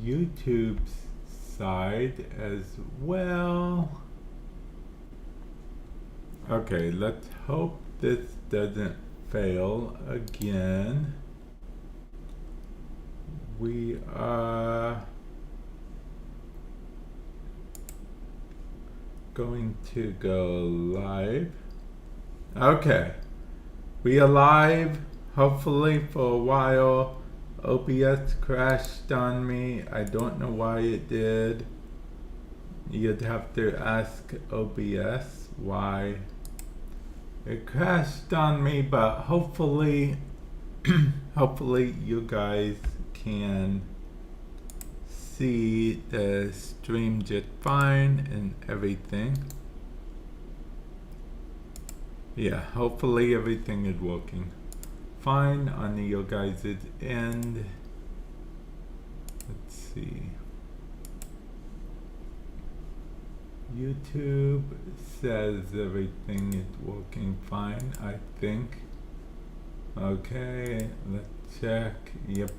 YouTube's side as well. Okay, let's hope this doesn't fail again. We are going to go live. Okay, we are live, hopefully for a while. OBS crashed on me. I don't know why it did. You'd have to ask OBS why it crashed on me, but hopefully hopefully you guys can see the stream just fine and everything. Yeah, hopefully everything is working fine on your guys' end. Let's see. YouTube says everything is working fine, I think. Okay, let's check. Yep.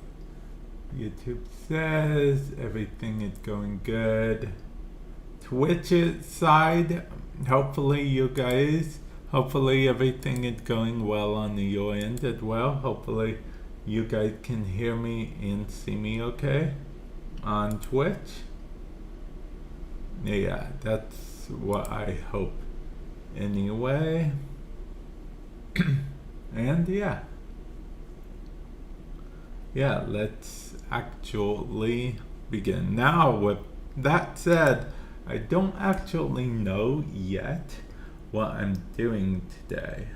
YouTube says everything is going good. Twitch's side, hopefully you guys, hopefully everything is going well on your end as well. Hopefully you guys can hear me and see me okay on Twitch. Yeah, that's what I hope anyway. And yeah, let's actually begin. Now, with that said, I don't actually know yet what I'm doing today.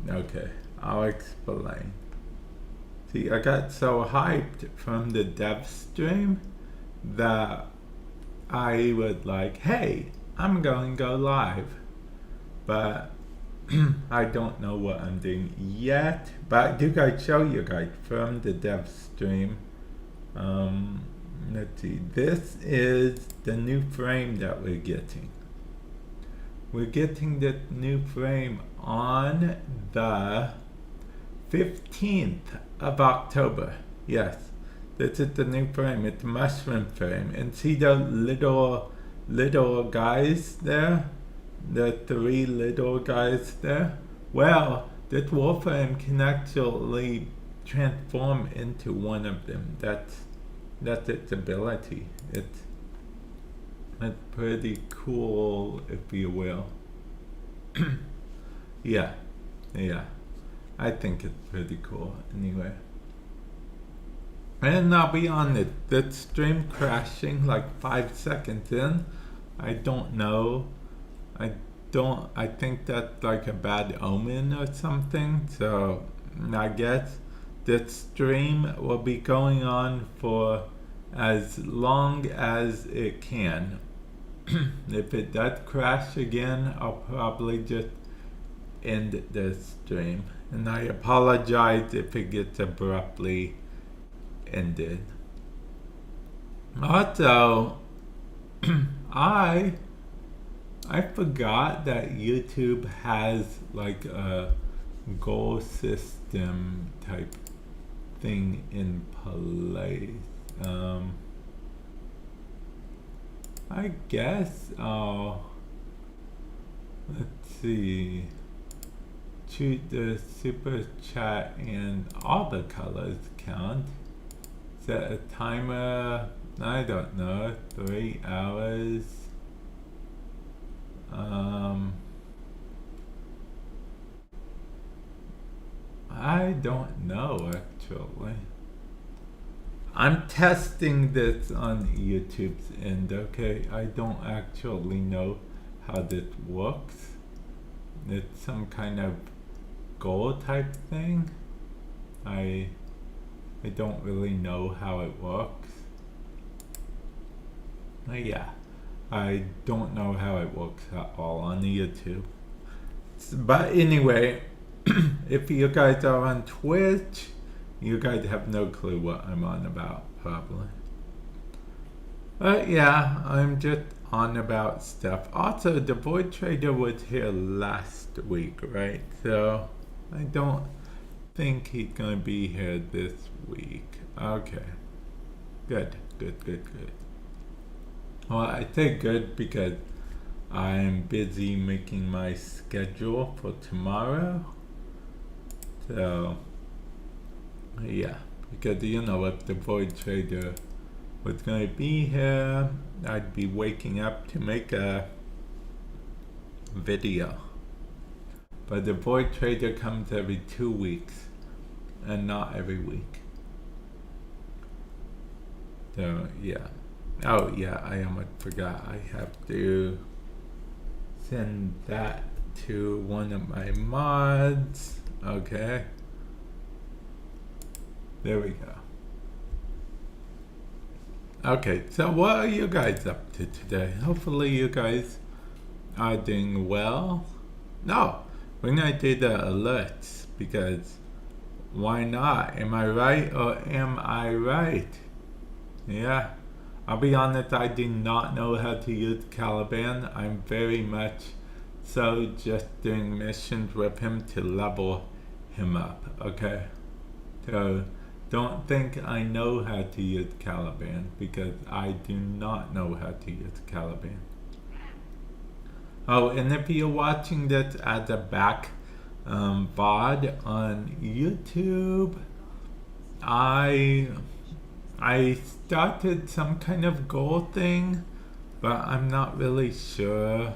Okay, I'll explain. See, I got so hyped from the dev stream that I was like, hey, I'm going to go live. But I don't know what I'm doing yet, but show you guys from the dev stream. Let's see, this is the new frame that we're getting. We're getting the new frame on the 15th of October. Yes, this is the new frame. It's a mushroom frame. And see the little guys there? The 3 little guys there? Well, this Warframe can actually transform into one of them. That's its ability. It's pretty cool, if you will. Yeah. I think it's pretty cool anyway. And I'll be honest, that stream crashing like 5 seconds in, I don't know. I think that's like a bad omen or something. So I guess the stream will be going on for as long as it can. If it does crash again, I'll probably just end the stream. And I apologize if it gets abruptly ended. Also, I forgot that YouTube has like a goal system type thing in place. I guess let's see, choose the super chat and all the colors count. Set a timer, I don't know, 3 hours. I don't know actually. I'm testing this on YouTube's end, okay? I don't actually know how this works. It's some kind of goal type thing. I don't really know how it works. Yeah, I don't know how it works at all on YouTube. But anyway, if you guys are on Twitch, you guys have no clue what I'm on about, probably. But yeah, I'm just on about stuff. Also, the Void Trader was here last week, right? So I don't think he's gonna be here this week. Okay, good. Good. Well, I say good because I'm busy making my schedule for tomorrow. So, yeah, because you know, if the Void Trader was going to be here, I'd be waking up to make a video. But the Void Trader comes every 2 weeks and not every week. So, yeah. Oh, yeah, I almost forgot. I have to send that to one of my mods. Okay. There we go. Okay, so what are you guys up to today? Hopefully you guys are doing well. No, we're gonna do the alerts because why not? Am I right or am I right? Yeah, I'll be honest, I do not know how to use Caliban. I'm very much so just doing missions with him to level him up, okay? So don't think I know how to use Caliban because I do not know how to use Caliban. Oh, and if you're watching this as a back VOD on YouTube, I started some kind of goal thing, but I'm not really sure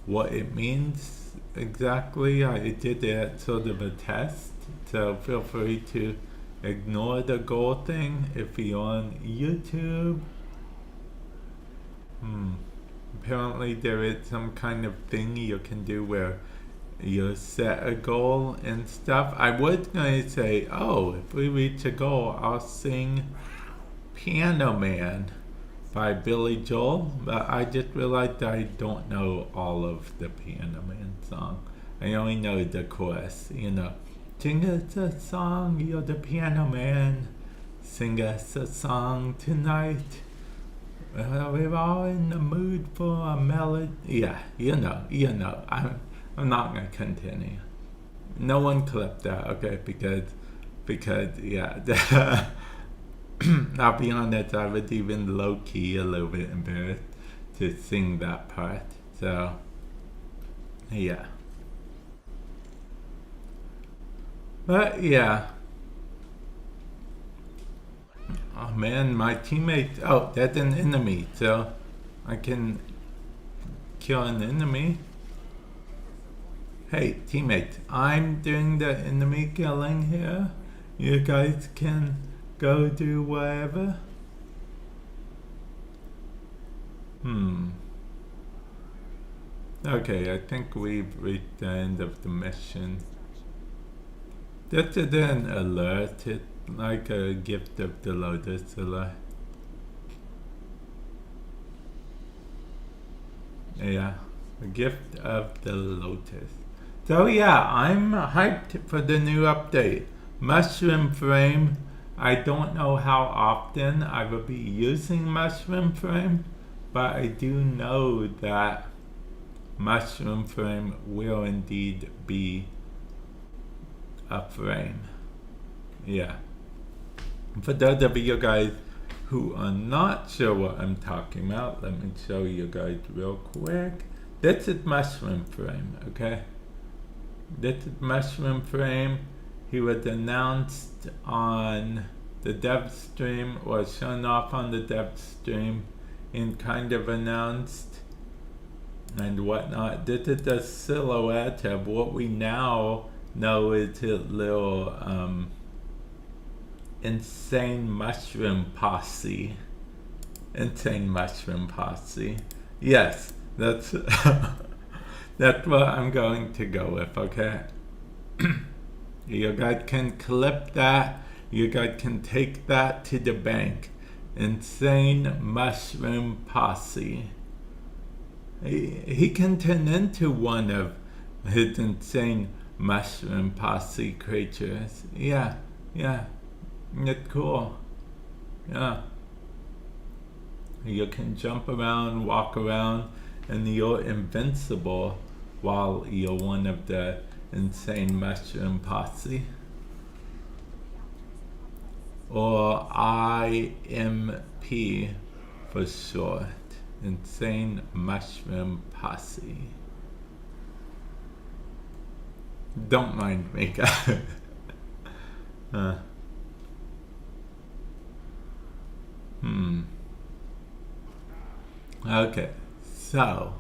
what it means exactly. I did it sort of a test, so feel free to ignore the goal thing if you're on YouTube. Apparently there is some kind of thing you can do where you set a goal and stuff. I was going to say, oh, if we reach a goal, I'll sing Piano Man by Billy Joel, but I just realized I don't know all of the Piano Man song. I only know the chorus, you know. Sing us a song, you're the piano man. Sing us a song tonight. We're all in the mood for a melody. Yeah, you know. I'm not gonna continue. No one clipped that, okay? Because yeah. I'll be honest, I was even low key a little bit embarrassed to sing that part. So, yeah. But yeah. Oh man, my teammate. Oh, that's an enemy. So I can kill an enemy. Hey, teammate, I'm doing the enemy killing here. You guys can go do whatever. Okay, I think we've reached the end of the mission. That didn't alert it, like a gift of the Lotus alert. Yeah, a gift of the Lotus. So yeah, I'm hyped for the new update. Mushroom Frame. I don't know how often I will be using Mushroom Frame, but I do know that Mushroom Frame will indeed be a frame. Yeah. For those of you guys who are not sure what I'm talking about, let me show you guys real quick. This is Mushroom Frame, okay? This is Mushroom Frame. He was announced on the dev stream, or shown off on the dev stream, and kind of announced and whatnot. This is the silhouette of what we now know is his little insane mushroom posse. Insane mushroom posse. Yes, that's that's what I'm going to go with, okay? You guys can clip that. You guys can take that to the bank. Insane mushroom posse. He can turn into one of his insane mushroom posse creatures. Yeah. It's cool. Yeah. You can jump around, walk around, and you're invincible while you're one of the insane mushroom posse. or IMP for short. Insane Mushroom Posse. Don't mind me, guys. Okay, so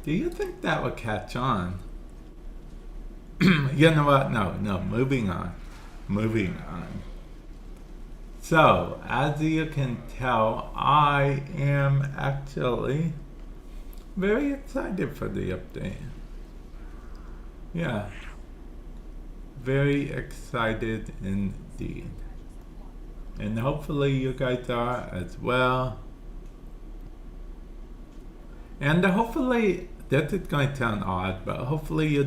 do you think that would catch on? You know what? No, moving on. So, as you can tell, I am actually very excited for the update. Yeah. Very excited indeed. And hopefully you guys are as well. And hopefully, that is going to sound odd, but hopefully you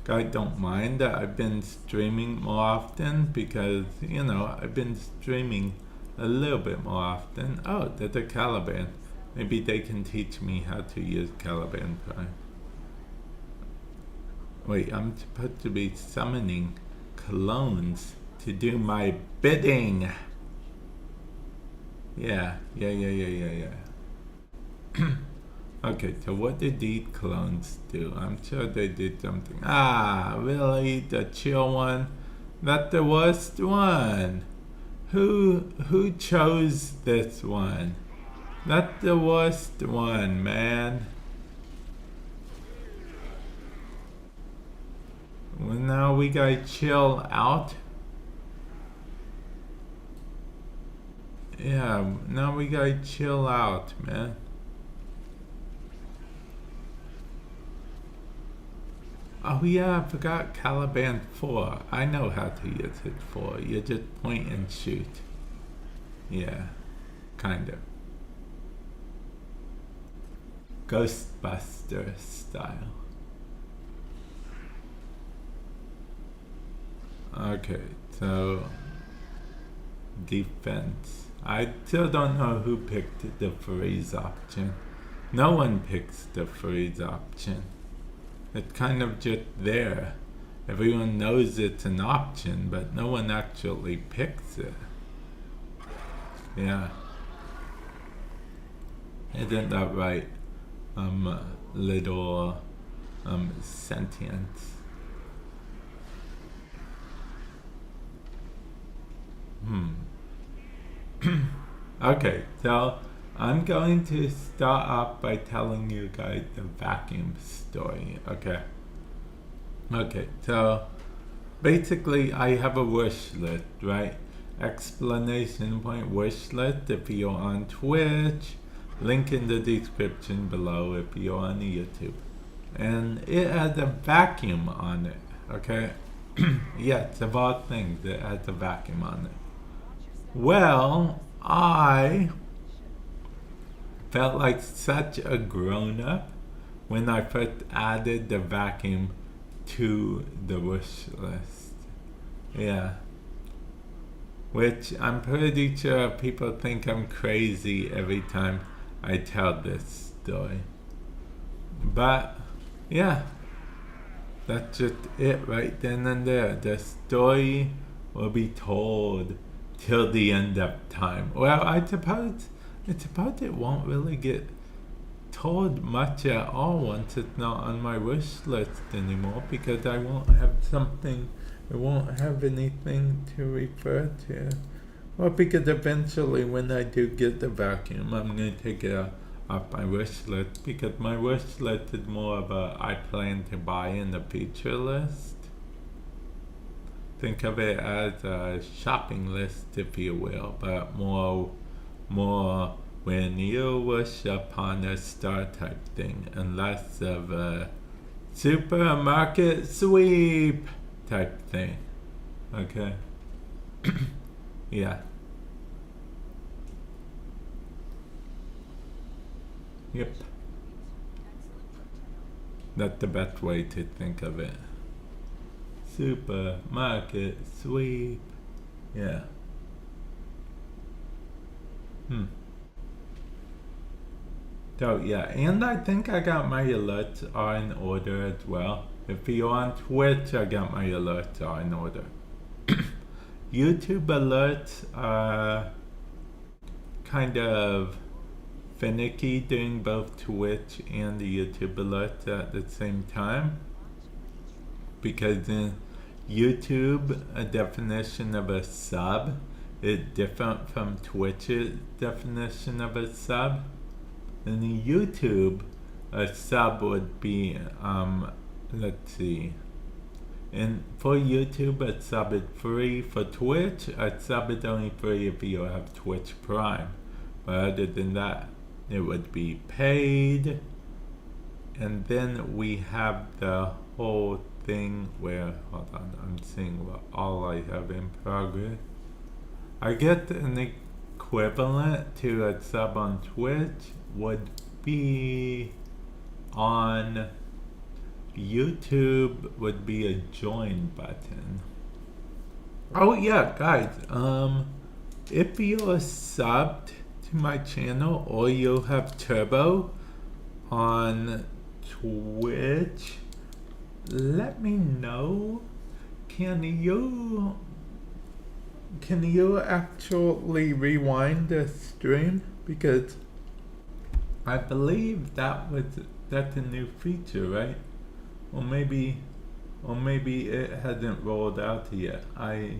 guys don't mind that I've been streaming more often, because, you know, I've been streaming a little bit more often. Oh, there's a Caliban. Maybe they can teach me how to use Caliban Prime. Wait, I'm supposed to be summoning clones to do my bidding. Yeah. Okay, so what did these clones do? I'm sure they did something. Ah, really? The chill one? That's the worst one. Who chose this one? That's the worst one, man. Well, now we gotta chill out. Yeah, now we gotta chill out, man. Oh yeah, I forgot Caliban 4. I know how to use it for. You just point and shoot. Yeah, kind of. Ghostbuster style. Okay, so defense. I still don't know who picked the freeze option. No one picks the freeze option. It's kind of just there. Everyone knows it's an option, but no one actually picks it. Yeah. Isn't that right? Little sentience. Okay, so I'm going to start off by telling you guys the vacuum story, okay? Okay, so basically I have a wish list, right? Exclamation point wish list if you're on Twitch, link in the description below if you're on YouTube. And it has a vacuum on it, okay? Yes, of all things, it has a vacuum on it. Well, I felt like such a grown-up when I first added the vacuum to the wish list. Yeah. Which I'm pretty sure people think I'm crazy every time I tell this story. But, yeah. That's just it right then and there. The story will be told till the end of time. Well, I suppose it won't really get told much at all once it's not on my wish list anymore, because I won't have anything to refer to. Well, because eventually when I do get the vacuum, I'm going to take it off my wish list, because my wish list is more of a I plan to buy in the future list. Think of it as a shopping list, if you will, but more when you wish upon a star type thing, and less of a supermarket sweep type thing. Okay? Yeah. Yep. That's the best way to think of it. Supermarket sweep. Yeah. So yeah, and I think I got my alerts are in order as well. If you're on Twitch, I got my alerts are in order. YouTube alerts are kind of finicky doing both Twitch and the YouTube alerts at the same time, because in YouTube, a definition of a sub is different from Twitch's definition of a sub. In YouTube, a sub would be, let's see, and for YouTube, a sub is free. For Twitch, a sub is only free if you have Twitch Prime. But other than that, it would be paid. And then we have the whole thing where, hold on, I'm seeing what all I have in progress. I get an equivalent to a sub on Twitch would be on YouTube, would be a join button. Oh yeah, guys, if you're subbed to my channel or you have Turbo on Twitch, let me know. Can you actually rewind the stream? Because I believe that's a new feature, right? Or maybe it hasn't rolled out yet. I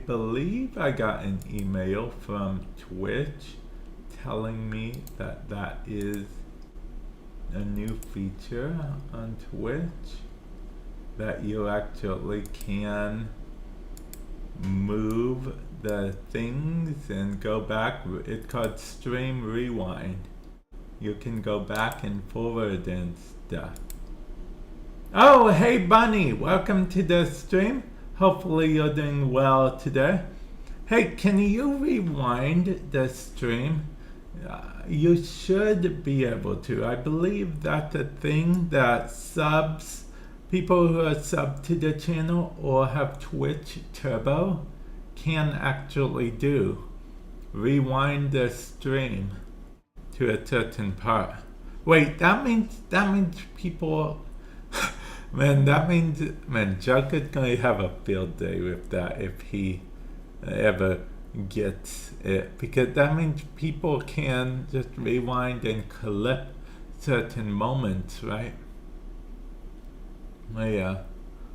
believe I got an email from Twitch telling me that is a new feature on Twitch, that you actually can move the things and go back. It's called Stream Rewind. You can go back and forward and stuff. Oh, hey Bunny, welcome to the stream. Hopefully you're doing well today. Hey, can you rewind the stream? You should be able to. I believe that's a thing that subs, people who are subbed to the channel or have Twitch Turbo can actually do. Rewind the stream to a certain part. Wait, that means people man, Joker's gonna have a field day with that if he ever gets it, because that means people can just rewind and clip certain moments, right? Yeah.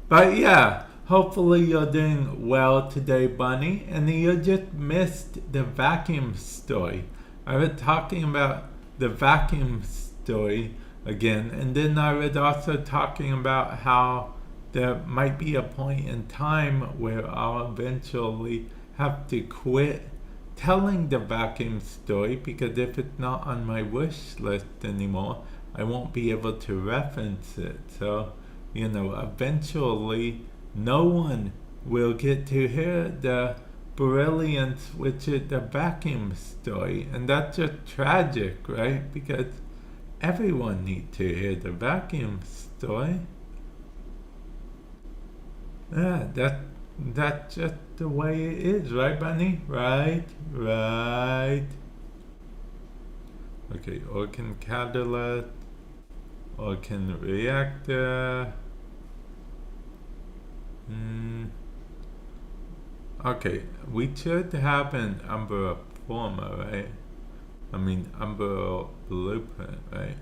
But yeah, hopefully you're doing well today, Bunny, and you just missed the vacuum story. I was talking about the vacuum story again, and then I was also talking about how there might be a point in time where I'll eventually have to quit telling the vacuum story, because if it's not on my wish list anymore, I won't be able to reference it. So, you know, eventually no one will get to hear the brilliance which is the vacuum story, and that's just tragic, right? Because everyone needs to hear the vacuum story. Yeah, that's just the way it is, right, Bunny? Right. Okay, organ catalyst, organ reactor. Okay, we should have an Umbra former, right? I mean, Umbra blueprint, right?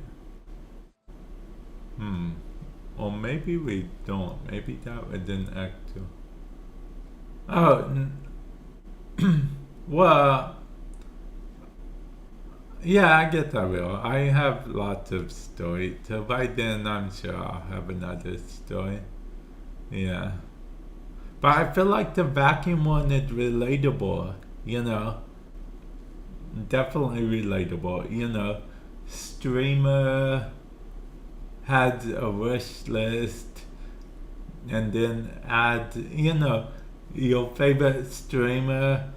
Or maybe we don't. Maybe that was an actual. Oh, well, yeah, I guess I will. I have lots of stories, so by then I'm sure I'll have another story. Yeah. But I feel like the vacuum one is relatable, you know. Definitely relatable, you know. Streamer had a wish list, and then add, you know, your favorite streamer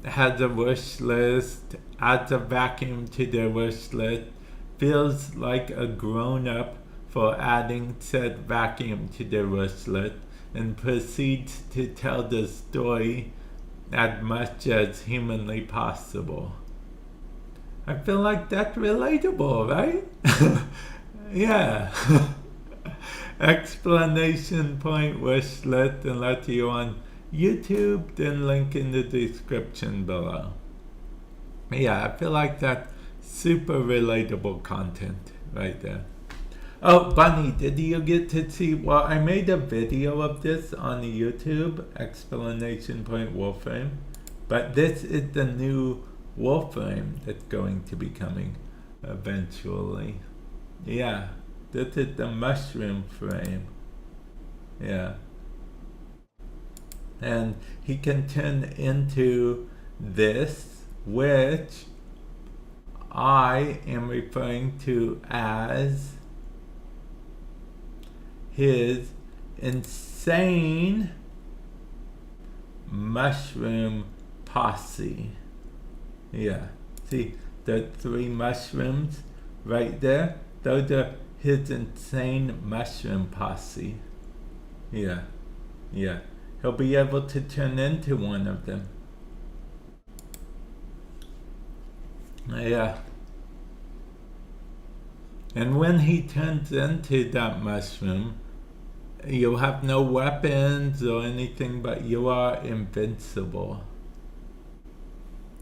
has a wish list, adds a vacuum to their wish list, feels like a grown-up for adding said vacuum to their wish list, and proceeds to tell the story as much as humanly possible. I feel like that's relatable, right? Yeah. Explanation point wish list and let you on YouTube, then link in the description below. Yeah, I feel like that's super relatable content right there. Oh, Bunny, did you get to see? Well, I made a video of this on YouTube, explanation point Warframe, but this is the new Warframe that's going to be coming eventually. Yeah, this is the mushroom frame. Yeah. And he can turn into this, which I am referring to as his insane mushroom posse. Yeah, see the 3 mushrooms right there? Those are his insane mushroom posse. Yeah, yeah. He'll be able to turn into one of them. Yeah. And when he turns into that mushroom, you'll have no weapons or anything, but you are invincible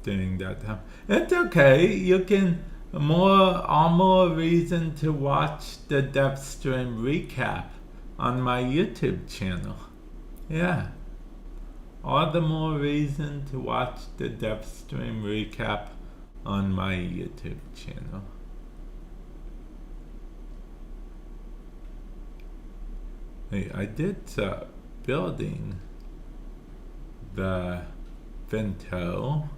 during that time. It's okay. You can all more reason to watch the Livestream recap on my YouTube channel. Yeah. All the more reason to watch the Livestream recap on my YouTube channel. Hey, I did building the Vento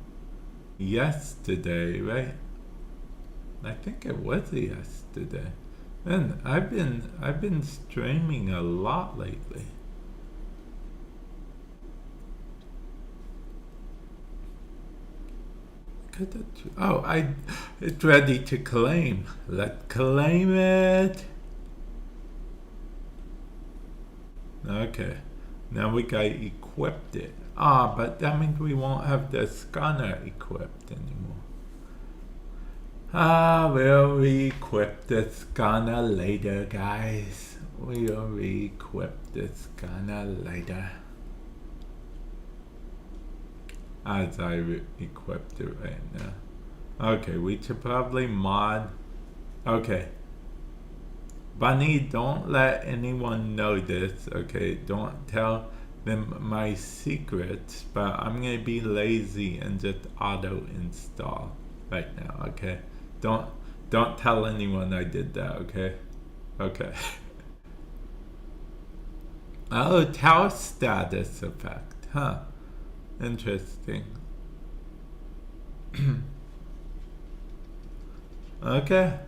yesterday, right? I think it was yesterday. And I've been streaming a lot lately. Oh, it's ready to claim. Let's claim it. Okay, now we got equipped it. But that means we won't have the scanner equipped anymore. We'll re-equip the scanner later, guys. We'll re-equip the scanner later. As I equipped it right now. Okay, we should probably mod. Okay. Bunny, don't let anyone know this, okay? Don't tell them my secrets, but I'm gonna be lazy and just auto install right now, okay? Don't tell anyone I did that, okay? Okay. Oh, tower status effect, huh? Interesting. Okay.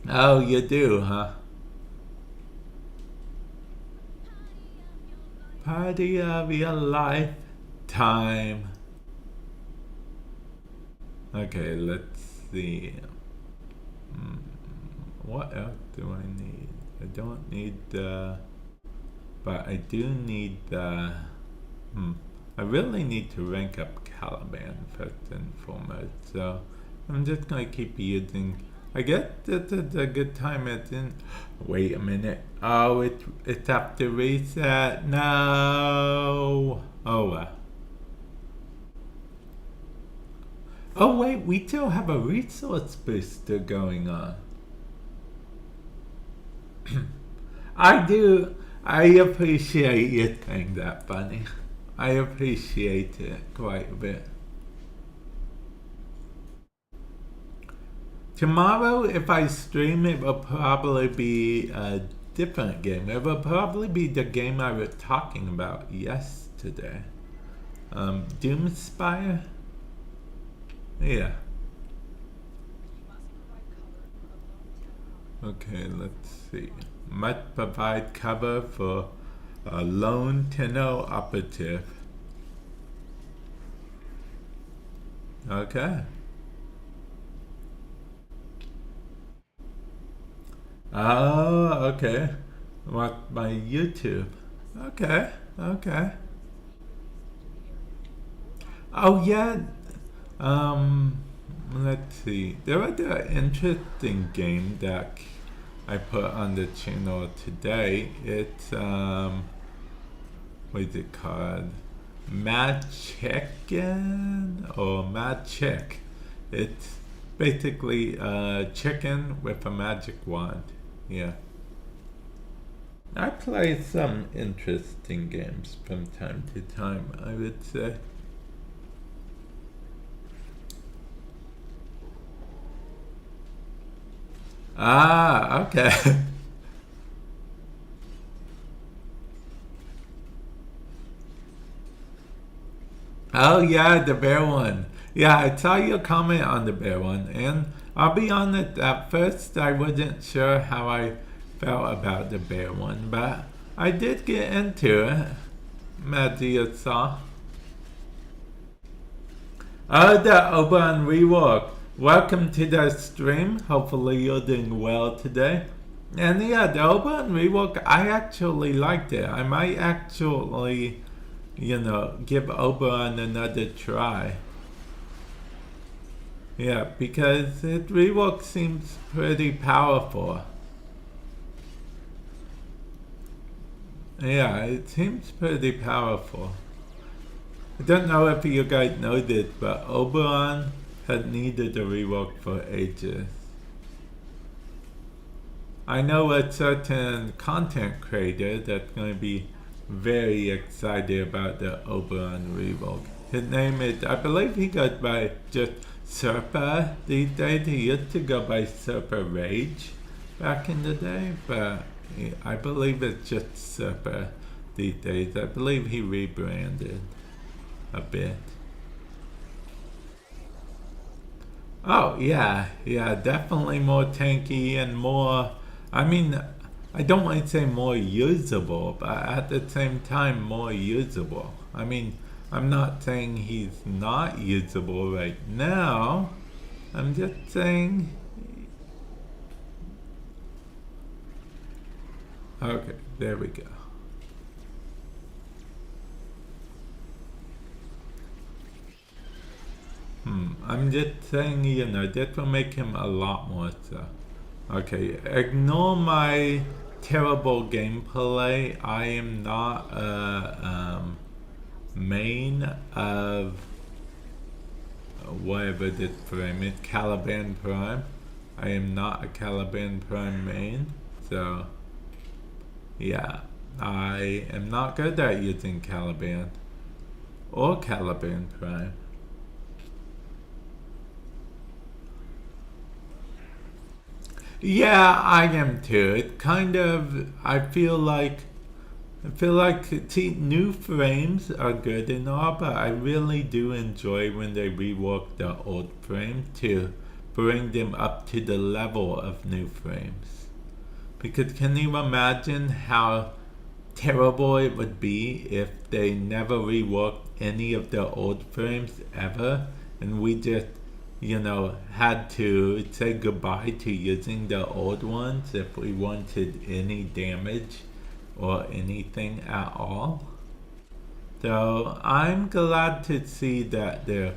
Oh, you do, huh? Party of your lifetime. Okay, let's see. What else do I need? I don't need the... But I do need the... I really need to rank up Caliban first and foremost. So I'm just going to keep using... I guess this is a good time it's in... Wait a minute. Oh, it's after reset. No. Oh, well. Oh, wait. We still have a resource booster going on. I do. I appreciate you saying that, Bunny. I appreciate it quite a bit. Tomorrow, if I stream, it will probably be a different game. It will probably be the game I was talking about yesterday. Doomspire? Yeah. Okay, let's see. Must provide cover for a lone tenno operative. Okay. Oh, okay. What, my YouTube? Okay, okay. Oh, yeah. let's see. There was an interesting game that I put on the channel today. It's what is it called? Mad Chicken or Mad Chick. It's basically a chicken with a magic wand. Yeah. I play some interesting games from time to time, I would say. Ah, okay. Oh yeah, the bear one. Yeah, I saw your comment on the bear one, and I'll be honest, at first I wasn't sure how I felt about the bear one, but I did get into it. Magia saw. Oh, the Oban rework. Welcome to the stream. Hopefully you're doing well today. And yeah, the Oban rework, I actually liked it. I might actually, give Oban another try. Yeah, because it rework seems pretty powerful. Yeah, it seems pretty powerful. I don't know if you guys know this, but Oberon had needed a rework for ages. I know a certain content creator that's going to be very excited about the Oberon rework. His name is, I believe he goes by just Serpa these days. He used to go by Serpa Rage back in the day, but I believe it's just Serpa these days. I believe he rebranded a bit. Oh yeah, definitely more tanky and more, I don't want to say more usable, but at the same time more usable. I'm not saying he's not usable right now. I'm just saying. Okay, there we go. I'm just saying, that will make him a lot more so. Okay, ignore my terrible gameplay. I am not a main of whatever this frame is, Caliban Prime. I am not a Caliban Prime main, so yeah, I am not good at using Caliban or Caliban Prime. Yeah, I am too. It kind of, I feel like new frames are good and all, but I really do enjoy when they rework the old frame to bring them up to the level of new frames. Because can you imagine how terrible it would be if they never reworked any of the old frames ever, and we just had to say goodbye to using the old ones if we wanted any damage or anything at all. So I'm glad to see that they're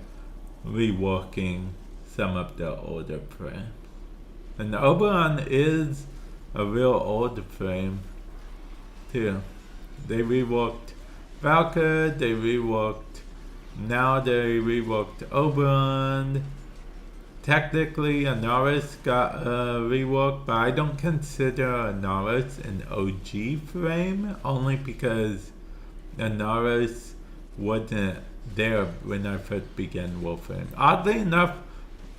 reworking some of the older frames. And Oberon is a real old frame too. They reworked Valkyr, now they reworked Oberon. Technically, Anaris got a rework, but I don't consider Anaris an OG frame, only because Anaris wasn't there when I first began Warframe. Oddly enough,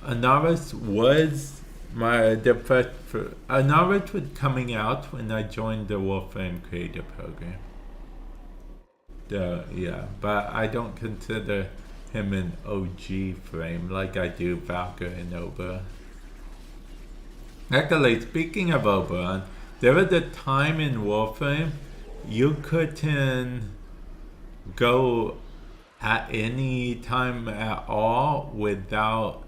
Anaris was Anaris was coming out when I joined the Warframe Creator Program. Yeah, but I don't consider him an OG frame like I do Valkyr and Oberon. Actually, speaking of Oberon, there was a time in Warframe you couldn't go at any time at all without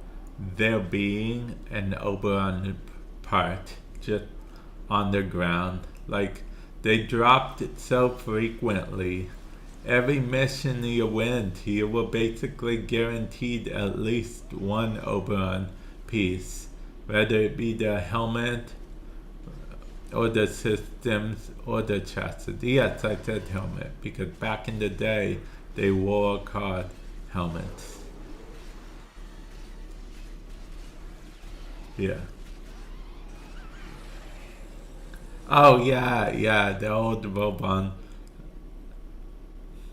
there being an Oberon part just on the ground. Like, they dropped it so frequently every mission you win, you will basically guaranteed at least one Oberon piece, whether it be the helmet or the systems or the chastity. Yes, I said helmet because back in the day they wore called helmets. Yeah. Oh yeah, the old Robon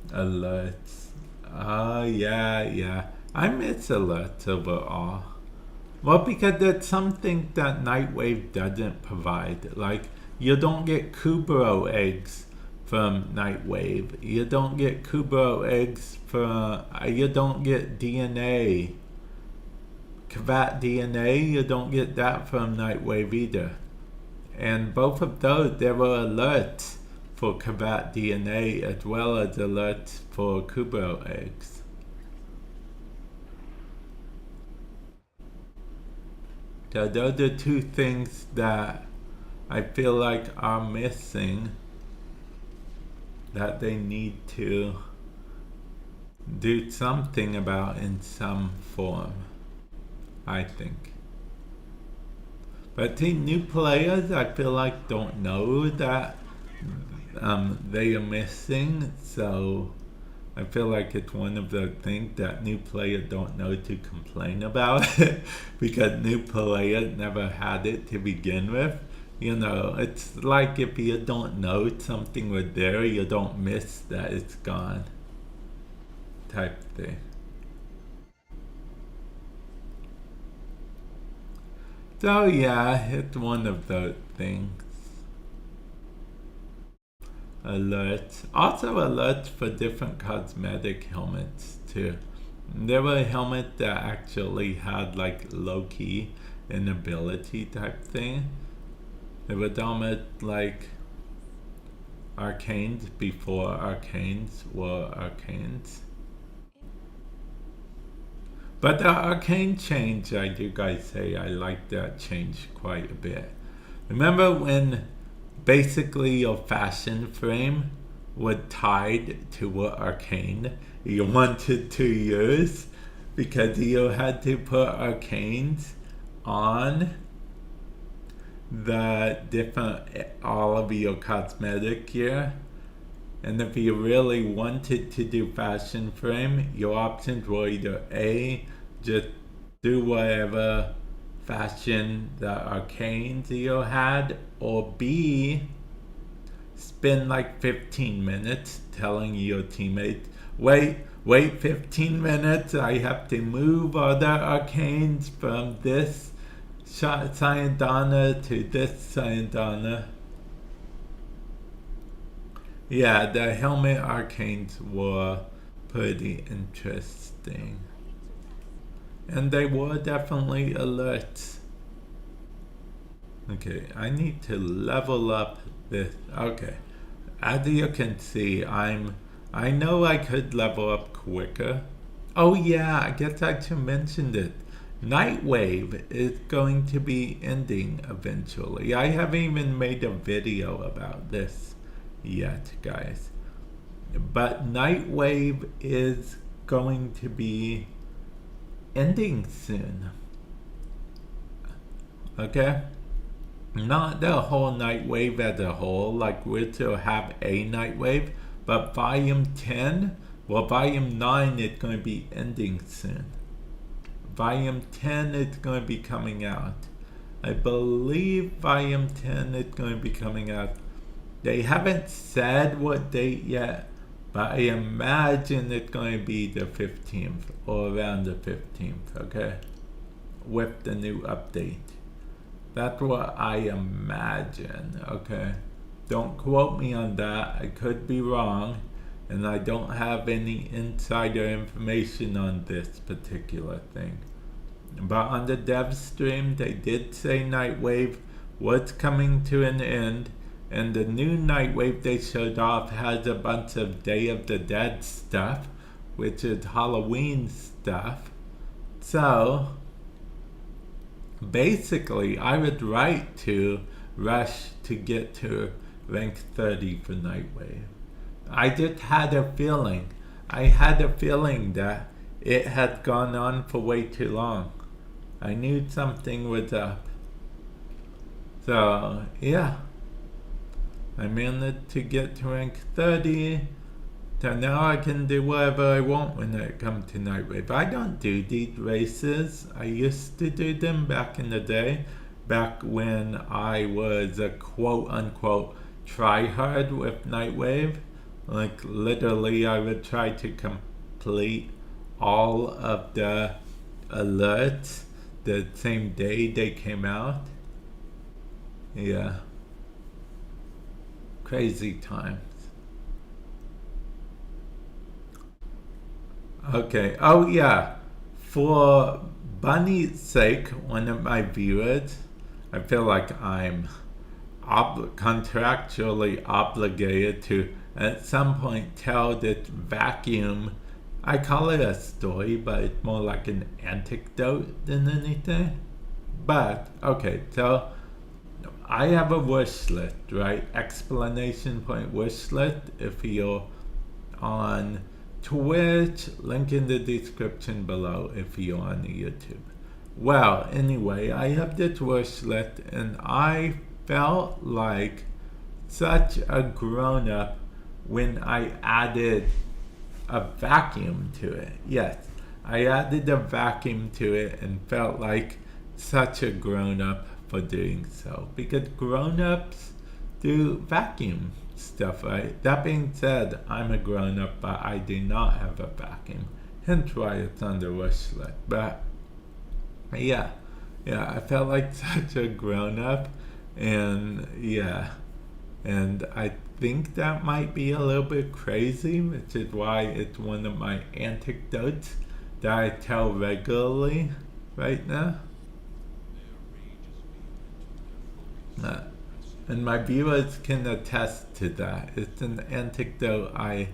alerts. Oh yeah. I miss alerts overall. Well, because that's something that Nightwave doesn't provide. Like, you don't get Kubro eggs from Nightwave. You don't get Kubro eggs from... you don't get DNA. Kavat DNA, you don't get that from Nightwave either. And both of those, there were alerts for Kavat DNA as well as alerts for Kubro eggs. So those are two things that I feel like are missing, that they need to do something about in some form, I think. But the new players, I feel like, don't know that they are missing, so I feel like it's one of the things that new players don't know to complain about it because new players never had it to begin with. You know, it's like if you don't know something was there, you don't miss that it's gone type thing. So yeah, it's one of those things. Alerts. Also alerts for different cosmetic helmets too. There were helmets that actually had like low-key an ability type thing. It was almost like arcanes before arcanes were arcanes. But the arcane change, I do guys say, I like that change quite a bit. Remember when basically your fashion frame was tied to what arcane you wanted to use because you had to put arcanes on the different, all of your cosmetic gear? And if you really wanted to do fashion frame, your options were either A, just do whatever fashion the arcanes you had, or B, spend like 15 minutes telling your teammates, wait 15 minutes, I have to move other arcanes from this Sayandana to this Sayandana. Yeah, the helmet arcanes were pretty interesting. And they were definitely alerts. Okay, I need to level up this. Okay, as you can see, I know I could level up quicker. Oh yeah, I guess I should mention it. Nightwave is going to be ending eventually. I haven't even made a video about this yet, guys. But Nightwave is going to be ending soon. Okay? Not the whole Nightwave as a whole, like we'll still have a Nightwave, but Volume 10, well, Volume 9 is going to be ending soon. Volume 10 is going to be coming out. I believe Volume 10 is going to be coming out. They haven't said what date yet, but I imagine it's going to be the 15th or around the 15th, okay? With the new update. That's what I imagine, okay? Don't quote me on that. I could be wrong, and I don't have any insider information on this particular thing. But on the dev stream, they did say Nightwave was coming to an end, and the new Nightwave they showed off has a bunch of Day of the Dead stuff, which is Halloween stuff. So basically, I was right to rush to get to rank 30 for Nightwave. I just had a feeling. I had a feeling that it had gone on for way too long. I knew something was up. So, yeah. I managed to get to rank 30. So now I can do whatever I want when it comes to Nightwave. I don't do these races. I used to do them back in the day. Back when I was a quote-unquote tryhard with Nightwave. Like, literally, I would try to complete all of the alerts the same day they came out. Yeah. Crazy times. Okay. Oh, yeah. For Bunny's sake, one of my viewers, I feel like I'm contractually obligated to at some point tell this vacuum. I call it a story, but it's more like an anecdote than anything. But, okay, so I have a wish list, right? Explanation point wish list. If you're on Twitch, link in the description below if you're on YouTube. Well, anyway, I have this wish list and I felt like such a grown-up when I added a vacuum to it. Yes, I added a vacuum to it and felt like such a grown-up for doing so. Because grown-ups do vacuum stuff, right? That being said, I'm a grown-up, but I do not have a vacuum. Hence why it's on the wish list. But yeah, I felt like such a grown-up. And yeah, and I think that might be a little bit crazy, which is why it's one of my anecdotes that I tell regularly right now. And my viewers can attest to that. It's an anecdote I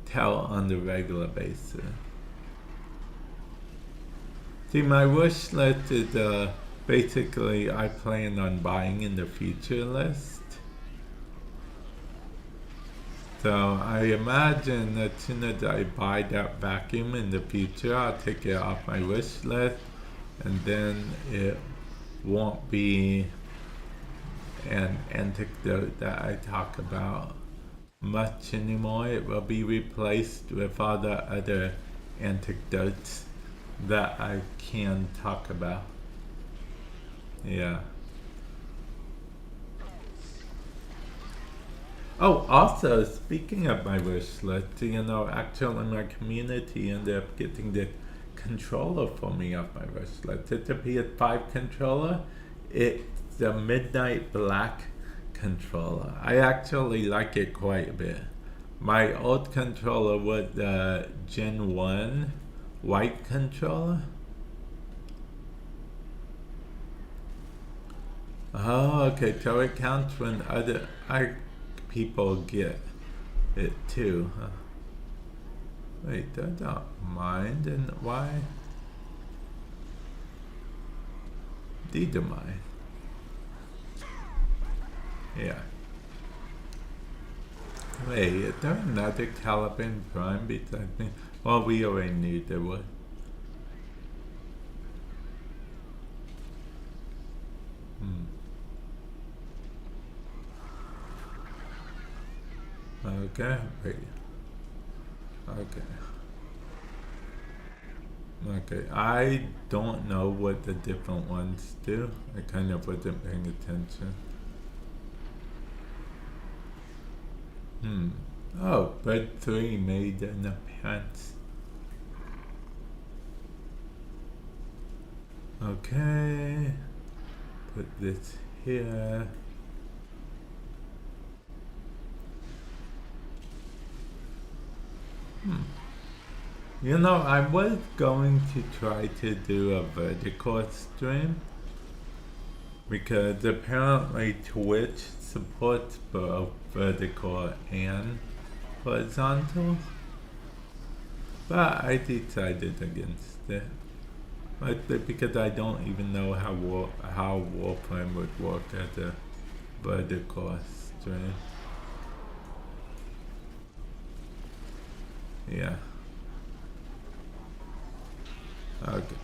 tell on the regular basis. See, my wish list is basically I plan on buying in the future list. So I imagine as soon as I buy that vacuum in the future, I'll take it off my wish list, and then it won't be an anecdote that I talk about much anymore. It will be replaced with all the other anecdotes that I can talk about. Yeah. Oh, also, speaking of my wish list, actually my community ended up getting the controller for me off my wish list. It's a PS5 controller. It's a Midnight Black controller. I actually like it quite a bit. My old controller was the Gen 1 white controller. Oh, okay, so it counts when other people get it too, huh? Wait, I don't mind, and why? These are mine. Yeah. Wait, is there another Caliban Prime besides me? Well, we already knew there was. Okay, wait. Okay, I don't know what the different ones do. I kind of wasn't paying attention. Oh, Bird 3 made an appearance. Okay. Put this here. I was going to try to do a vertical stream because apparently Twitch supports both vertical and horizontal, but I decided against it. Because I don't even know how Warframe would work as a vertical stream. Yeah. Okay.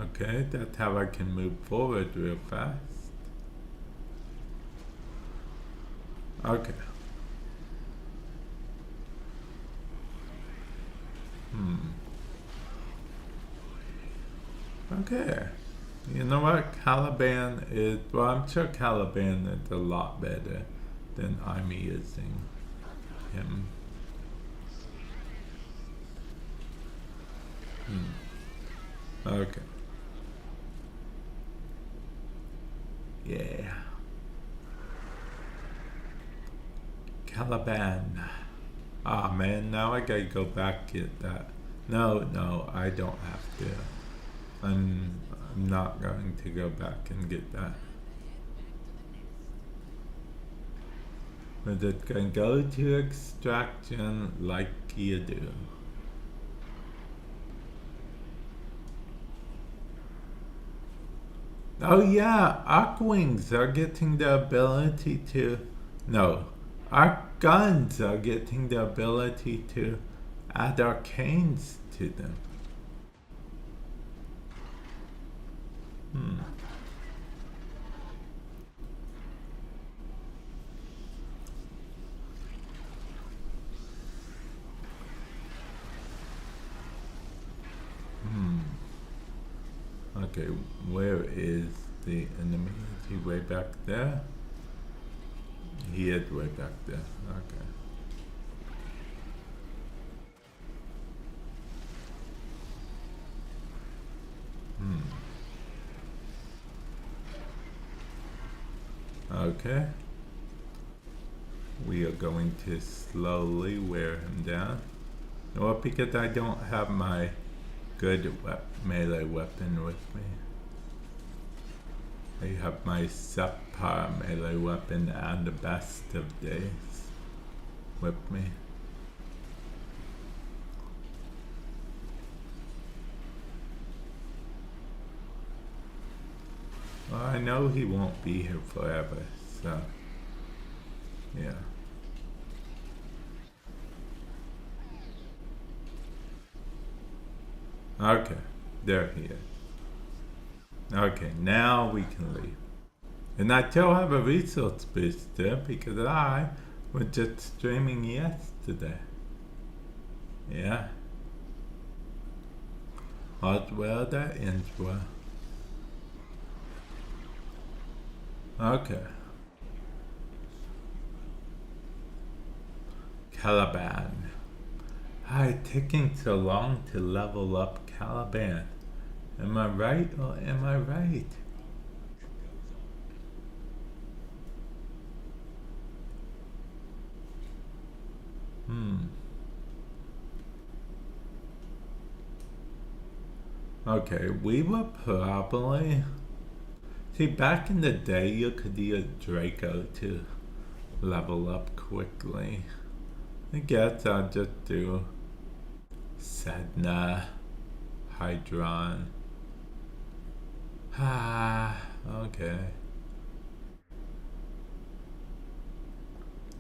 Okay, that's how I can move forward real fast. Okay. Okay. You know what? Caliban is, well, I'm sure Caliban is a lot better than I'm using him. Okay. Yeah. Caliban. Ah, man, now I gotta go back get that. No, I don't have to. I'm not going to go back and get that. We're just gonna go to extraction like you do. Oh yeah, Arcwings are getting the ability to... No, Arc Guns are getting the ability to add arcanes to them. Okay, where is the enemy? Is he way back there? He is way back there. Okay. Okay. We are going to slowly wear him down. Well, because I don't have my good melee weapon with me. I have my subpar melee weapon and the best of days with me. Well, I know he won't be here forever, so yeah. Okay, there he is. Okay, now we can leave. And I still have a resource booster because I was just streaming yesterday. Yeah. All's well that ends well. Okay. Caliban. It's taking so long to level up Caliban. Am I right or am I right? Okay, we were probably... See, back in the day, you could use Draco to level up quickly. I guess I'll just do Sedna, Hydron. Okay.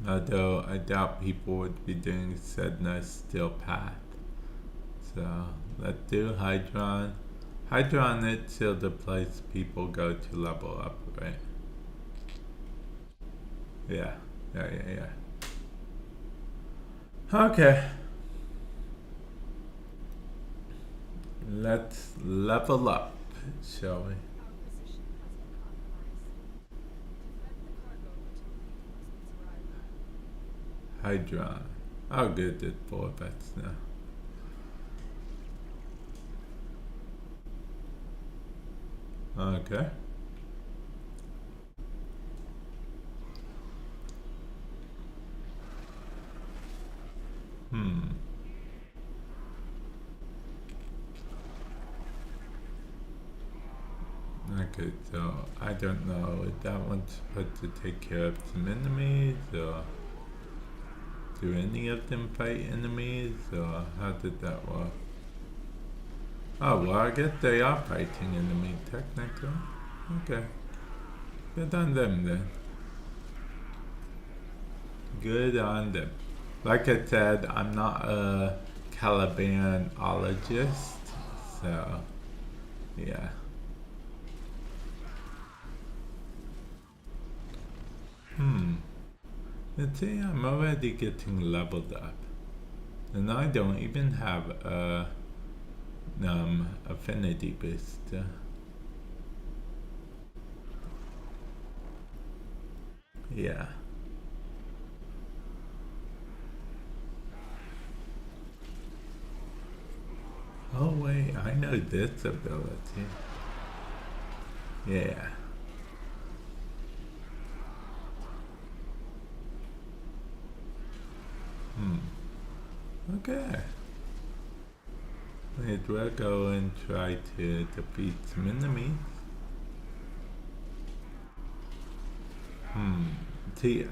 Although I doubt people would be doing Sedna Steel Path. So let's do Hydron. Hydron is still the place people go to level up, right? Yeah. Okay. Let's level up, shall we? Hydron. I'll get it 4 bets now. Okay. Okay, so I don't know if that one's supposed to take care of some enemies, or do any of them fight enemies, or how did that work? Oh, well, I guess they are fighting enemies, technically. Okay. Good on them then. Good on them. Like I said, I'm not a Calibanologist, so yeah. Let's see, I'm already getting leveled up. And I don't even have a affinity boost. Yeah. Oh wait, I know this ability. Yeah. Okay. Wait, we'll go and try to defeat some enemies. See,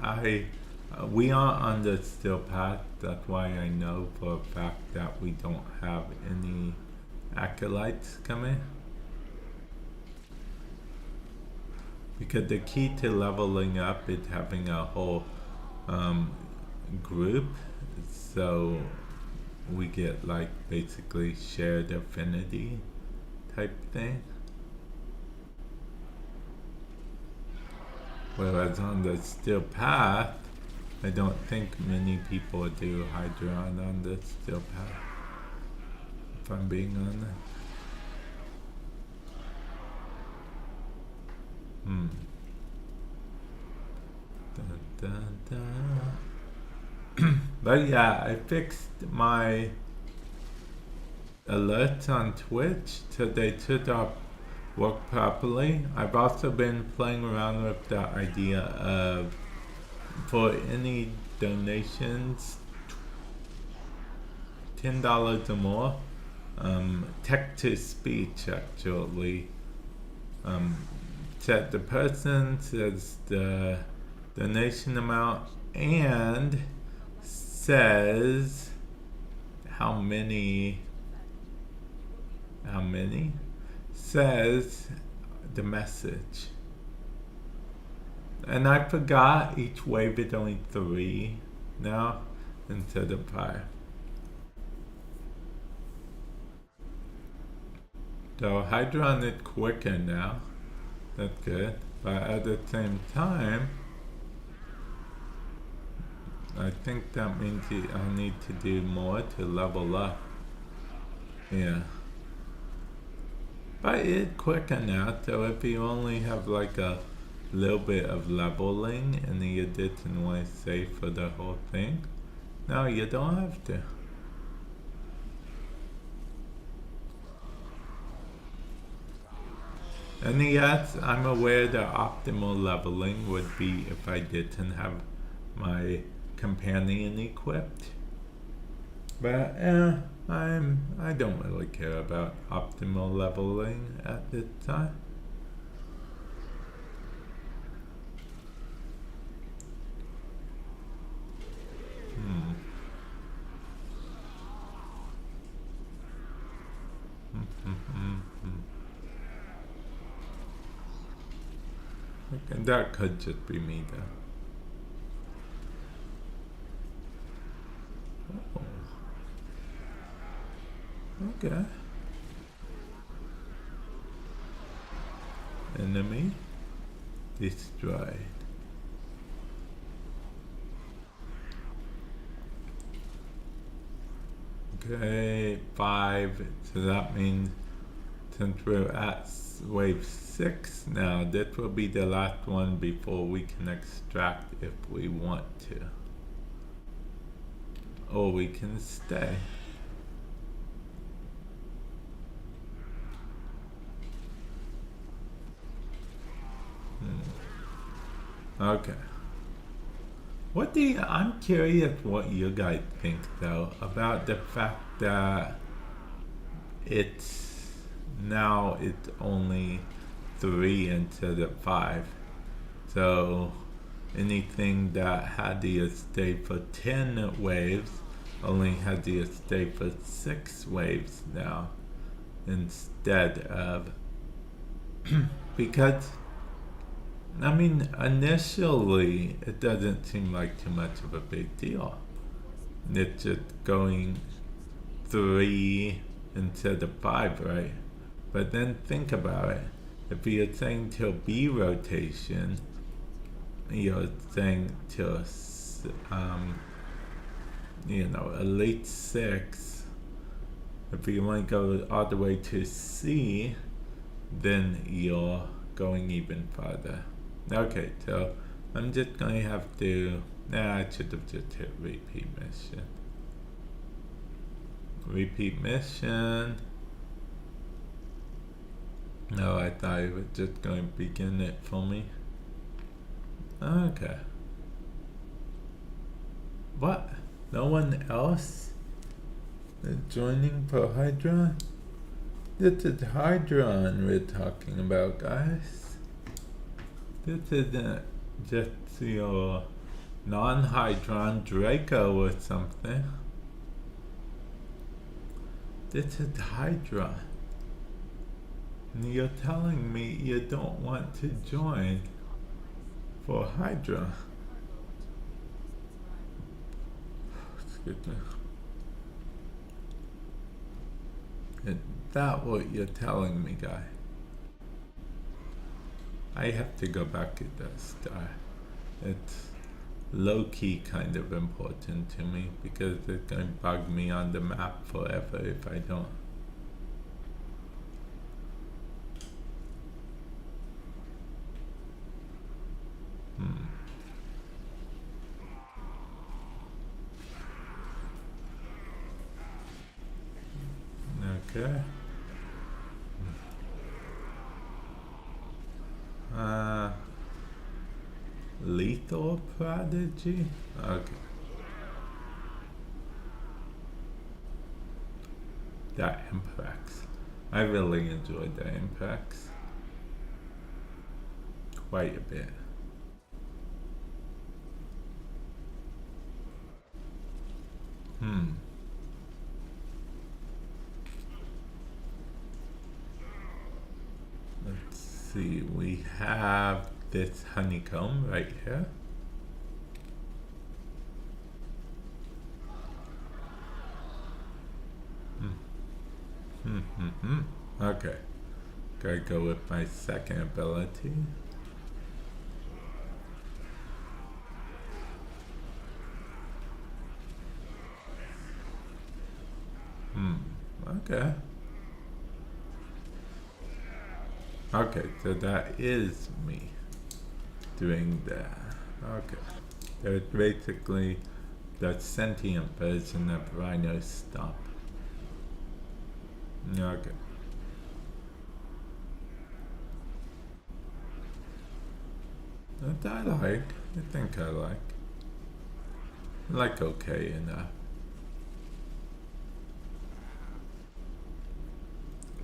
we are on the still path. That's why I know for a fact that we don't have any acolytes coming. Because the key to leveling up is having a whole group, so we get like basically shared affinity type thing. Whereas on the still path, I don't think many people do Hydron on the still path, if I'm being honest. Dun, dun, dun. But yeah, I fixed my alerts on Twitch so they should work properly. I've also been playing around with the idea of, for any donations, $10 or more, text to speech actually. Set the person, says the donation amount, and says how many, says the message. And I forgot each wave is only 3 now instead of 5. So Hydron is quicker now. That's good. But at the same time, I think that means I'll need to do more to level up. Yeah. But it's quicker now, so if you only have like a little bit of leveling and you didn't want to save for the whole thing, no, you don't have to. And yes, I'm aware the optimal leveling would be if I didn't have my companion equipped. But I don't really care about optimal leveling at this time. And that could just be me though. Oh. Okay. Enemy destroyed. Okay, 5. So that means since we're at wave 6 now, this will be the last one before we can extract if we want to. Or we can stay. Okay. I'm curious what you guys think though about the fact that it's only 3 instead of 5. So anything that had to stay for 10 waves only had to stay for 6 waves now instead of because, I mean, initially it doesn't seem like too much of a big deal. It's just going 3 instead of 5, right? But then think about it. If you're saying till B rotation, you're saying till, a late 6. If you want to go all the way to C, then you're going even farther. Okay, so I'm just going to have to, I should have just hit repeat mission. Repeat mission. No, I thought it was just going to begin it for me. Okay. What? No one else is joining for Hydron? This is Hydron we're talking about, guys. This isn't just your non-Hydron Draco or something. This is Hydron. And you're telling me you don't want to join for Hydra. Excuse me. Is that what you're telling me, guy? I have to go back to that star. It's low-key kind of important to me because it's going to bug me on the map forever if I don't. Okay. Lethal Prodigy? Okay. That impacts. I really enjoyed the impacts. Quite a bit. Let's see, we have this honeycomb right here. Okay, gotta go with my second ability. Okay. Okay, so that is me doing that. Okay. There's basically the sentient version of Rhino Stomp. Okay. That I like. I think I like. Like okay enough.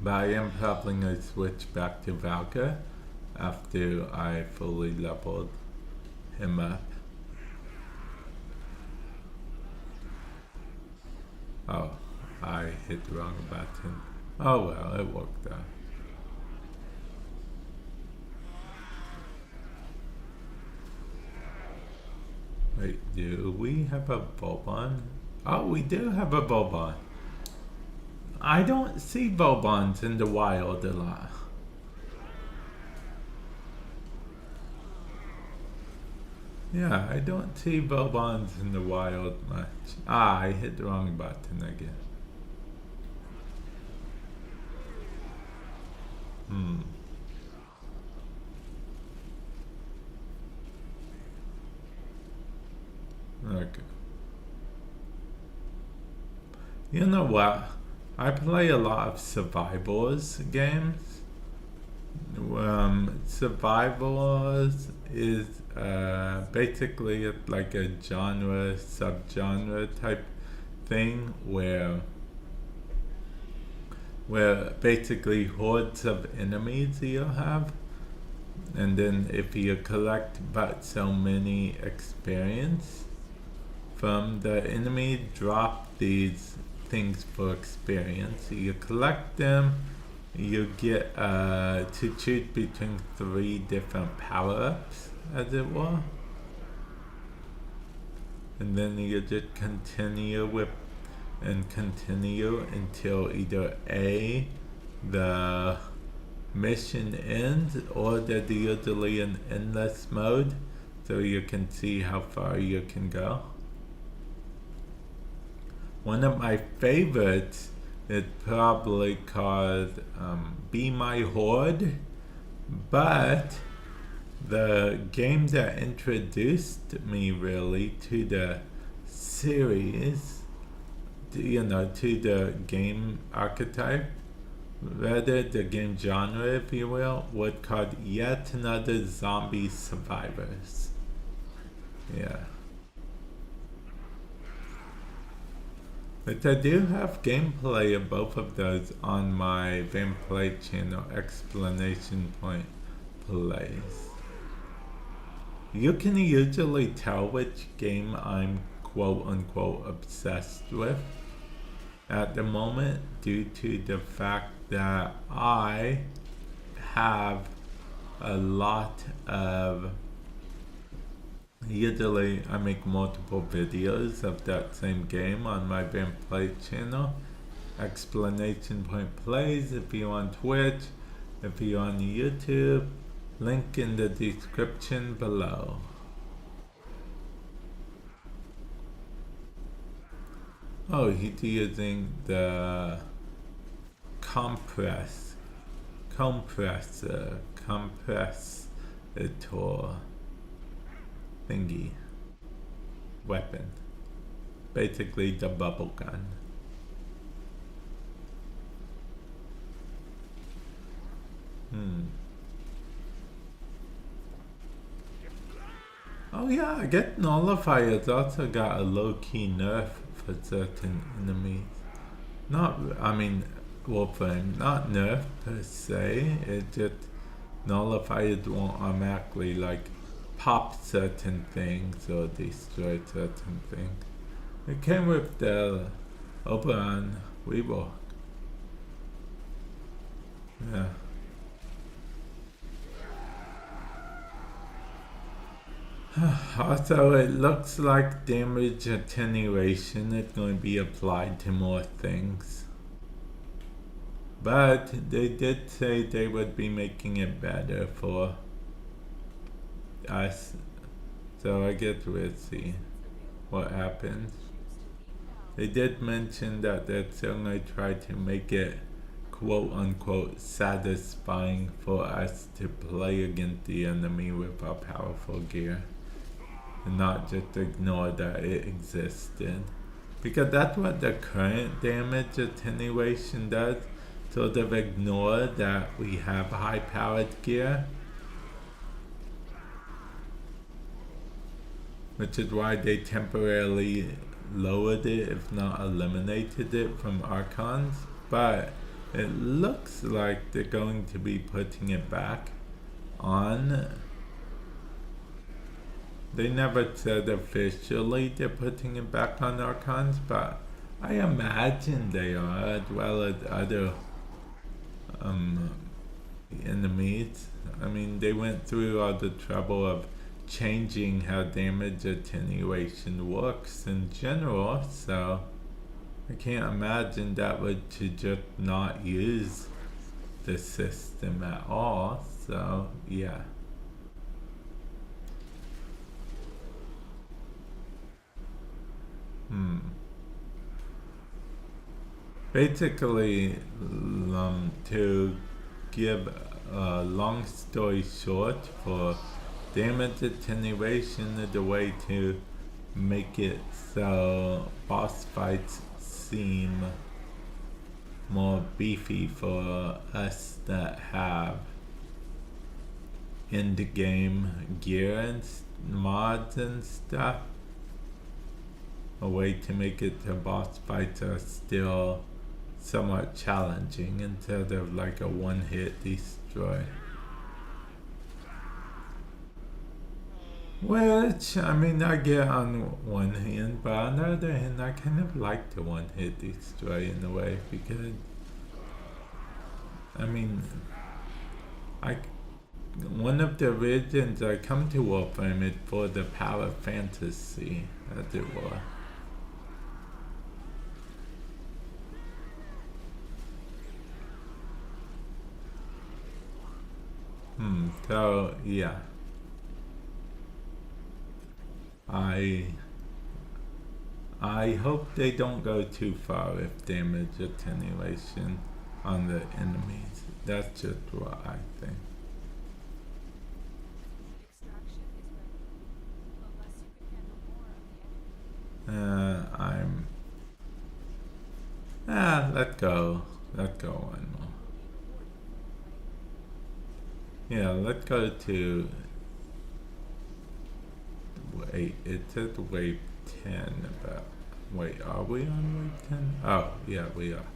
But I am probably going to switch back to Valka after I fully leveled him up. Oh, I hit the wrong button. Oh well, it worked out. Wait, do we have a Bobon? Oh, we do have a Bobon. I don't see Bobons in the wild a lot. Yeah, I don't see Bobons in the wild much. Ah, I hit the wrong button again. Okay. You know what? I play a lot of survivors games. Survivors is basically like a genre, subgenre type thing where basically hordes of enemies you'll have, and then if you collect but so many experience from the enemy, drop these things for experience. So you collect them, you get to choose between 3 different power-ups, as it were. And then you just continue with and continue until either A, the mission ends, or there's usually an endless mode, so you can see how far you can go. One of my favorites is probably called Be My Horde, but the game that introduced me really to the series, to the game archetype, rather the game genre, if you will, was called Yet Another Zombie Survivors. Yeah. But I do have gameplay of both of those on my gameplay channel, exclamation point plays. You can usually tell which game I'm quote unquote obsessed with at the moment due to the fact that I have a lot of, usually I make multiple videos of that same game on my gameplay channel, exclamation point plays, if you're on Twitch, if you're on YouTube, link in the description below. Oh, he's using the compressor thingy weapon, basically the bubble gun. Oh yeah, I get nullifiers also got a low-key nerf for certain enemies. Not, I mean, Warframe, not nerf per se, it just nullifiers won't automatically like pop certain things or destroy certain things. It came with the Oberon rework. Yeah. Also, it looks like damage attenuation is going to be applied to more things. But they did say they would be making it better for us. So I guess we'll see what happens. They did mention that they're still going to try to make it quote unquote satisfying for us to play against the enemy with our powerful gear. And not just ignore that it existed. Because that's what the current damage attenuation does. Sort of ignore that we have high powered gear. Which is why they temporarily lowered it, if not eliminated it from Archons. But it looks like they're going to be putting it back on. They never said officially they're putting it back on Archons, but I imagine they are, as well as other enemies. I mean, they went through all the trouble of changing how damage attenuation works in general, so I can't imagine that would to just not use the system at all, so yeah. Basically, to give a long story short, for damage attenuation is the way to make it so boss fights seem more beefy for us that have in-the-game gear and mods and stuff. A way to make it so boss fights are still somewhat challenging instead of like a one-hit destroy. Which, I mean, I get on one hand, but on the other hand, I kind of like the one-hit destroy in a way, because I mean, I one of the reasons I come to Warframe is for the power fantasy, as it were. So yeah. I hope they don't go too far with damage attenuation on the enemies. That's just what I think. I'm... let go. Let go one more. Yeah, let's go to... Wait, it said wave 10 about... Wait, are we on wave 10? Oh, yeah, we are.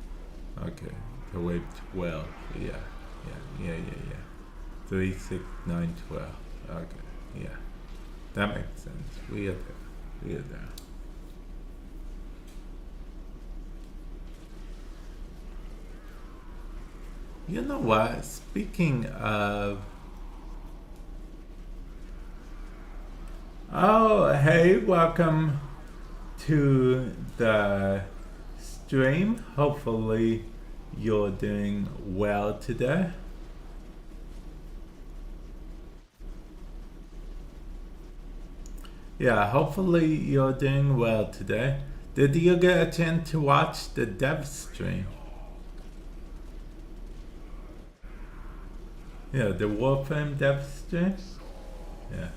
Okay, to wave 12. Yeah. 3, 6, 9, 12. Okay, yeah. That makes sense. We are there. You know what? Speaking of... Oh, hey, welcome to the stream. Hopefully you're doing well today. Yeah, hopefully you're doing well today. Did you get a chance to watch the dev stream? Yeah, the Warframe dev stream? Yeah.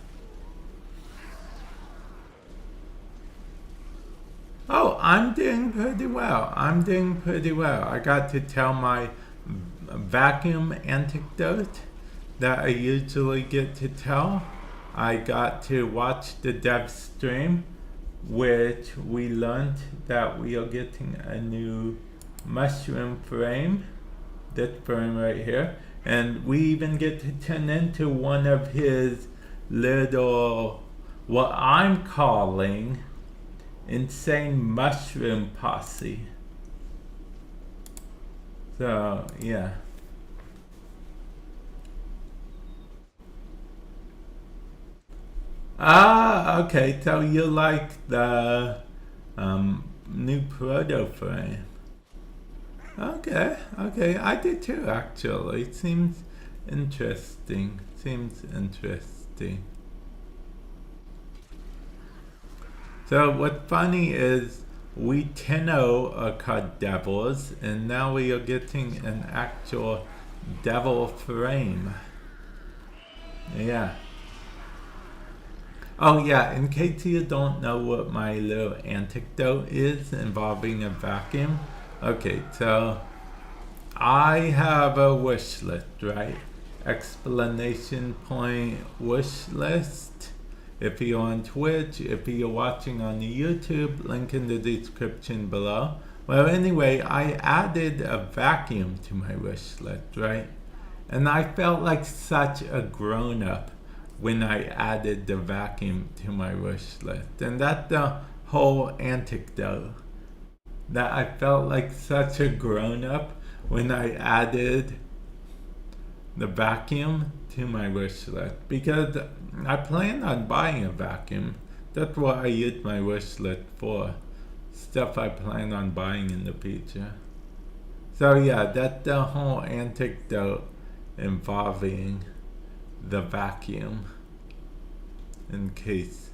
Oh, I'm doing pretty well. I got to tell my vacuum anecdote that I usually get to tell. I got to watch the dev stream, which we learned that we are getting a new mushroom frame. This frame right here. And we even get to turn into one of his little, what I'm calling, insane mushroom posse. So, yeah. Okay, so you like the new proto frame. Okay, I did too actually. It seems interesting. So what's funny is we 10-0 are called devils, and now we are getting an actual devil frame. Yeah. Oh yeah, in case you don't know what my little anecdote is involving a vacuum. Okay, so I have a wish list, right? Exclamation point wish list. If you're on Twitch, if you're watching on the YouTube, link in the description below. Well, anyway, I added a vacuum to my wish list, right? And I felt like such a grown-up when I added the vacuum to my wish list. And that's the whole anecdote. That I felt like such a grown-up when I added the vacuum to my wish list, because I plan on buying a vacuum. That's what I use my wish list for. Stuff I plan on buying in the future. So yeah, that's the whole anecdote involving the vacuum, in case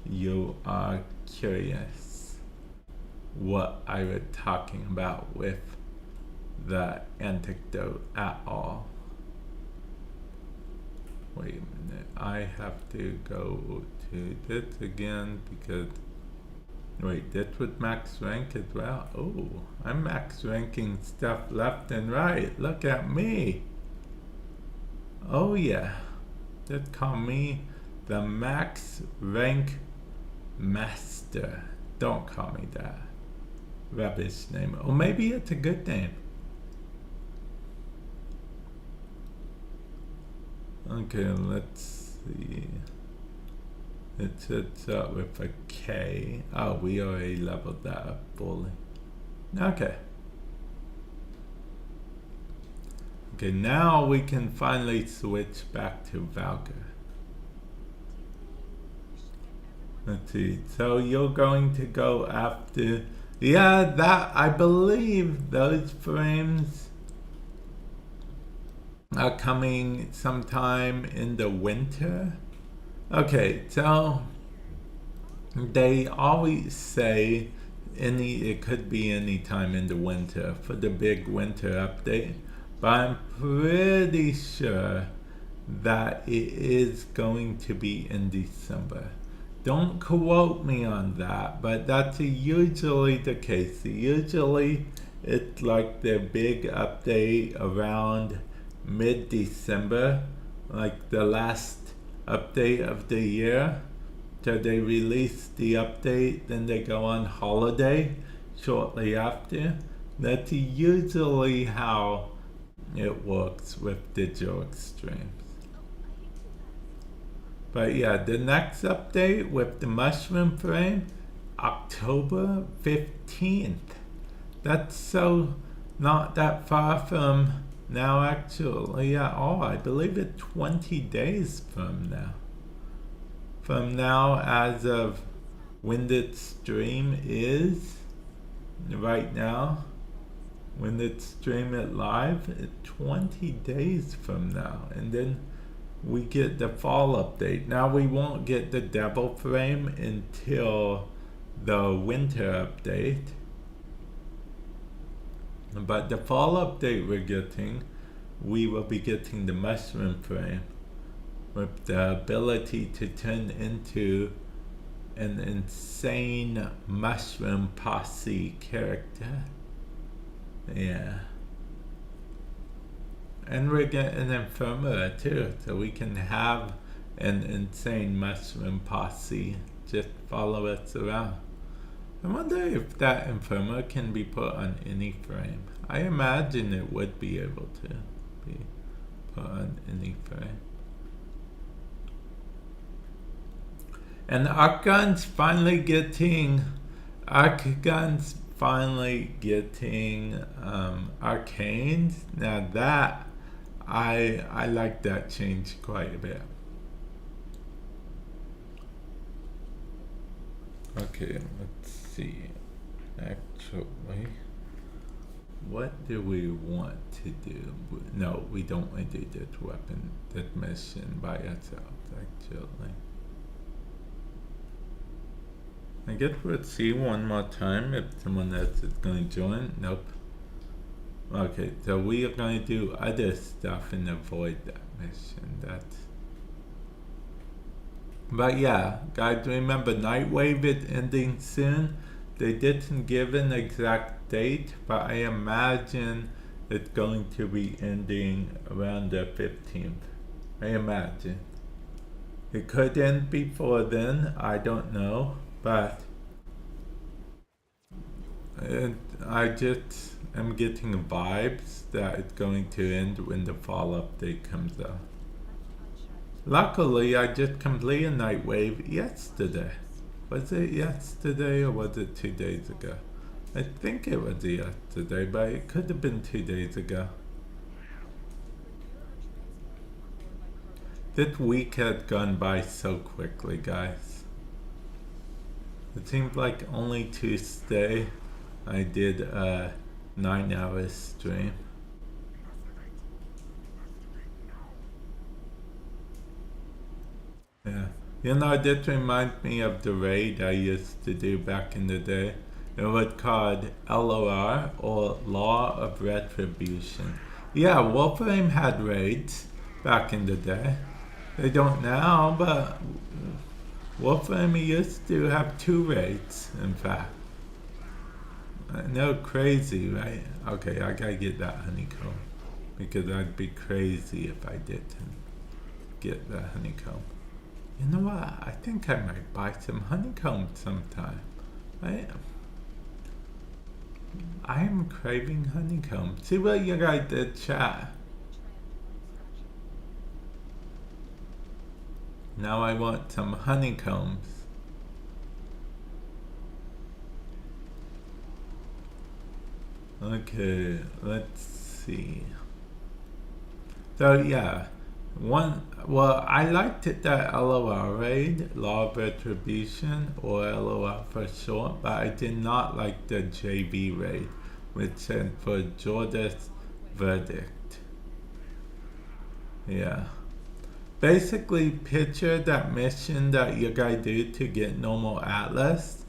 you are curious what I was talking about with the anecdote at all. Wait a minute, I have to go to this again because, wait, this was max rank as well? Oh, I'm max ranking stuff left and right, look at me. Oh yeah, they call me the max rank master. Don't call me that rubbish name, or maybe it's a good name. Okay, let's see. It should start with a K. Oh, we already leveled that up fully. Okay. Okay, now we can finally switch back to Valkyr. Let's see, so you're going to go after, yeah, that, I believe those frames are coming sometime in the winter. Okay, so they always say it could be any time in the winter for the big winter update, but I'm pretty sure that it is going to be in December. Don't quote me on that, but that's usually the case. Usually it's like the big update around mid-December, like the last update of the year. So they release the update, then they go on holiday shortly after. That's usually how it works with digital extremes. But yeah, the next update with the mushroom frame, October 15th. That's so not that far from now actually at all. I believe it's 20 days from now. From now as of when the stream is, right now, when the stream it live, it's 20 days from now. And then we get the fall update. Now we won't get the devil frame until the winter update. But the fall update we're getting, we will be getting the mushroom frame with the ability to turn into an insane mushroom posse character. Yeah. And we're getting an Infirmera too, so we can have an insane mushroom posse just follow us around. I wonder if that Infirmera can be put on any frame. I imagine it would be able to be put on any frame. And Archon's finally getting Arcanes Arcanes. Now that I like that change quite a bit. Okay, let's see. Actually, what do we want to do? No, we don't want to do this weapon, that mission by ourselves, actually. I guess we'll see one more time if someone else is going to join. Nope. Okay, so we are going to do other stuff and avoid that mission. But yeah, guys, remember Nightwave is ending soon. They didn't give an exact date, but I imagine it's going to be ending around the 15th. I imagine. It could end before then, I don't know, but I just am getting vibes that it's going to end when the fall update comes out. Luckily, I just completed Nightwave yesterday. Was it yesterday or was it 2 days ago? I think it was yesterday, but it could have been 2 days ago. This week had gone by so quickly, guys. It seems like only Tuesday I did a 9-hour stream. Yeah. You know, this reminds me of the raid I used to do back in the day. It was called LOR, or Law of Retribution. Yeah, Warframe had raids back in the day. They don't now, but Warframe used to have 2 raids, in fact. No, crazy, right? Okay, I gotta get that honeycomb. Because I'd be crazy if I didn't get the honeycomb. You know what? I think I might buy some honeycomb sometime. I am craving honeycomb. See what you guys did, chat. Now I want some honeycombs. Okay, let's see. So yeah, well, I liked it, that LOL raid, Law of Retribution, or LOL for short, but I did not like the JV raid, which stands for Jordan's Verdict. Yeah. Basically, picture that mission that you guys do to get normal Atlas,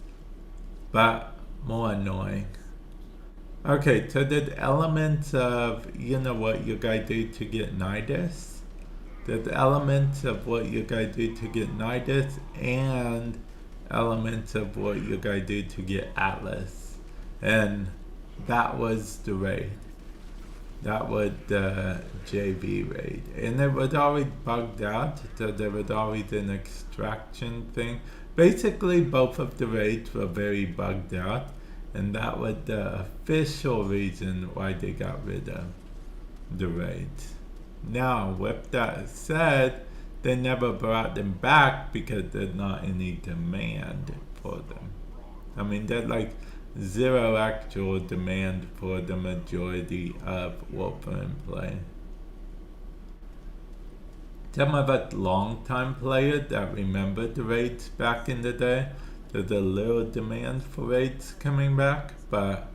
but more annoying. Okay, so the elements of, you know, what you guys do to get Nidus, the elements of what you guys do to get Nidus, and elements of what you guys do to get Atlas. And that was the raid. That was the JV raid. And it was always bugged out, so there was always an extraction thing. Basically, both of the raids were very bugged out, and that was the official reason why they got rid of the raids. Now, with that said, they never brought them back because there's not any demand for them. I mean, there's like zero actual demand for the majority of Warframe play. Some of us long-time players that remember the raids back in the day, there's a little demand for raids coming back, but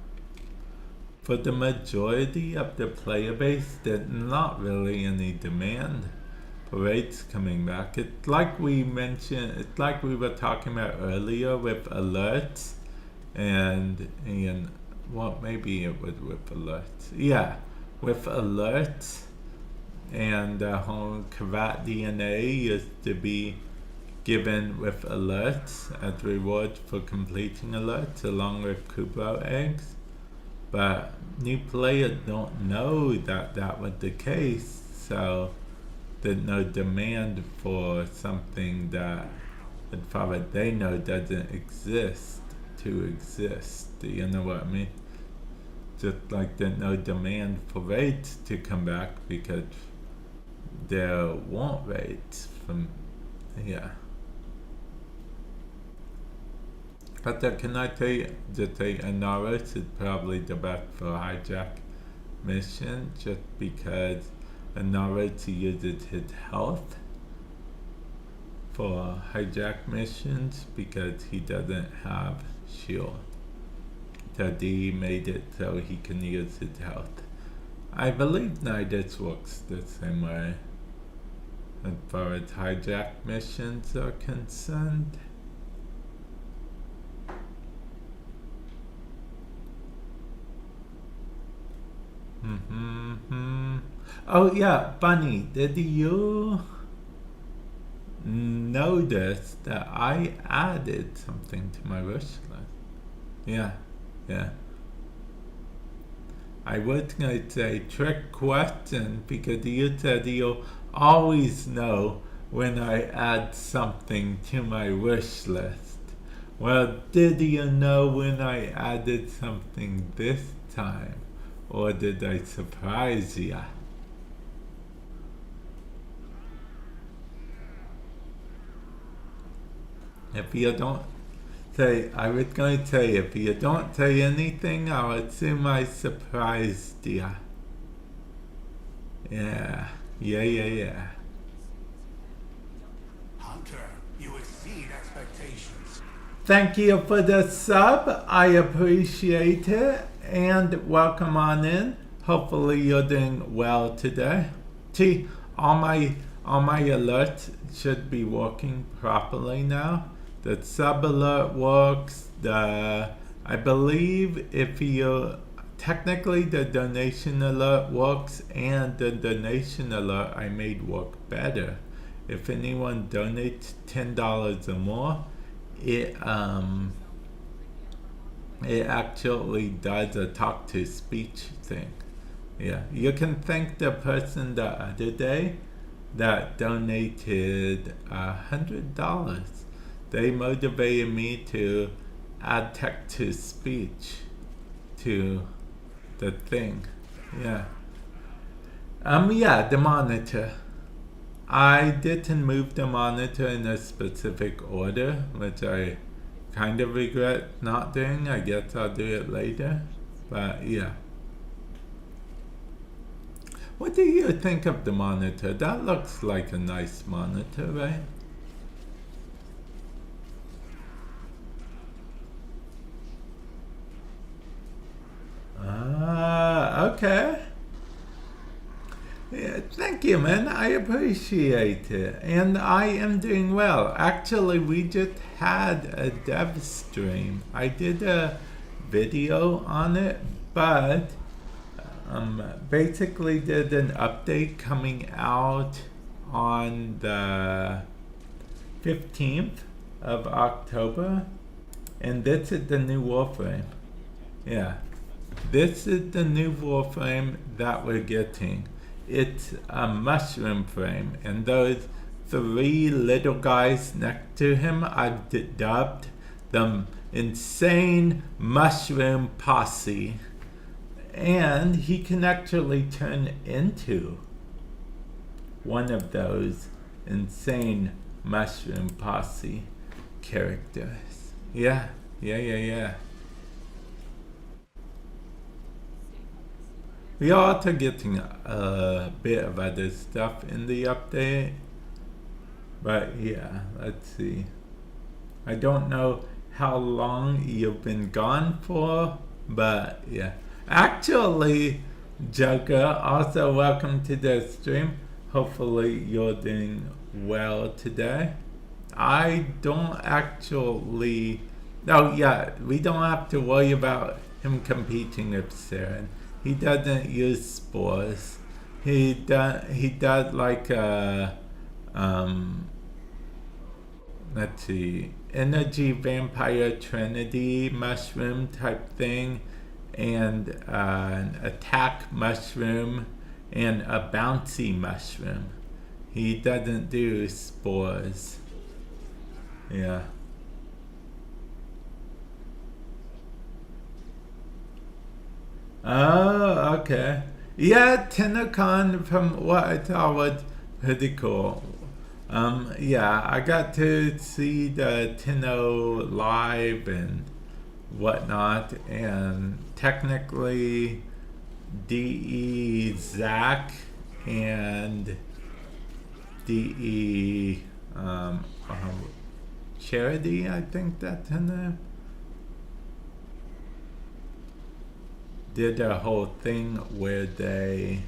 for the majority of the player base, there's not really any demand for raids coming back. It's like we mentioned, it's like we were talking about earlier with alerts, and well, maybe it was with alerts. Yeah, with alerts, and the whole Karat DNA used to be given with alerts as rewards for completing alerts along with Kubro eggs. But new players don't know that that was the case, so there's no demand for something that, as far as they know, doesn't exist to exist. You know what I mean? Just like there's no demand for raids to come back because there won't raids from, yeah. But can I tell you that Anaris is probably the best for hijack mission, just because Anaris uses his health for hijack missions because he doesn't have shield. Teddy made it so he can use his health. I believe Nidus works the same way as far as hijack missions are concerned. Oh yeah, Bunny, did you notice that I added something to my wish list? Yeah. I was going to say trick question because you said you'll always know when I add something to my wish list. Well, did you know when I added something this time? Or did I surprise ya? If you don't say, I was going to say, if you don't say anything, I'll assume I surprised ya. Yeah. Hunter, you exceed expectations. Thank you for the sub. I appreciate it. And welcome on in. Hopefully you're doing well today. See, all my alerts should be working properly now. The sub alert works. I believe if you technically the donation alert works, and the donation alert I made work better. If anyone donates $10 or more, it actually does a talk-to-speech thing. Yeah, you can thank the person the other day that donated $100. They motivated me to add text-to-speech to the thing. Yeah. The monitor. I didn't move the monitor in a specific order, which I kind of regret not doing. I guess I'll do it later, but yeah. What do you think of the monitor? That looks like a nice monitor, right? Ah, okay. Yeah, thank you, man. I appreciate it. And I am doing well. Actually, we just had a dev stream. I did a video on it, but basically did an update coming out on the 15th of October. And this is the new Warframe. Yeah. This is the new Warframe that we're getting. It's a mushroom frame, and those three little guys next to him, I've dubbed them Insane Mushroom Posse. And he can actually turn into one of those Insane Mushroom Posse characters. Yeah. We are also getting a bit of other stuff in the update. But yeah, let's see. I don't know how long you've been gone for, but yeah. Actually, Joker, also welcome to the stream. Hopefully you're doing well today. I don't actually... Oh yeah, we don't have to worry about him competing with Saren. He doesn't use spores. He does like a let's see, energy vampire trinity mushroom type thing, and an attack mushroom, and a bouncy mushroom. He doesn't do spores. Yeah. Oh, okay. Yeah, TennoCon, from what I thought, was pretty cool. Yeah, I got to see the Tenno live and whatnot, and technically DE Zach and DE Charity, I think that's her name, did a whole thing where they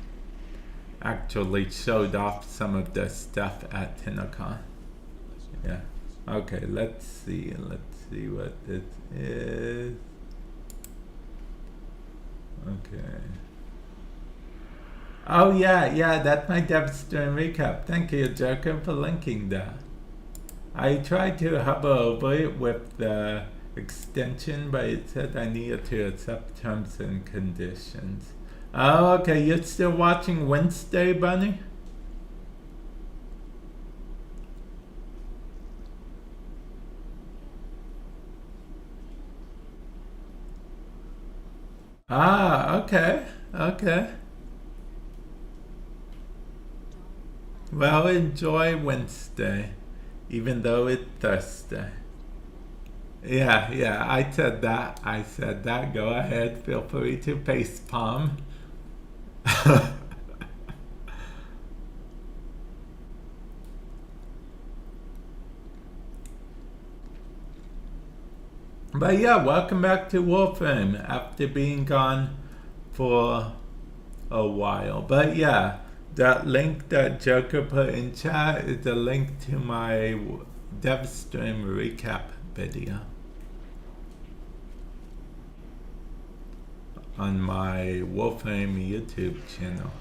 actually showed off some of the stuff at TennoCon. Yeah. Okay, let's see what this is. Okay. Oh yeah, that's my dev stream recap. Thank you, Joker, for linking that. I tried to hover over it with the extension, but it said I needed to accept terms and conditions. Oh, okay, you're still watching Wednesday, Bunny? Ah, okay. Well, enjoy Wednesday, even though it's Thursday. Yeah, I said that. Go ahead, feel free to facepalm. But yeah, welcome back to Warframe after being gone for a while. But yeah, that link that Joker put in chat is a link to my dev stream recap video on my Warframe YouTube channel.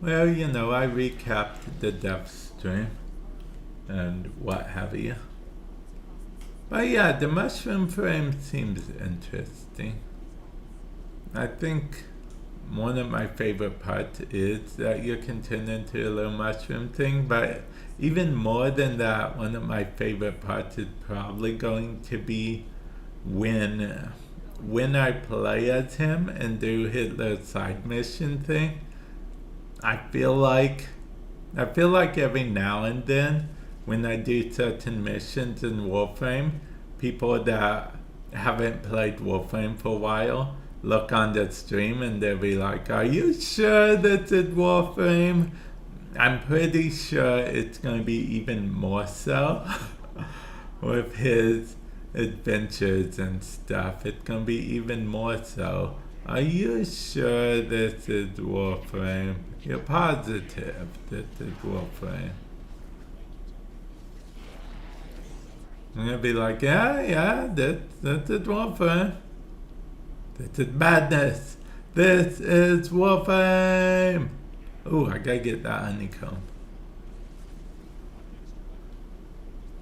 Well, you know, I recapped the dev stream and what have you. But yeah, the mushroom frame seems interesting. I think one of my favorite parts is that you can turn into a little mushroom thing, but even more than that, one of my favorite parts is probably going to be when I play as him and do his little side mission thing. I feel like every now and then when I do certain missions in Warframe, people that haven't played Warframe for a while look on the stream and they'll be like, are you sure that's it Warframe? I'm pretty sure it's going to be even more so with his adventures and stuff. It's going to be even more so. Are you sure this is Warframe? You're positive this is Warframe? I'm gonna be like, yeah, this is Warframe. This is madness. This is Warframe. Ooh, I gotta get that honeycomb.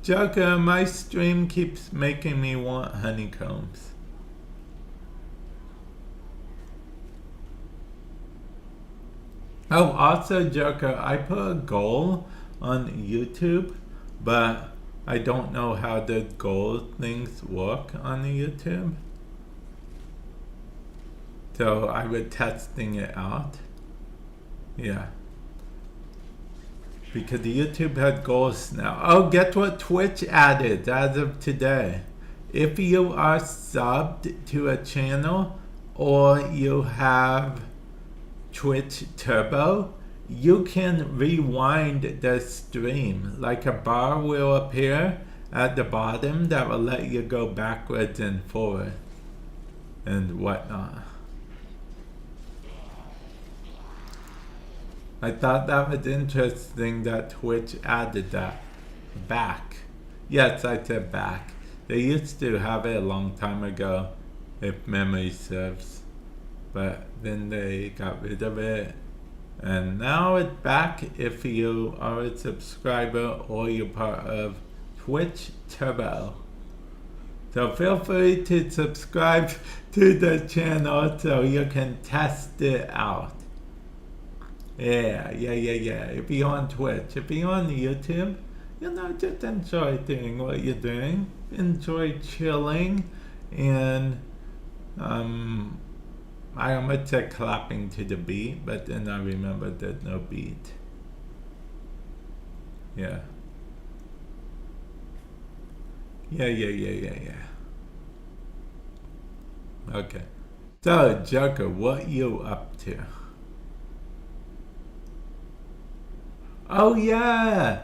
Joker, my stream keeps making me want honeycombs. Oh, also, Joker, I put a goal on YouTube, but I don't know how the goal things work on YouTube. So I was testing it out. Yeah. Because YouTube had goals now. Oh, guess what Twitch added as of today? If you are subbed to a channel or you have Twitch Turbo, you can rewind the stream. Like a bar will appear at the bottom that will let you go backwards and forward and whatnot. I thought that was interesting that Twitch added that back. Yes, I said back. They used to have it a long time ago, if memory serves. But then they got rid of it. And now it's back if you are a subscriber or you're part of Twitch Turbo. So feel free to subscribe to the channel so you can test it out. Yeah. If you're on Twitch, if you're on YouTube, just enjoy doing what you're doing. Enjoy chilling and I almost said clapping to the beat, but then I remembered there's no beat. Yeah. Okay. So, Joker, what you up to? Oh yeah!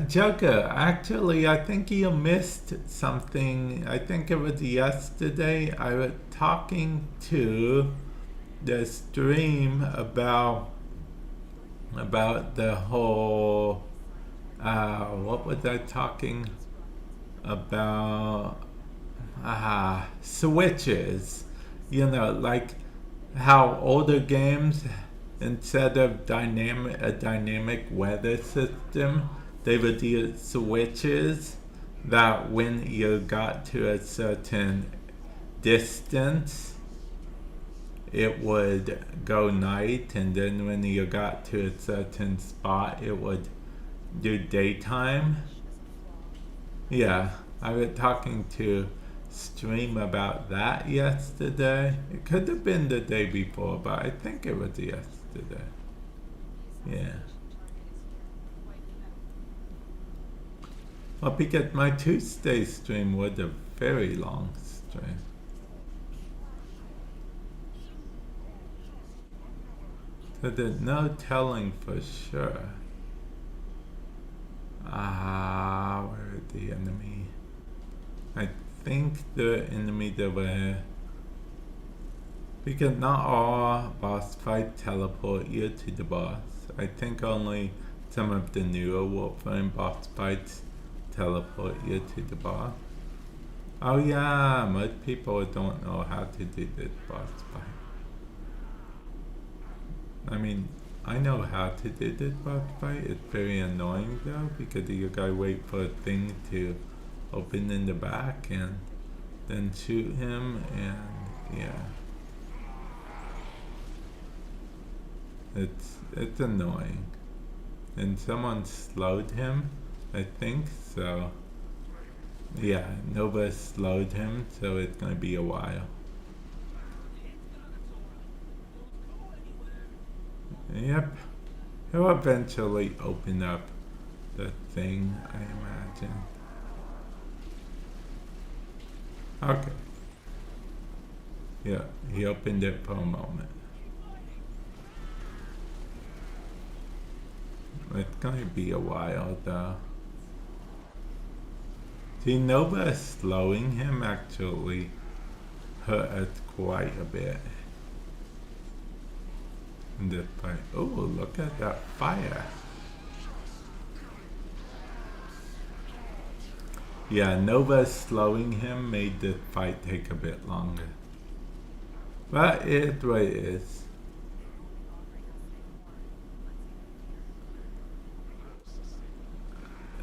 Joker, actually I think you missed something. I think it was yesterday. I was talking to the stream about the whole what was I talking about? Switches. Like how older games, instead of a dynamic weather system, they would use switches that when you got to a certain distance, it would go night, and then when you got to a certain spot, it would do daytime. Yeah, I was talking to stream about that yesterday. It could have been the day before, but I think it was yesterday. Yeah. Well, because my Tuesday stream was a very long stream. So there's no telling for sure. Where is the enemy? I think the enemy that were... Because not all boss fights teleport you to the boss. I think only some of the newer Warframe boss fights teleport you to the boss. Oh yeah, most people don't know how to do this boss fight. I mean, I know how to do this boss fight. It's very annoying though, because you gotta wait for a thing to open in the back and then shoot him, and yeah. It's annoying. And someone slowed him, I think, so yeah, Nova slowed him, so it's gonna be a while. Yep, he'll eventually open up the thing, I imagine. Okay, Yeah, he opened it for a moment. It's gonna be a while though. See, Nova slowing him actually hurt us quite a bit. In this fight. Oh, look at that fire. Yeah, Nova slowing him made the fight take a bit longer. But it's what it is.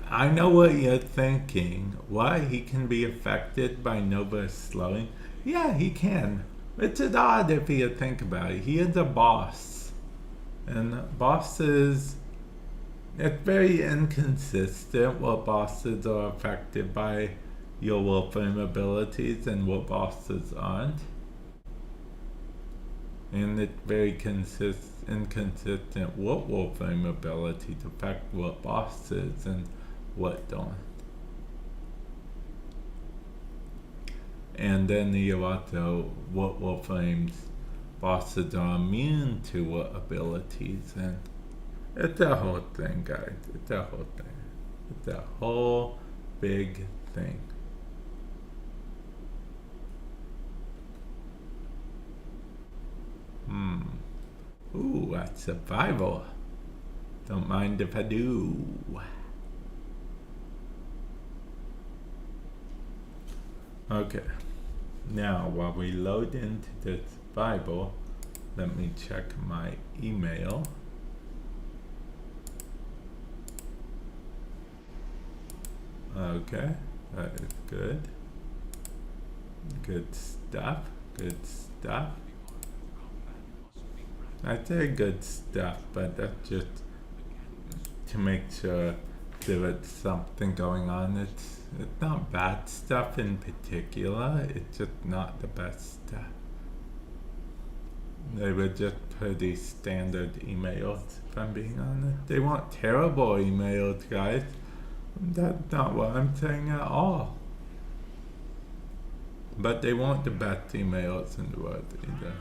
I know what you're thinking. Why? He can be affected by Nova slowing? Yeah, he can. It's odd if you think about it. He is a boss. And bosses, it's very inconsistent what bosses are affected by your Warframe abilities and what bosses aren't. And it's very inconsistent what Warframe abilities affect what bosses and what don't. And then you also what Warframe's bosses are immune to what abilities, and it's a whole thing, guys. It's a whole thing. It's a whole big thing. Ooh, that's survival. Don't mind if I do. Okay. Now, while we load into the survival, let me check my email. Okay, that is good. Good stuff. Good stuff. I say good stuff, but that's just to make sure there is something going on. It's not bad stuff in particular, it's just not the best stuff. They were just pretty standard emails, if I'm being honest. They weren't terrible emails, guys. That's not what I'm saying at all. But they weren't the best emails in the world either.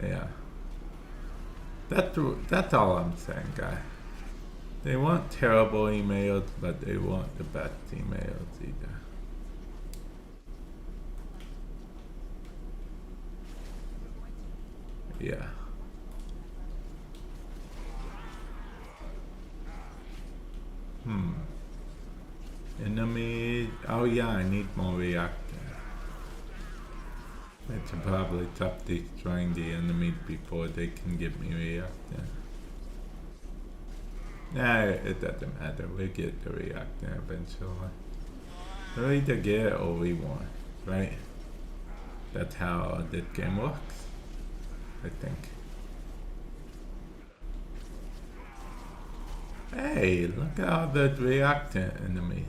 Yeah. That's all I'm saying, guys. They weren't terrible emails, but they weren't the best emails either. Yeah. Enemy. Oh yeah, I need more reactor. I should probably stop destroying the enemies before they can give me reactor. Nah, it doesn't matter. We get the reactor eventually. We either get it or we won't, right? That's how this game works, I think. Hey, look at all the reactor enemies.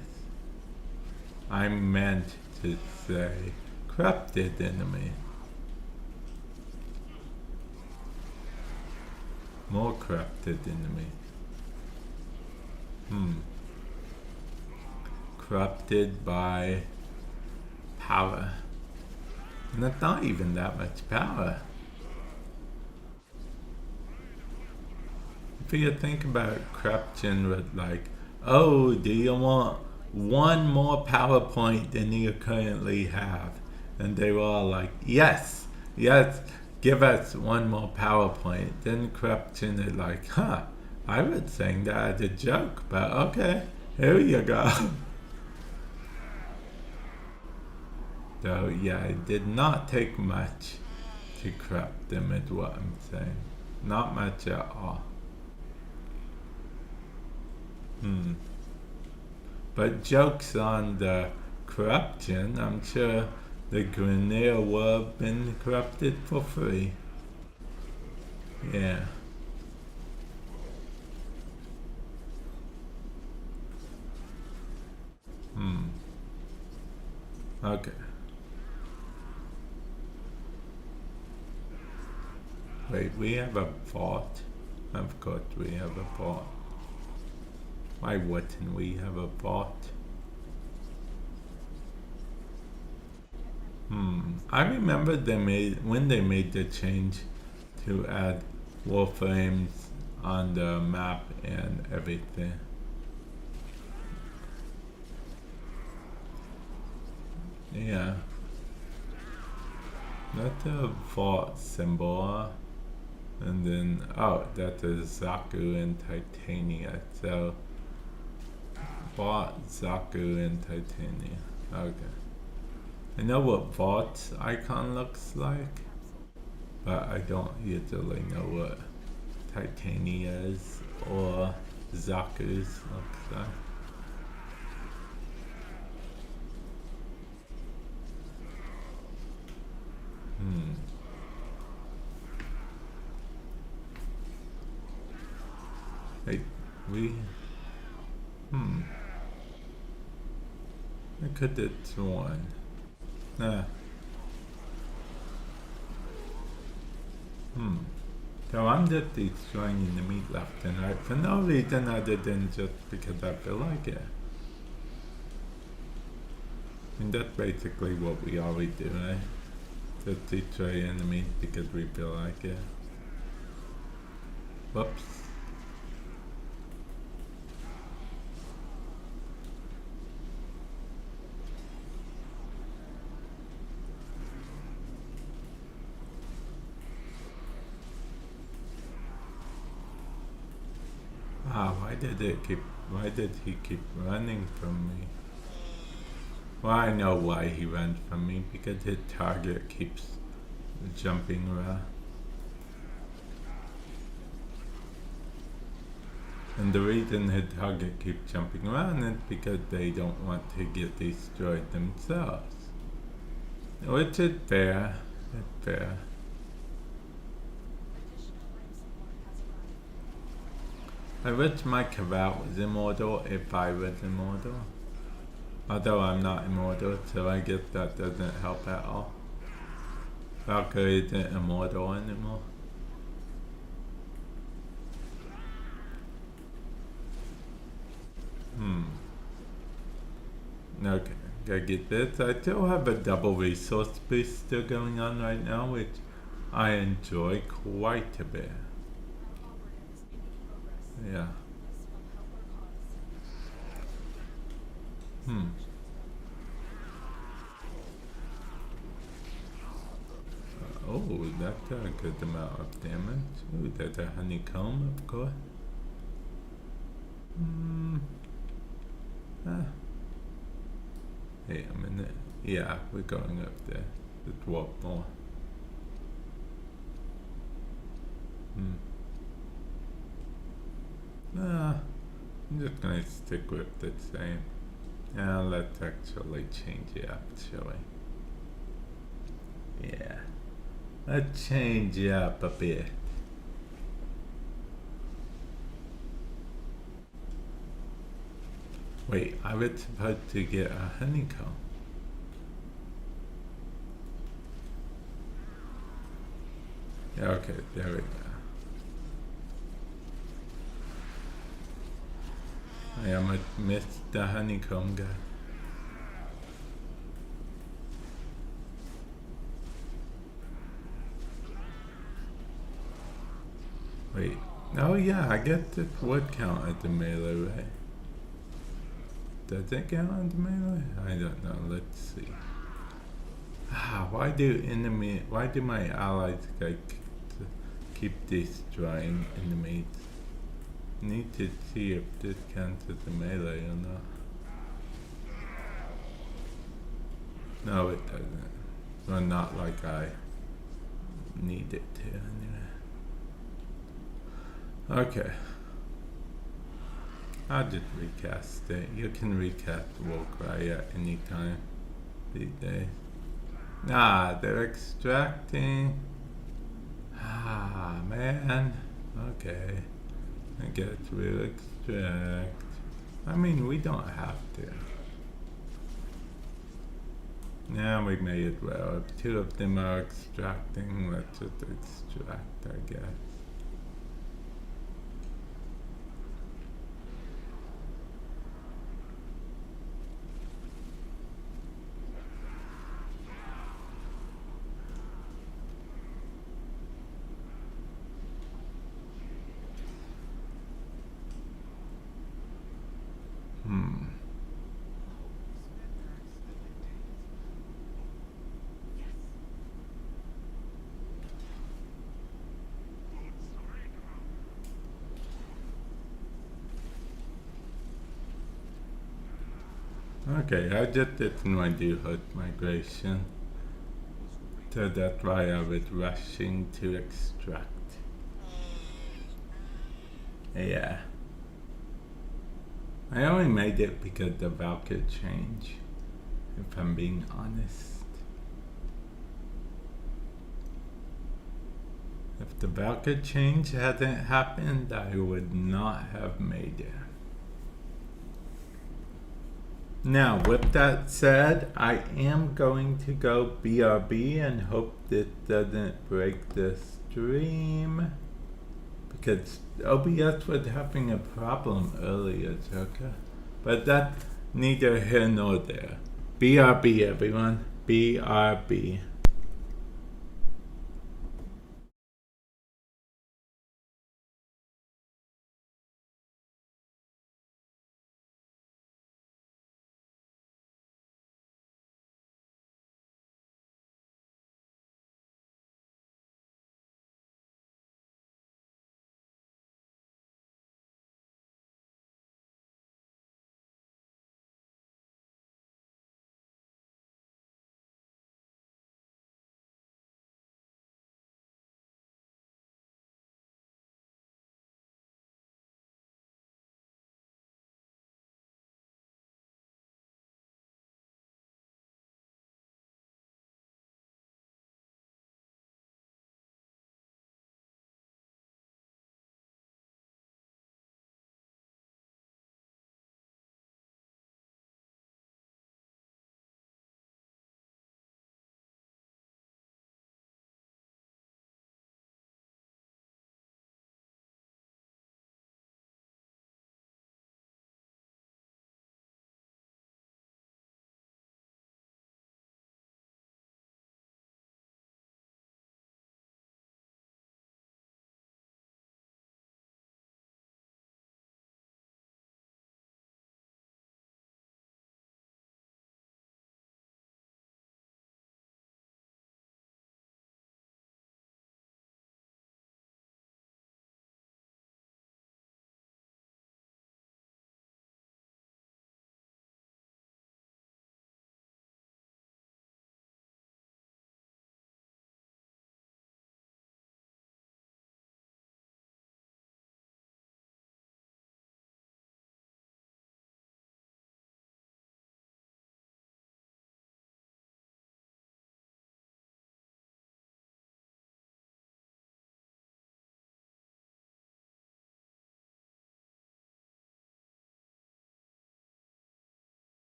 I meant to say corrupted enemy. More corrupted enemy. Corrupted by power. And that's not even that much power. If you think about corruption with like, oh, do you want one more power point than you currently have? And they were all like, yes, yes, give us one more power point. Then corruption is like, huh, I was saying that as a joke, but okay, here you go. So yeah, it did not take much to corrupt them is what I'm saying. Not much at all. But jokes on the corruption, I'm sure the Grenadier would have been corrupted for free. Yeah. Okay. Wait, we have a vault? Of course we have a vault. Why wouldn't we have a vault? I remember when they made the change to add Warframes on the map and everything. Yeah. That's a vault symbol. And then, oh, that is Zaku and Titania. So, vault, Zaku, and Titania. Okay. I know what vault's icon looks like, but I don't usually know what Titania's or Zaku's looks like. Hey, I could have sworn. Nah. So I'm just destroying enemy left and right for no reason other than just because I feel like it. And that's basically what we always do, right? Just destroy enemies because we feel like it. Whoops. Why did he keep running from me? Well, I know why he ran from me, because his target keeps jumping around. And the reason his target keeps jumping around is because they don't want to get destroyed themselves. Which is fair. It's fair. I wish my Kavat was immortal if I was immortal. Although I'm not immortal, so I guess that doesn't help at all. Valkyrie isn't immortal anymore. Okay, gotta get this. I still have a double resource boost still going on right now, which I enjoy quite a bit. Yeah. Oh, that's a good amount of damage. Ooh, that's a honeycomb, of course. Hey, a minute. Yeah, we're going up there. Let's walk more. I'm just gonna stick with the same. Yeah, let's actually change it up, shall we? Yeah. Let's change it up a bit. Wait, I was supposed to get a honeycomb. Yeah, okay, there we go. I almost missed the honeycomb guy. Wait. Oh yeah, I guess this would count as the melee, right? Does it count as the melee? I don't know. Let's see. Why do my allies keep destroying enemies? Need to see if this counts as a melee or not. No, it doesn't. Well, not like I need it to anyway. Okay. I'll just recast it. You can recast Warcry at any time these days. They're extracting. Man. Okay. I guess we'll extract. I mean, we don't have to. Yeah, we may as well. If two of them are extracting, let's just extract, I guess. Okay, I just didn't want to do host migration. So that's why I was rushing to extract. Yeah. I only made it because the Valve could change, if I'm being honest. If the Valve could change hadn't happened, I would not have made it. Now, with that said, I am going to go BRB and hope this doesn't break the stream. Because OBS was having a problem earlier, Joker. But that's neither here nor there. BRB, everyone. BRB.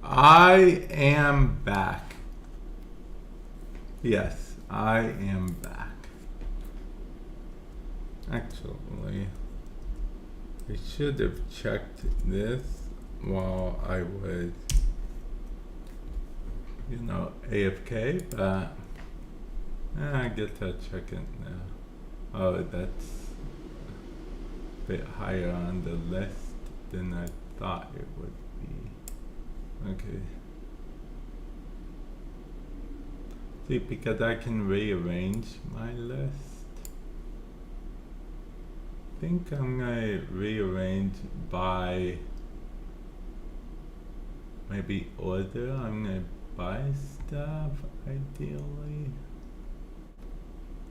I am back. Yes, I am back. Actually, I should have checked this while I was, AFK, but I guess I'll check it now. Oh, that's a bit higher on the list than I thought it would be. Okay. See, because I can rearrange my list. I think I'm gonna rearrange by maybe order. I'm gonna buy stuff ideally.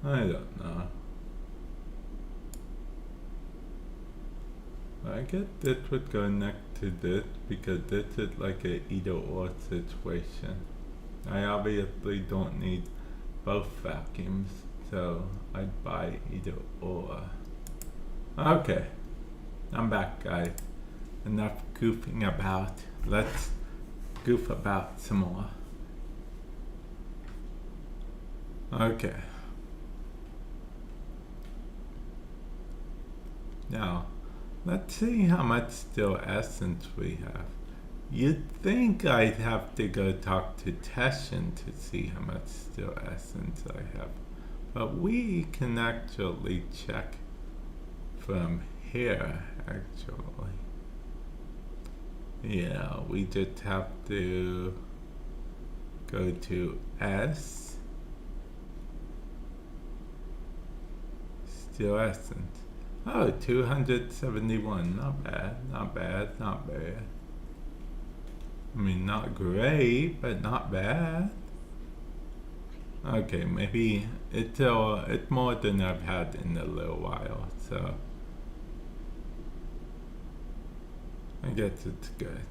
I don't know. I guess this would go next to this because this is like a either or situation. I obviously don't need both vacuums, so I'd buy either or. Okay, I'm back, guys. Enough goofing about. Let's goof about some more. Okay. Now, let's see how much still essence we have. You'd think I'd have to go talk to Teshin to see how much still essence I have. But we can actually check from here, actually. Yeah, we just have to go to S. Still essence. Oh, 271. Not bad, not bad, not bad. I mean, not great, but not bad. Okay, maybe it's more than I've had in a little while, so I guess it's good.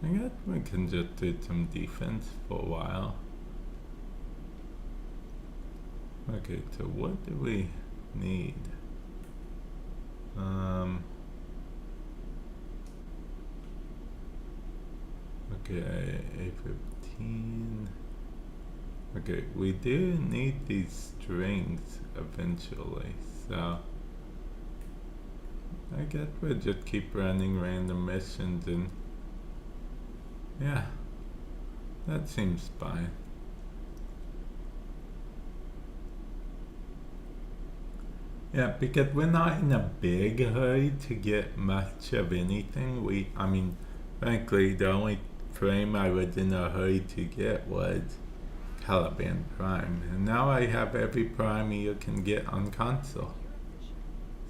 I guess we can just do some defense for a while. Okay, so what do we need? Okay, A15. Okay, we do need these strings eventually, so I guess we'll just keep running random missions and yeah, that seems fine. Yeah, because we're not in a big hurry to get much of anything. I mean, frankly, the only frame I was in a hurry to get was Caliban Prime. And now I have every Prime you can get on console.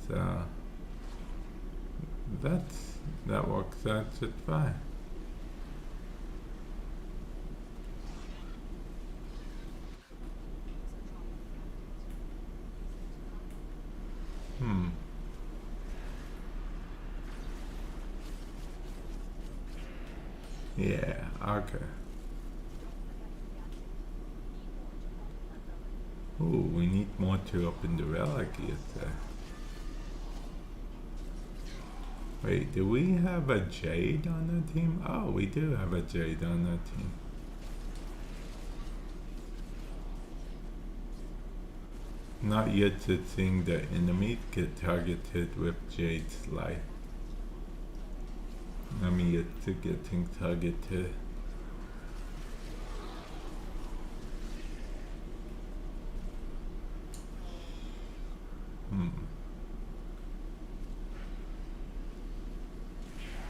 So, that works out just fine. Yeah, okay. Ooh, we need more to open the relic, you say. Wait, do we have a Jade on the team? Oh, we do have a Jade on the team. Not yet to seeing the enemy get targeted with Jade's life. I'm yet to getting targeted.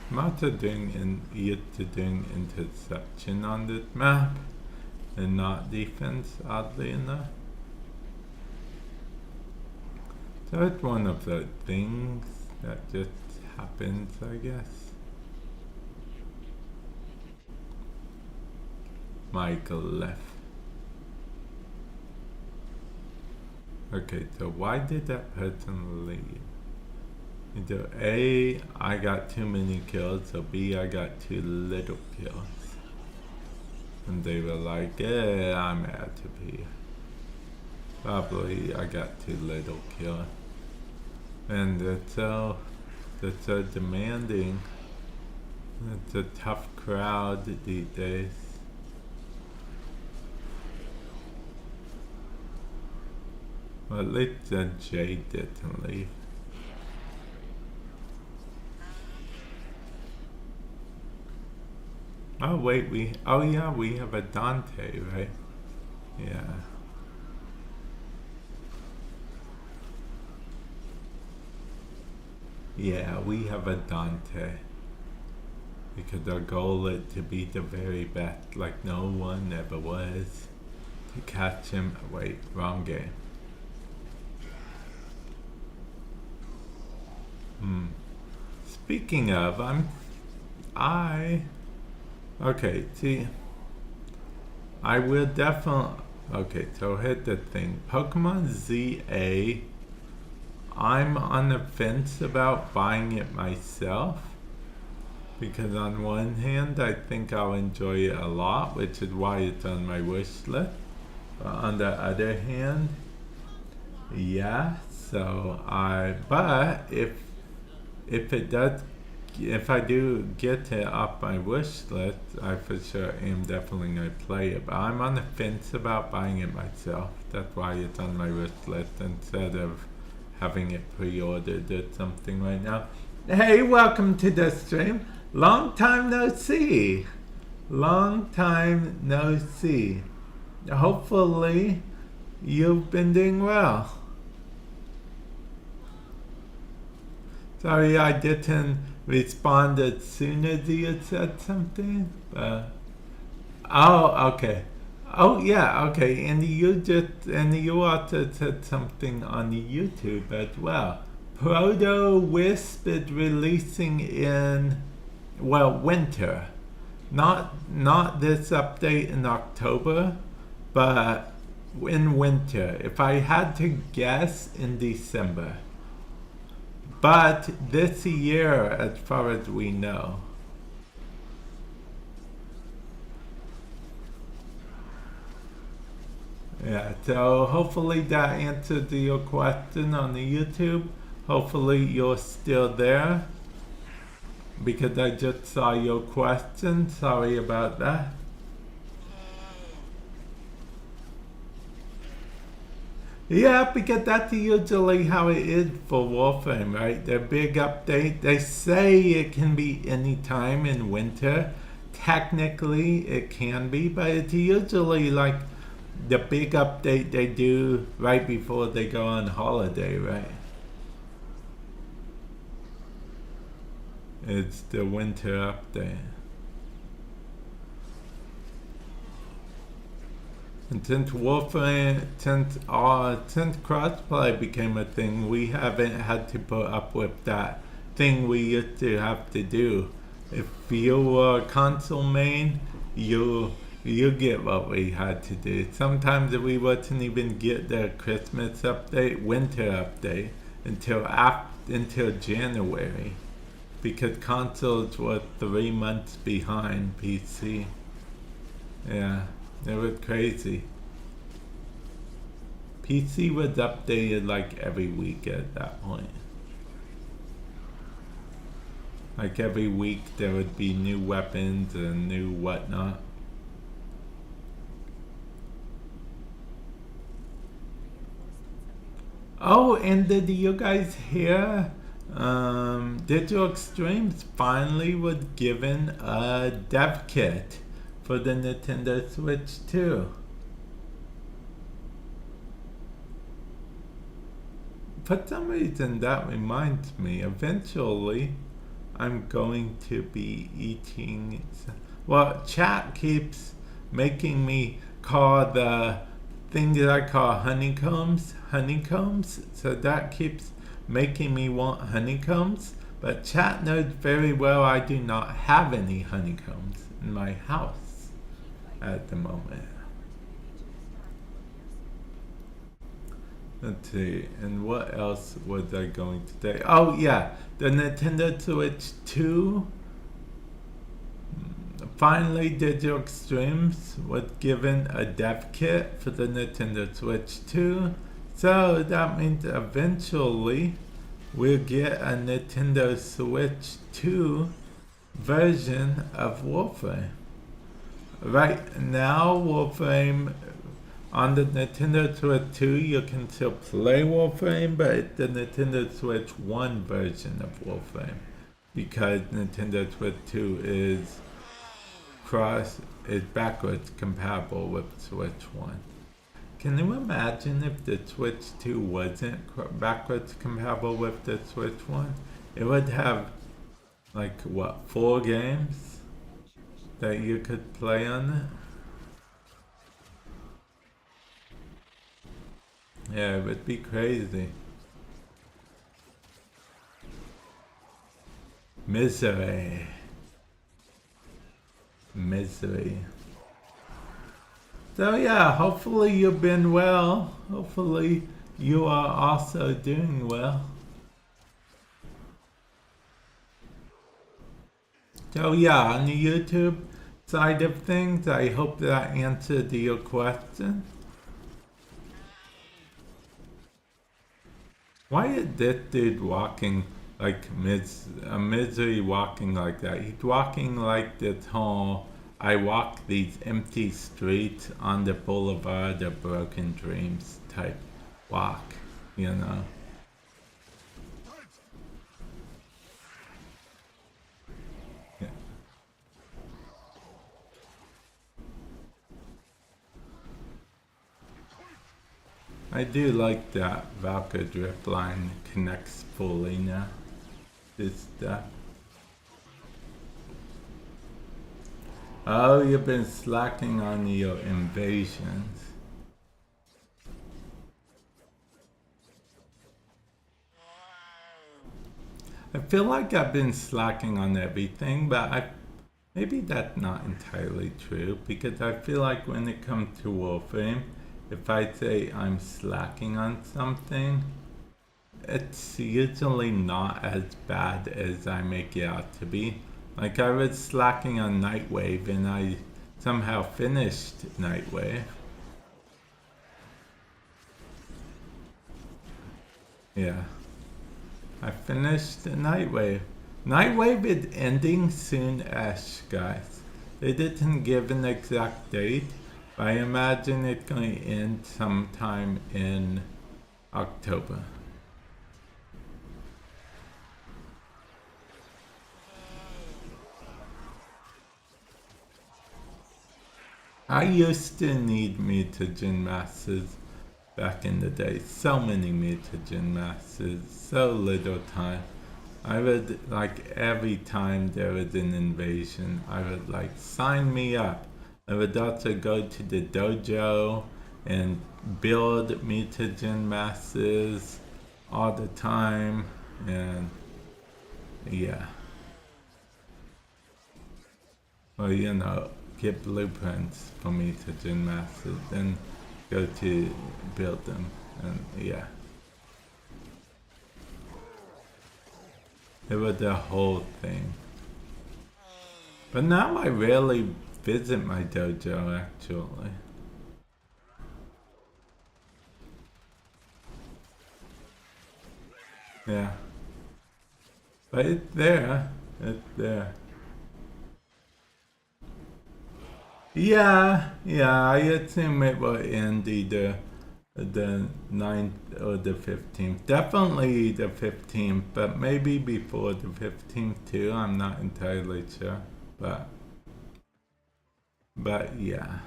I'm also doing yet to doing interception on this map and not defense, oddly enough. So it's one of the things that just happens, I guess. Michael left. Okay, so why did that person leave? Either A, I got too many kills, or B, I got too little kills. And they were like, yeah, I'm out of here. Probably I got too little kills. And they're so demanding. It's a tough crowd these days. Well, at least Jade didn't leave. Oh wait, we have a Dante, right? Yeah. Yeah, we have a Dante. Because our goal is to be the very best, like no one ever was. To catch him. Wait, wrong game. Speaking of, okay, see, I will definitely. Okay, so hit the thing. Pokemon ZA. I'm on the fence about buying it myself. Because on one hand, I think I'll enjoy it a lot, which is why it's on my wish list. But on the other hand, yeah, but if it does, if I do get it off my wish list, I for sure am definitely going to play it. But I'm on the fence about buying it myself. That's why it's on my wish list instead of having it pre-ordered or something right now. Hey, welcome to the stream. Long time no see. Long time no see. Hopefully, you've been doing well. Sorry I didn't respond as soon as you had said something. Oh, okay. Oh, yeah, okay. And you also said something on the YouTube as well. Proto Wisp is releasing in, well, winter. Not this update in October, but in winter. If I had to guess, in December. But this year, as far as we know. Yeah, so hopefully that answered your question on the YouTube. Hopefully you're still there. Because I just saw your question. Sorry about that. Yeah, because that's usually how it is for Warframe, right? Their big update, they say it can be any time in winter. Technically, it can be, but it's usually like the big update they do right before they go on holiday, right? It's the winter update. And since Warframe, since crossplay became a thing, we haven't had to put up with that thing we used to have to do. If you were a console main, you get what we had to do. Sometimes we wouldn't even get the Christmas update, winter update until January, because consoles were 3 months behind PC. Yeah. It was crazy. PC was updated like every week at that point. Like every week there would be new weapons and new whatnot. Oh, and did you guys hear? Digital Extremes finally was given a dev kit for the Nintendo Switch 2. For some reason that reminds me, eventually I'm going to be eating, well, chat keeps making me call the thing that I call honeycombs, so that keeps making me want honeycombs, but chat knows very well I do not have any honeycombs in my house at the moment. Let's see, and what else was I going to say? Oh yeah, the Nintendo Switch 2. Finally, Digital Extremes was given a dev kit for the Nintendo Switch 2. So that means eventually we'll get a Nintendo Switch 2 version of Warframe. Right now, Warframe on the Nintendo Switch 2, you can still play Warframe, but it's the Nintendo Switch 1 version of Warframe, because Nintendo Switch 2 is backwards compatible with Switch 1. Can you imagine if the Switch 2 wasn't backwards compatible with the Switch 1? It would have, like, what, 4 games that you could play on it? Yeah, it would be crazy. Misery. So yeah, hopefully you've been well. Hopefully you are also doing well. So yeah, on the YouTube side of things, I hope that answered your question. Why is this dude walking like misery walking like that? He's walking like this whole I walk these empty streets on the boulevard of broken dreams type walk, you know? Yeah. I do like that Valka drip line connects fully now. This stuff. Oh, you've been slacking on your invasions. I feel like I've been slacking on everything, but maybe that's not entirely true because I feel like when it comes to Warframe, if I say I'm slacking on something, it's usually not as bad as I make it out to be. Like I was slacking on Nightwave and I somehow finished Nightwave. Yeah. I finished Nightwave. Nightwave is ending soon-ish, guys. They didn't give an exact date, but I imagine it's going to end sometime in October. I used to need mutagen masses back in the day. So many mutagen masses, so little time. I would, like, every time there was an invasion, I would, like, sign me up. I would also go to the dojo and build mutagen masses all the time, and yeah. Well, you know, get blueprints for mutagen masses, then go to build them, and yeah. It was the whole thing. But now I rarely visit my dojo, actually. Yeah. But it's there. It's there. Yeah, I assume it will end either the 9th or the 15th. Definitely the 15th, but maybe before the 15th too. I'm not entirely sure. But yeah.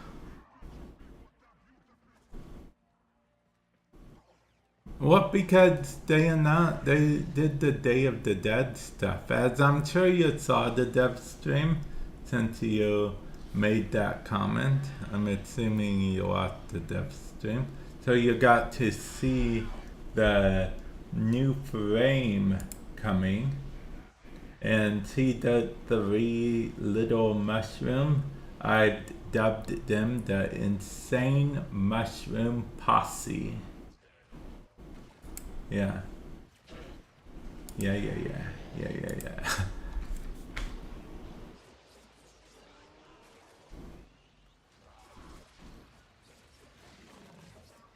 Well, because they did the Day of the Dead stuff. As I'm sure you saw the dev stream since you made that comment. I'm assuming you watched the dev stream. So you got to see the new frame coming and see the 3 little mushroom. I dubbed them the Insane Mushroom Posse. Yeah. Yeah.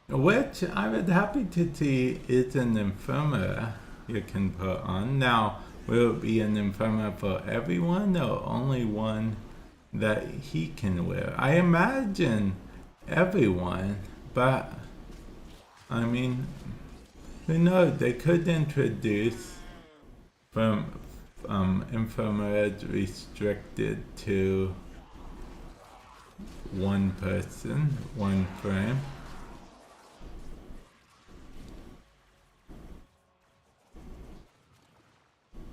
Which I would happy to see is an infirmary you can put on. Now, will it be an infirmary for everyone or only one that he can wear? I imagine everyone, but I mean, who knows? They could introduce from infirmary restricted to one person, one frame.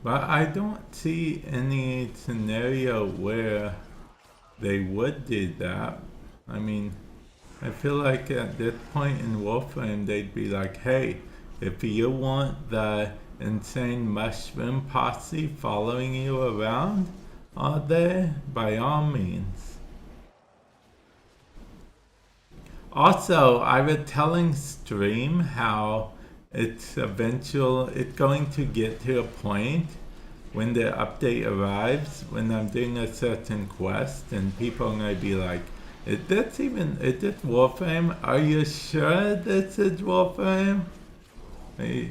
But I don't see any scenario where they would do that. I mean, I feel like at this point in Warframe, they'd be like, hey, if you want the Insane Mushroom Posse following you around all day, by all means. Also, I was telling Stream how it's going to get to a point when the update arrives, when I'm doing a certain quest, and people are gonna be like, is this Warframe? Are you sure this is Warframe? Hey.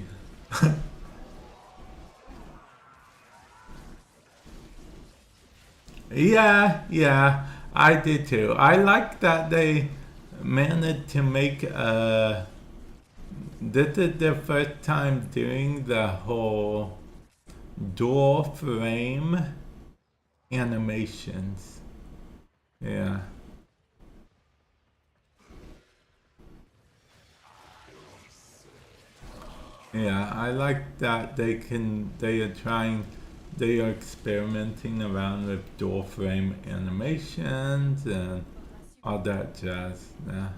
Yeah, I did too. I like that they managed to make this is their first time doing the whole dual frame animations. Yeah. Yeah, I like that they are experimenting around with dual frame animations and all that jazz. Yeah.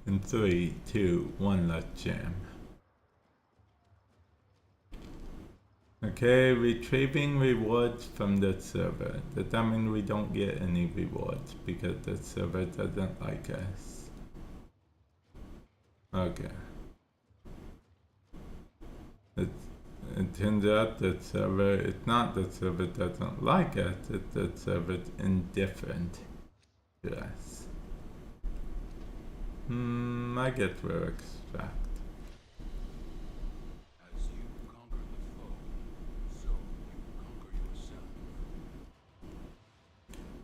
In 3, 2, 1, let's jam. Okay, retrieving rewards from the server. Does that mean we don't get any rewards because the server doesn't like us? Okay. It turns out that it's not the server doesn't like us, it's the server's indifferent to us. I get where extract. As you conquer the foe, so you conquer yourself.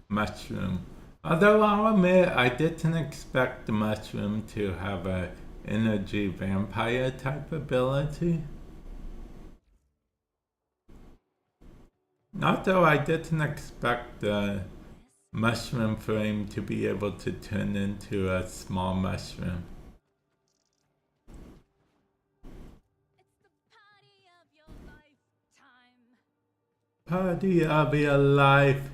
Mushroom. Although I'll admit, I didn't expect the mushroom to have a energy vampire type ability. Although I didn't expect the mushroom frame to be able to turn into a small mushroom. Party of your lifetime.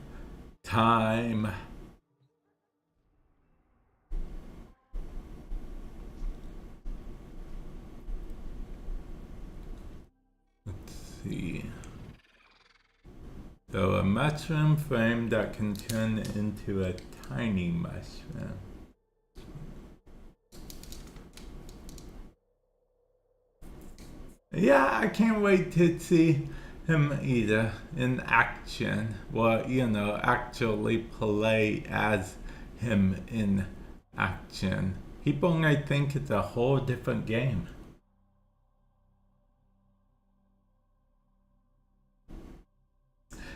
Let's see. So a mushroom frame that can turn into a tiny mushroom. Yeah, I can't wait to see him either in action. Well, you know, actually play as him in action. People might think it's a whole different game.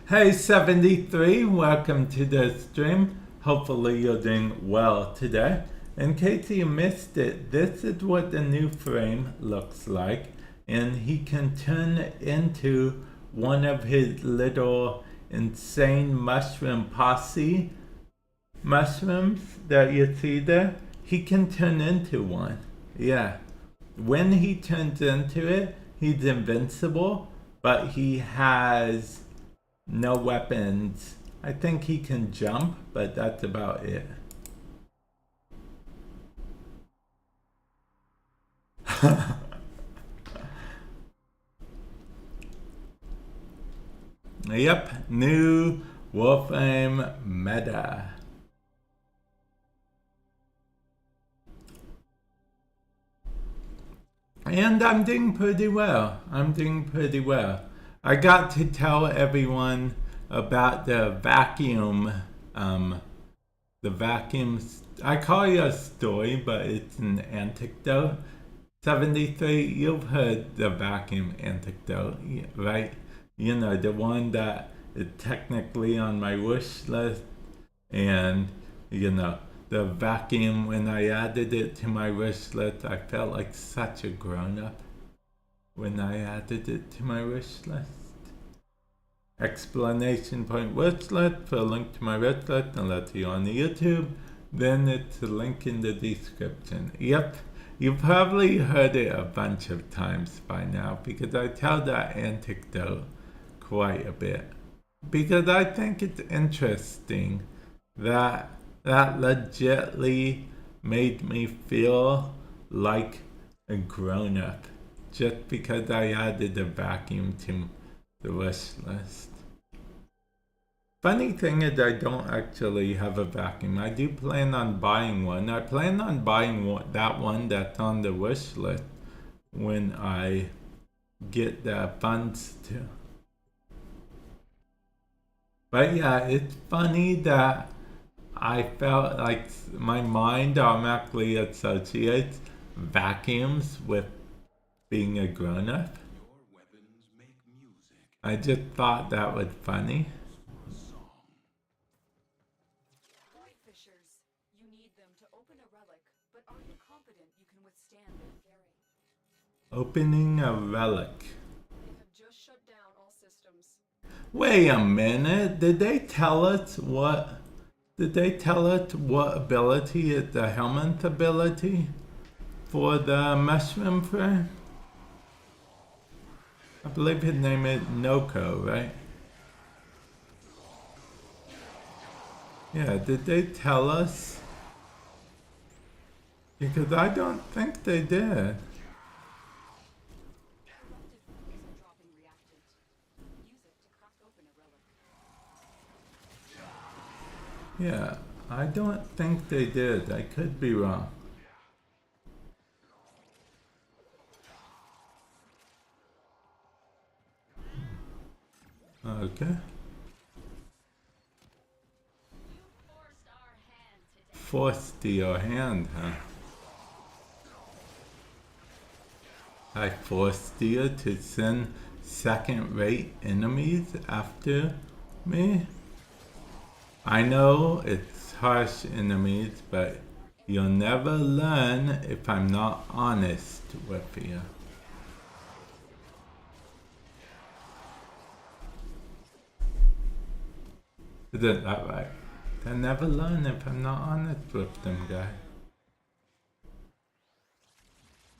Hey 73, welcome to the stream. Hopefully you're doing well today. In case you missed it, this is what the new frame looks like. And he can turn into one of his little insane mushroom posse mushrooms that you see there. He can turn into one. Yeah. When he turns into it, he's invincible, but he has no weapons. I think he can jump, but that's about it. Yep, new Warframe meta. And I'm doing pretty well. I got to tell everyone about the vacuum. I call it a story, but it's an anecdote. 73, you've heard the vacuum anecdote, right? You know, the one that is technically on my wish list. And, you know, the vacuum, when I added it to my wish list, I felt like such a grown-up when I added it to my wish list. Explanation point wish list for a link to my wish list and let you on the YouTube. Then it's a link in the description. Yep, you've probably heard it a bunch of times by now because I tell that anecdote quite a bit. Because I think it's interesting that legitly made me feel like a grown-up just because I added a vacuum to the wish list. Funny thing is, I don't actually have a vacuum. I do plan on buying one. I plan on buying that one that's on the wish list when I get the funds to. But yeah, it's funny that I felt like my mind automatically associates vacuums with being a grown-up. Your weapons make music. I just thought that was funny. A song. Light fissures. You need them to open a relic, but are you confident you can withstand their fury? Opening a relic. They have just shut down all systems. Wait a minute. Did they tell us what ability is the helmet ability for the mushroom frame? I believe his name is Noko, right? Yeah, did they tell us? Because I don't think they did. Eruptive fuels are dropping reactant. Use it to crack open a relic. Yeah, I don't think they did. I could be wrong. Okay. You forced our hand today. Forced your hand, huh? I forced you to send second-rate enemies after me? I know it's harsh enemies, but you'll never learn if I'm not honest with you. Isn't that right? They'll never learn if I'm not honest with them, guys.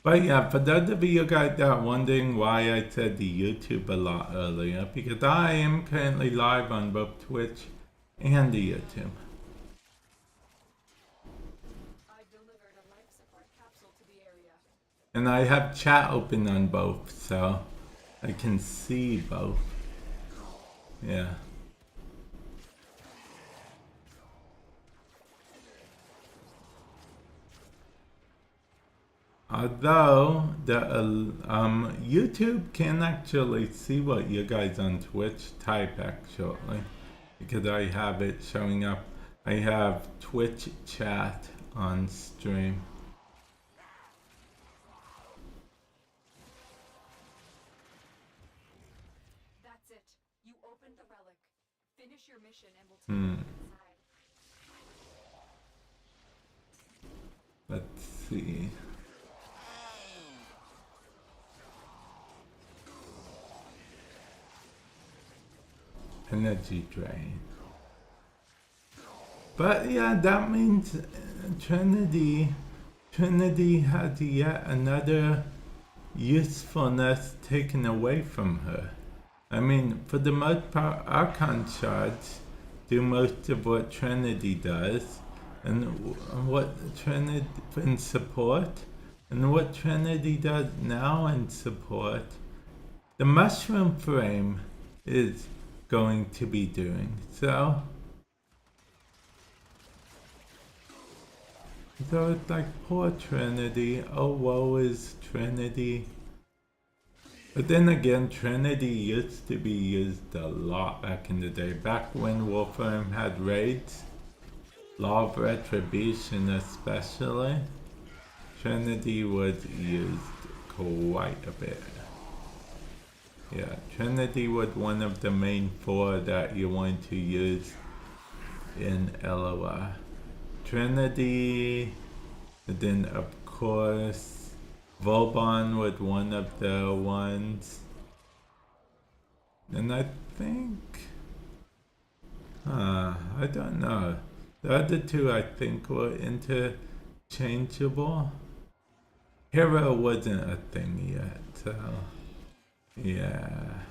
But yeah, for those of you guys that are wondering why I said the YouTube a lot earlier, because I am currently live on both Twitch and the YouTube. I delivered a life support capsule to the area. And I have chat open on both, so I can see both. Yeah. Although the YouTube can actually see what you guys on Twitch type actually, because I have it showing up. I have Twitch chat on stream. That's it. You opened the relic. Finish your mission and we'll take you inside. Let's see. Energy drain. But yeah, that means Trinity has yet another usefulness taken away from her. I mean, for the most part, Archon shards do most of what Trinity does, and what Trinity in support, and what Trinity does now in support, the mushroom frame is going to be doing. So it's like, poor Trinity, oh woe is Trinity. But then again, Trinity used to be used a lot back in the day, back when Warframe had raids, Law of Retribution especially. Trinity was used quite a bit. Yeah, Trinity was one of the main 4 that you want to use in LOR. Trinity, and then of course Vauban was one of the ones. And I think, I don't know. The other 2 I think were interchangeable. Hero wasn't a thing yet, so yeah.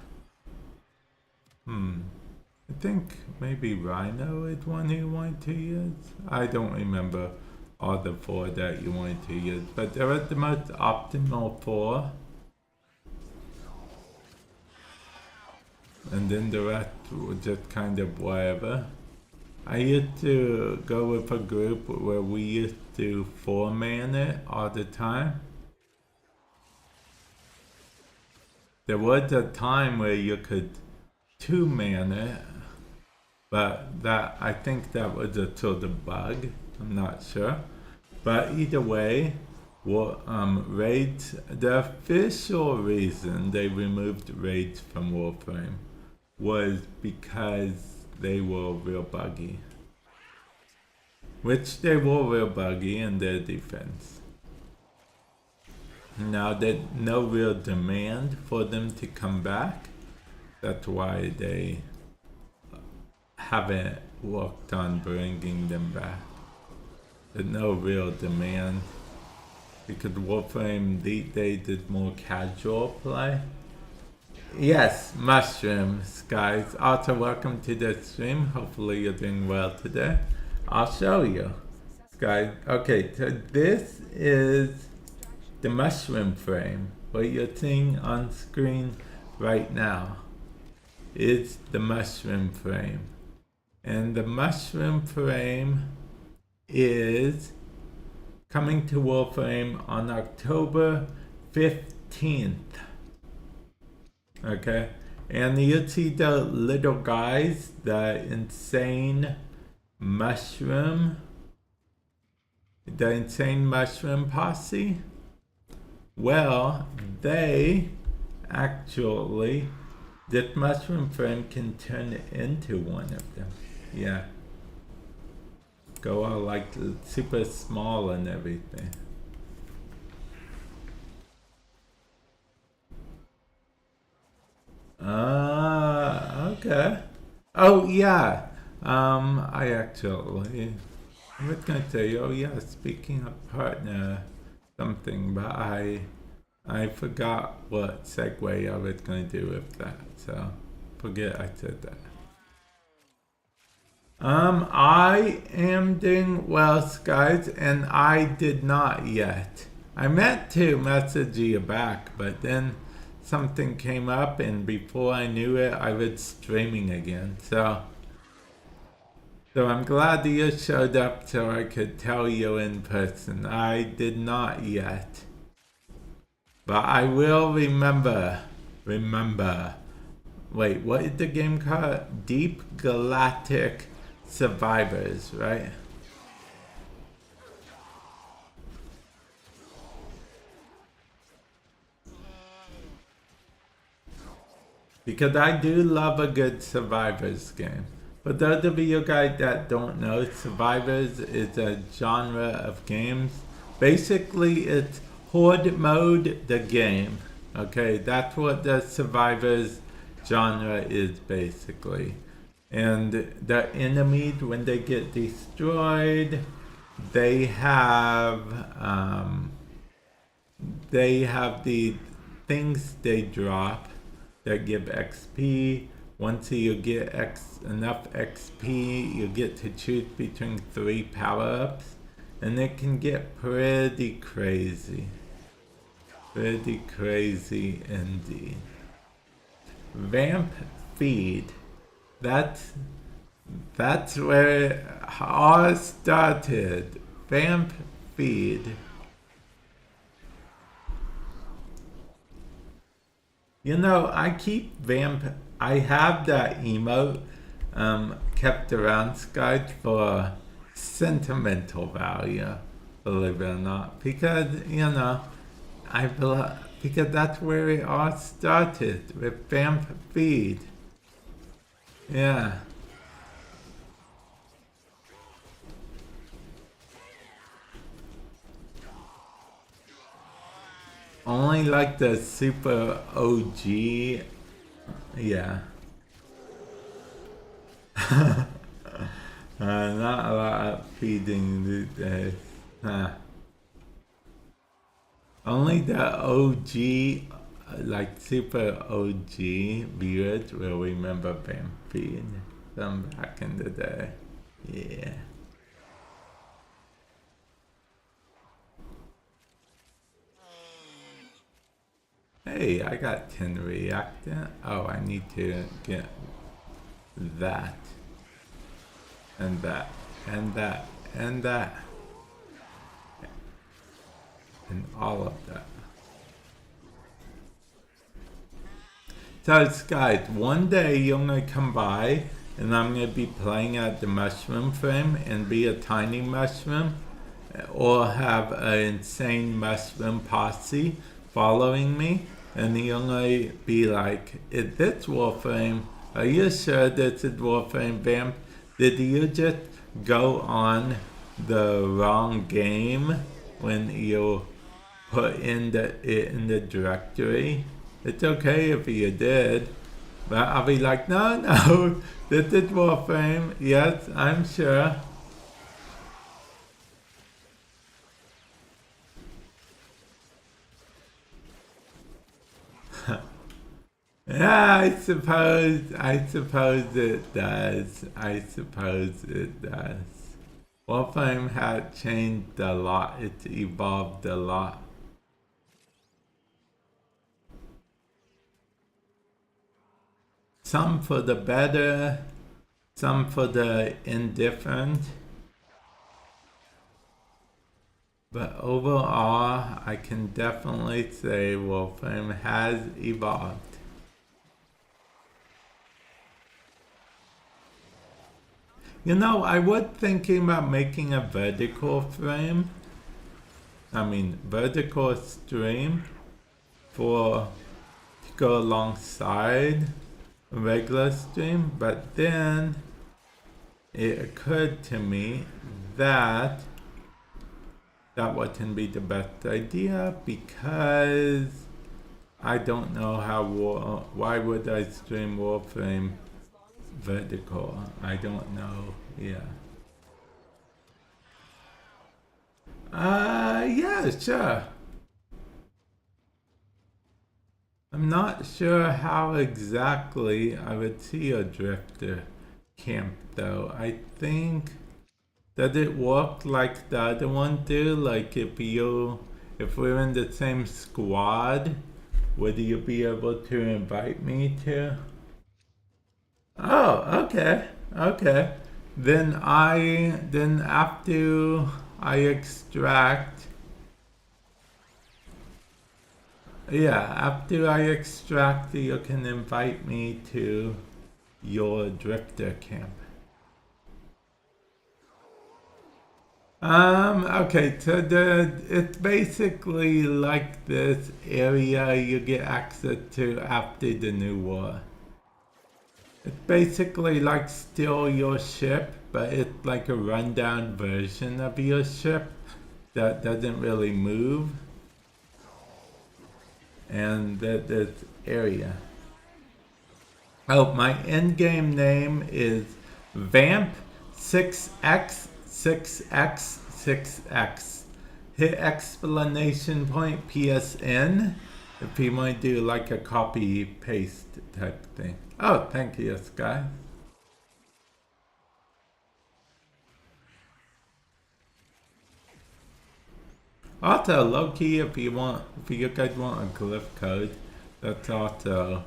I think maybe Rhino is one you want to use. I don't remember all the 4 that you want to use, but there are the most optimal 4. and then the rest was just kind of whatever. I used to go with a group where we used to 4-man it all the time. There was a time where you could 2-man it, but that I think that was a sort of bug. I'm not sure. But either way, raids, the official reason they removed raids from Warframe was because they were real buggy. Which they were real buggy in their defense. Now there's no real demand for them to come back. That's why they haven't worked on bringing them back. There's no real demand. Because Warframe these days is more casual play. Yes, mushrooms, guys. Also, welcome to the stream. Hopefully you're doing well today. I'll show you, guys. Okay, so this is the mushroom frame. What you're seeing on screen right now is the mushroom frame. And the mushroom frame is coming to Warframe on October 15th. Okay, and you see the little guys, the insane mushroom posse. Well, they actually, this mushroom frame can turn into one of them. Yeah. Go all like super small and everything. Okay. Oh yeah. I actually was gonna say, oh yeah, speaking of partner something, but I forgot what segue I was gonna do with that, so forget I said that. I am doing well, guys, and I did not yet. I meant to message you back, but then something came up, and before I knew it, I was streaming again. So I'm glad that you showed up so I could tell you in person. I did not yet. But I will remember. Wait, what is the game called? Deep Galactic Survivors, right? Because I do love a good Survivors game. For those of you guys that don't know, Survivors is a genre of games. Basically, it's Horde mode, the game. Okay, that's what the Survivors genre is basically. And the enemies, when they get destroyed, they have the things they drop that give XP. Once you get enough XP, you get to choose between 3 power-ups, and it can get pretty crazy. Pretty crazy indeed. Vamp feed. That's where it all started. Vamp feed. You know, I keep Vamp. I have that emote kept around Skype for sentimental value, believe it or not, because you know, because that's where it all started with Vamp feed. Yeah. Only like the super OG. Yeah. Not a lot of feeding these days. Only the OG, like super OG viewers will remember Vamp feed from back in the day. Yeah. Hey, I got 10 reactant. Oh, I need to get that. And that. And that. And that. And all of that. So guys, one day you're gonna come by and I'm gonna be playing at the mushroom frame and be a tiny mushroom or have an insane mushroom posse following me, and you're gonna be like, is this Warframe? Are you sure this is Warframe Vamp? Did you just go on the wrong game when you put in the directory? It's okay if you did, but I'll be like, no, this is Warframe. Yes, I'm sure. Yeah, I suppose it does. I suppose it does. Warframe had changed a lot. It's evolved a lot. Some for the better, some for the indifferent. But overall, I can definitely say Warframe has evolved. You know, I was thinking about making a vertical vertical stream to go alongside a regular stream, but then it occurred to me that that wouldn't be the best idea because I don't know why would I stream Warframe vertical? I don't know. Yeah. Yeah, sure. I'm not sure how exactly I would see a drifter camp though. I think that it work like the other one do. Like if we're in the same squad, would you be able to invite me to? Oh, okay, okay. Then after I extract, yeah, after I extract, you can invite me to your drifter camp. Okay, so it's basically like this area you get access to after the new war. It's basically like still your ship, but it's like a rundown version of your ship that doesn't really move. And this area. Oh, my in-game name is Vamp 6x6x6x. Hit exclamation point PSN if you might do like a copy paste type thing. Oh, thank you, Sky. Also, low key, if you guys want a glyph code, that's also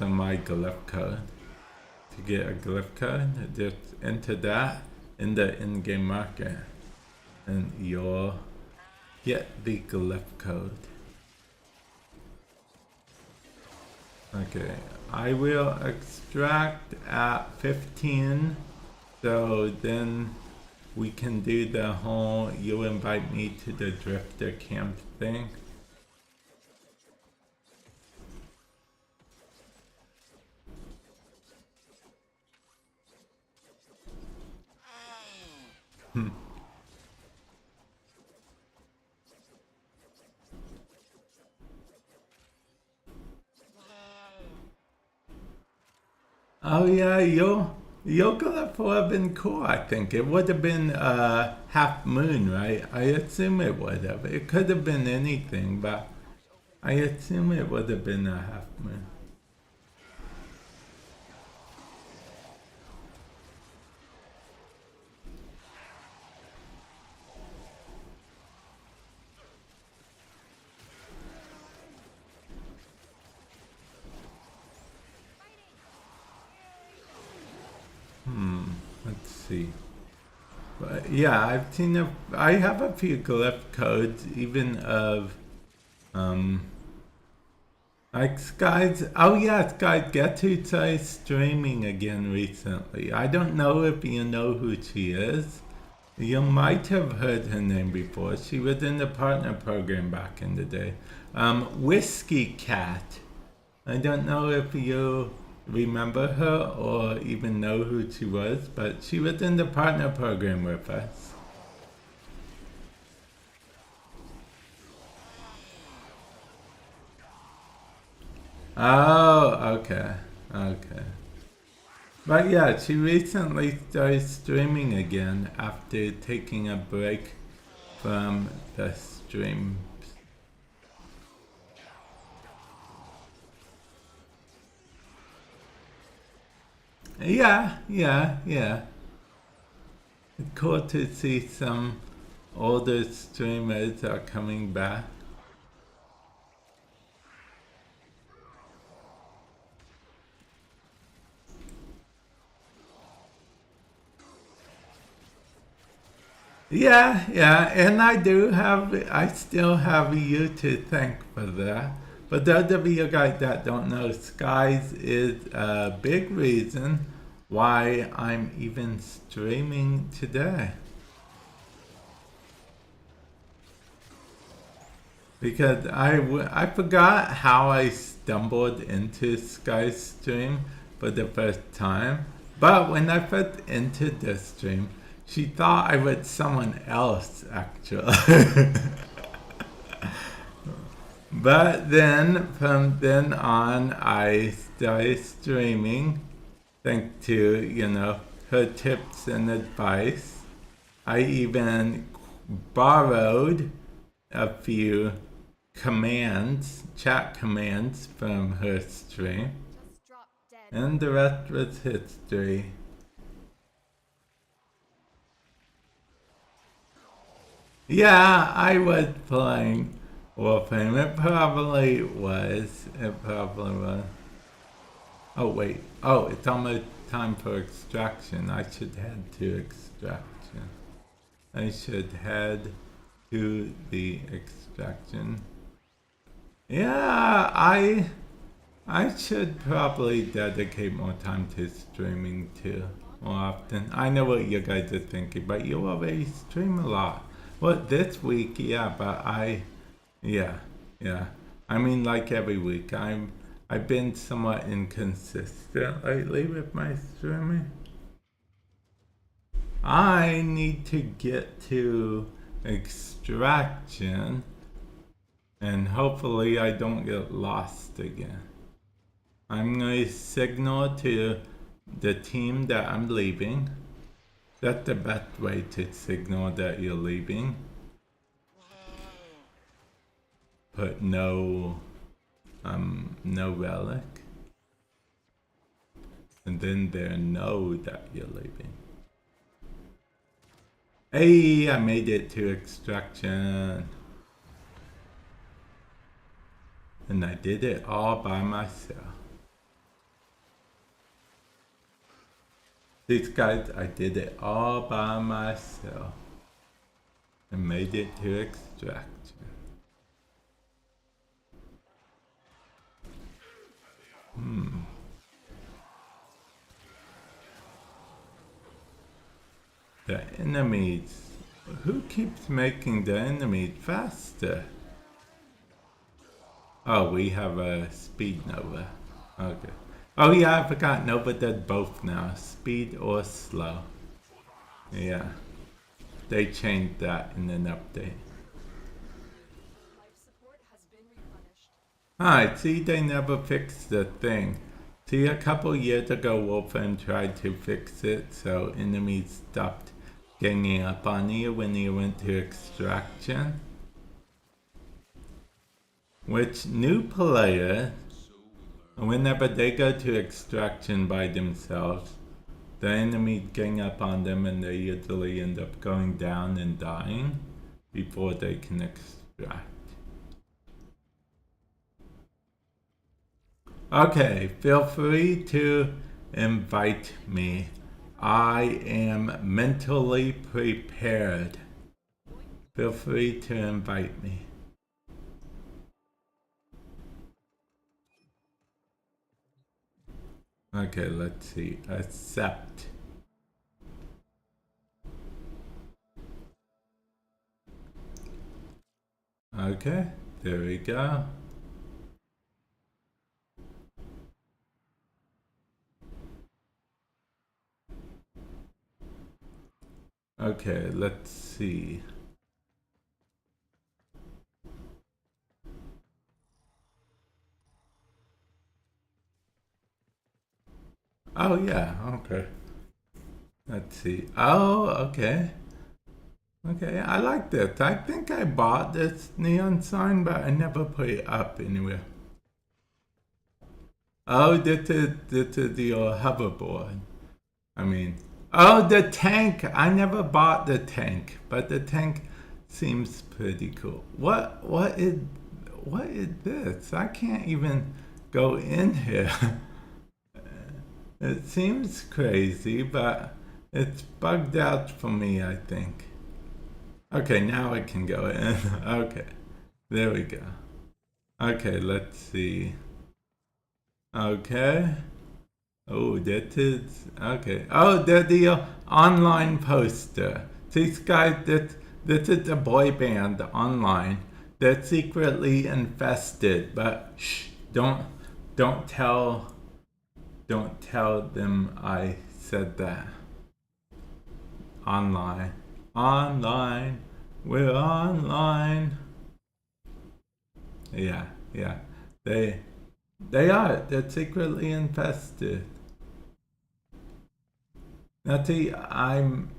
my glyph code. To get a glyph code, just enter that in the in-game market, and you'll get the glyph code. Okay, I will extract at 15, so then we can do the whole you invite me to the drifter camp thing. Oh yeah, your glyph would have been cool, I think. It would have been half moon, right? I assume it would have. It could have been anything, but I assume it would have been a half moon. see. But yeah, I have a few glyph codes, even of, like Sky's, oh yeah, Sky Getutsa is streaming again recently. I don't know if you know who she is. You might have heard her name before. She was in the partner program back in the day. Whiskey Cat. I don't know if you remember her or even know who she was, but she was in the partner program with us. Oh, okay. Okay. But yeah, she recently started streaming again after taking a break from the streams. Yeah. It's cool to see some older streamers are coming back. Yeah, and I still have you to thank for that. But those of you guys that don't know, Skies is a big reason why I'm even streaming today. Because I forgot how I stumbled into Sky's stream for the first time. But when I first entered the stream, she thought I was someone else, actually. But then, from then on, I started streaming, thanks to, her tips and advice. I even borrowed a few chat commands from her stream. And the rest was history. Yeah, I was playing Warframe. It probably was. Oh, wait. Oh, it's almost time for extraction. I should head to extraction. I should head to the extraction. Yeah, I should probably dedicate more time to streaming too, more often. I know what you guys are thinking, but you already stream a lot. Well, this week, yeah, but yeah. I mean, like every week, I've been somewhat inconsistent lately with my streaming. I need to get to extraction, and hopefully I don't get lost again. I'm going to signal to the team that I'm leaving. That's the best way to signal that you're leaving. Put no relic. And then they know that you're leaving. Hey, I made it to extraction. And I did it all by myself. These guys, I did it all by myself. And made it to extraction. The enemies. Who keeps making the enemies faster? Oh, we have a speed Nova. Okay. Oh yeah, I forgot Nova does both now. Speed or slow. Yeah. They changed that in an update. Alright, see, they never fixed the thing. See, a couple years ago, Wolfram tried to fix it, so enemies stopped ganging up on you when you went to extraction. Which new player, whenever they go to extraction by themselves, the enemies gang up on them and they usually end up going down and dying before they can extract. Okay, feel free to invite me. I am mentally prepared. Feel free to invite me. Okay, let's see. Accept. Okay, there we go. Okay, let's see. Oh yeah, okay. Let's see. Oh, okay. Okay, I like this. I think I bought this neon sign, but I never put it up anywhere. Oh, this is the hoverboard. I mean, oh, the tank. I never bought the tank, but the tank seems pretty cool. What is this? I can't even go in here. It seems crazy, but it's bugged out for me, I think. Okay, now I can go in. Okay, there we go. Okay, let's see. Okay. Oh, that is okay. Oh, they're the online poster. These guys, this is a boy band online. They're secretly infested, but shh, don't tell them I said that. Online, we're online. Yeah. They're secretly infested. Now see, I'm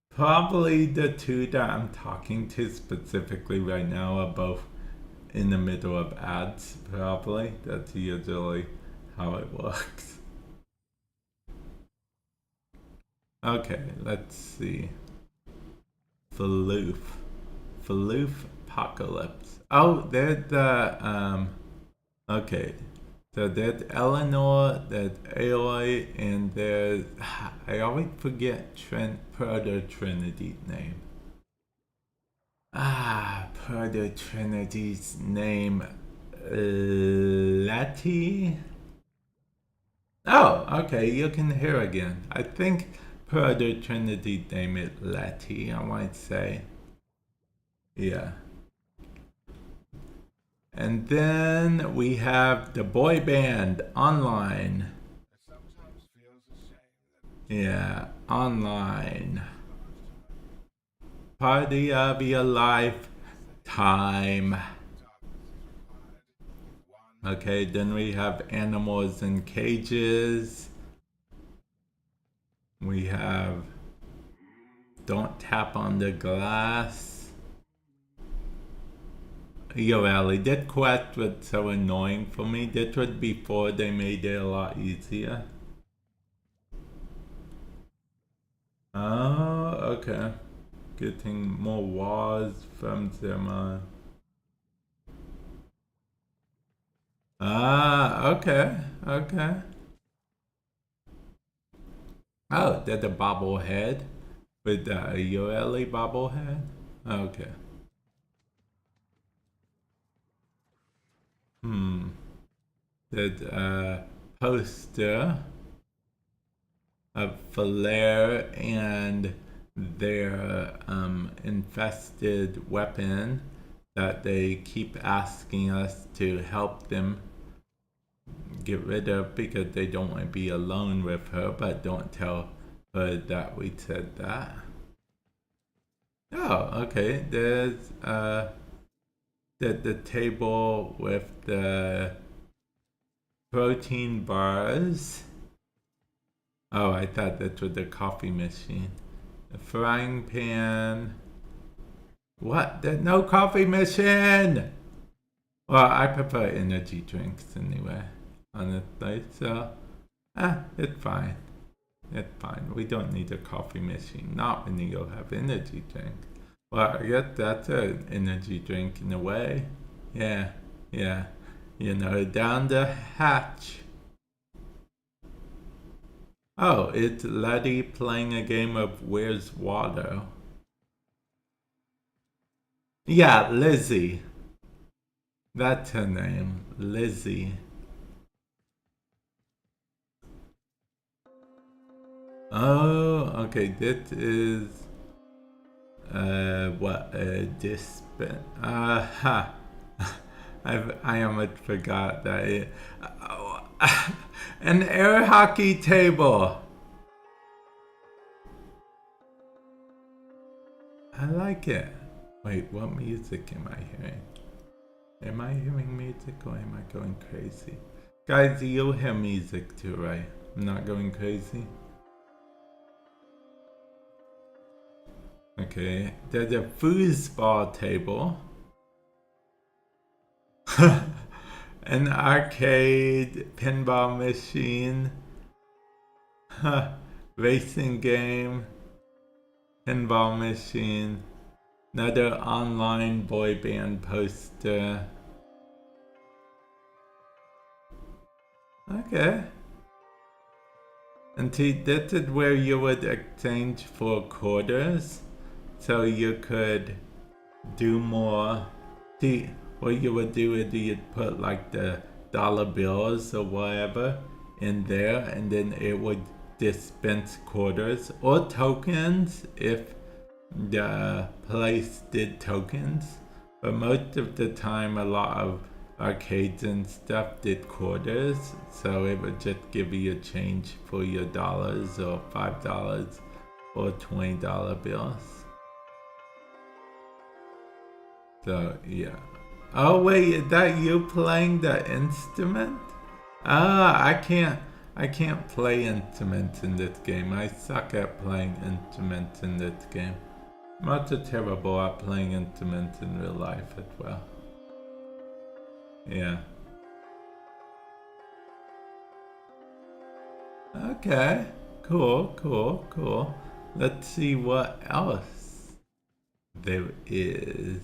probably the two that I'm talking to specifically right now are both in the middle of ads, probably. That's usually how it works. Okay, let's see. Faloof Apocalypse. Oh, they're the, okay. So there's Eleanor, there's Aloy, and there's, I always forget Proto Trinity's name. Proto Trinity's name, Letty? Oh, okay, you can hear again. I think Proto Trinity's name is Letty, I might say. Yeah. And then we have the boy band online. Yeah, online. Party of your lifetime. Okay, then we have animals in cages. We have don't tap on the glass. Yo, Ali, that quest was so annoying for me. That was before they made it a lot easier. Oh, okay. Getting more walls from them. Okay. Oh, that's a bobblehead with a Yoeli bobblehead. Okay. There's a poster of Flair and their infested weapon that they keep asking us to help them get rid of because they don't want to be alone with her, but don't tell her that we said that. Oh, okay. There's the table with the protein bars. Oh, I thought that was the coffee machine. The frying pan. What? There's no coffee machine! Well, I prefer energy drinks anyway, honestly, so, it's fine. It's fine. We don't need a coffee machine, not when you have energy drink. Well, I guess that's an energy drink in a way. Yeah. You know, down the hatch. Oh, it's Letty playing a game of Where's Waldo. Yeah, Lizzie. That's her name, Lizzie. Oh, okay, this is what disp. Ha. I almost forgot that it. Oh, an air hockey table. I like it. Wait, what music am I hearing? Am I hearing music or am I going crazy? Guys, you hear music too, right? I'm not going crazy? Okay, there's a foosball table. An arcade pinball machine. Racing game. Pinball machine. Another online boy band poster. Okay. And see, this is where you would exchange for quarters. So you could do more. See, what you would do is you'd put like the dollar bills or whatever in there, and then it would dispense quarters or tokens if the place did tokens. But most of the time, a lot of arcades and stuff did quarters, so it would just give you a change for your dollars or $5 or $20 bills. So yeah. Oh wait, is that you playing the instrument? I can't play instruments in this game. I suck at playing instruments in this game. I'm also terrible at playing instruments in real life as well. Yeah. Okay. Cool. Let's see what else there is.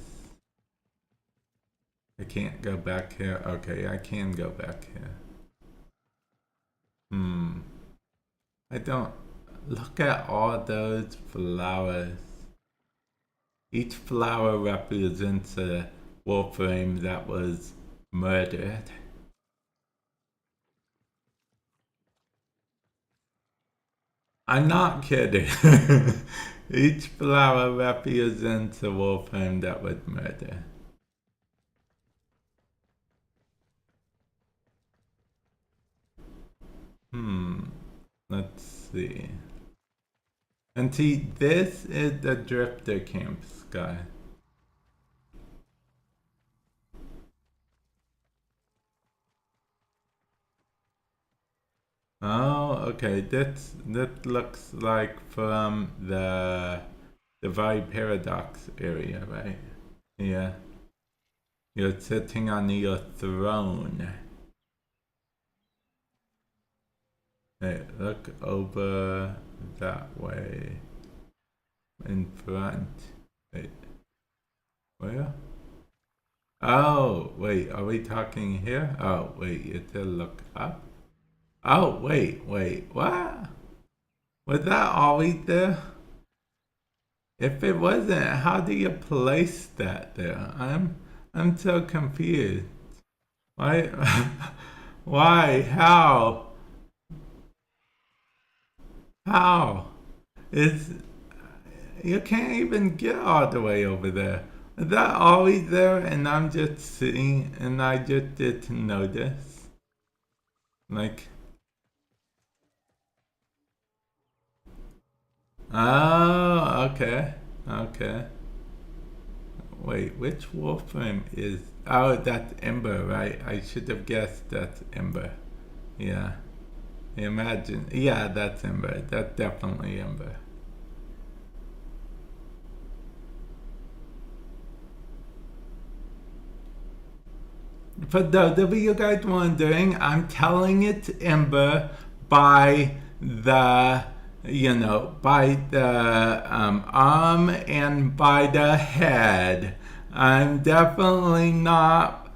I can't go back here. Okay, I can go back here. I don't. Look at all those flowers. Each flower represents a Warframe that was murdered. I'm not kidding. Each flower represents a Warframe that was murdered. Let's see. And see, this is the Drifter Camp sky. Oh, okay. That looks like from the Divide Paradox area, right? Yeah. You're sitting on your throne. Hey, look over that way. In front. Wait. Where? Oh, wait. Are we talking here? Oh, wait. You have to look up. Oh, wait. What? Was that always there? If it wasn't, how do you place that there? I'm so confused. Why? Why? How? How? You can't even get all the way over there. Is that always there and I'm just sitting and I just didn't notice? Like, oh, okay. Wait, which Warframe is... Oh, that's Ember, right? I should have guessed that's Ember. Yeah. Imagine. Yeah, that's Ember. That's definitely Ember. For those of you guys wondering, I'm telling it's Ember by the, by the arm and by the head. I'm definitely not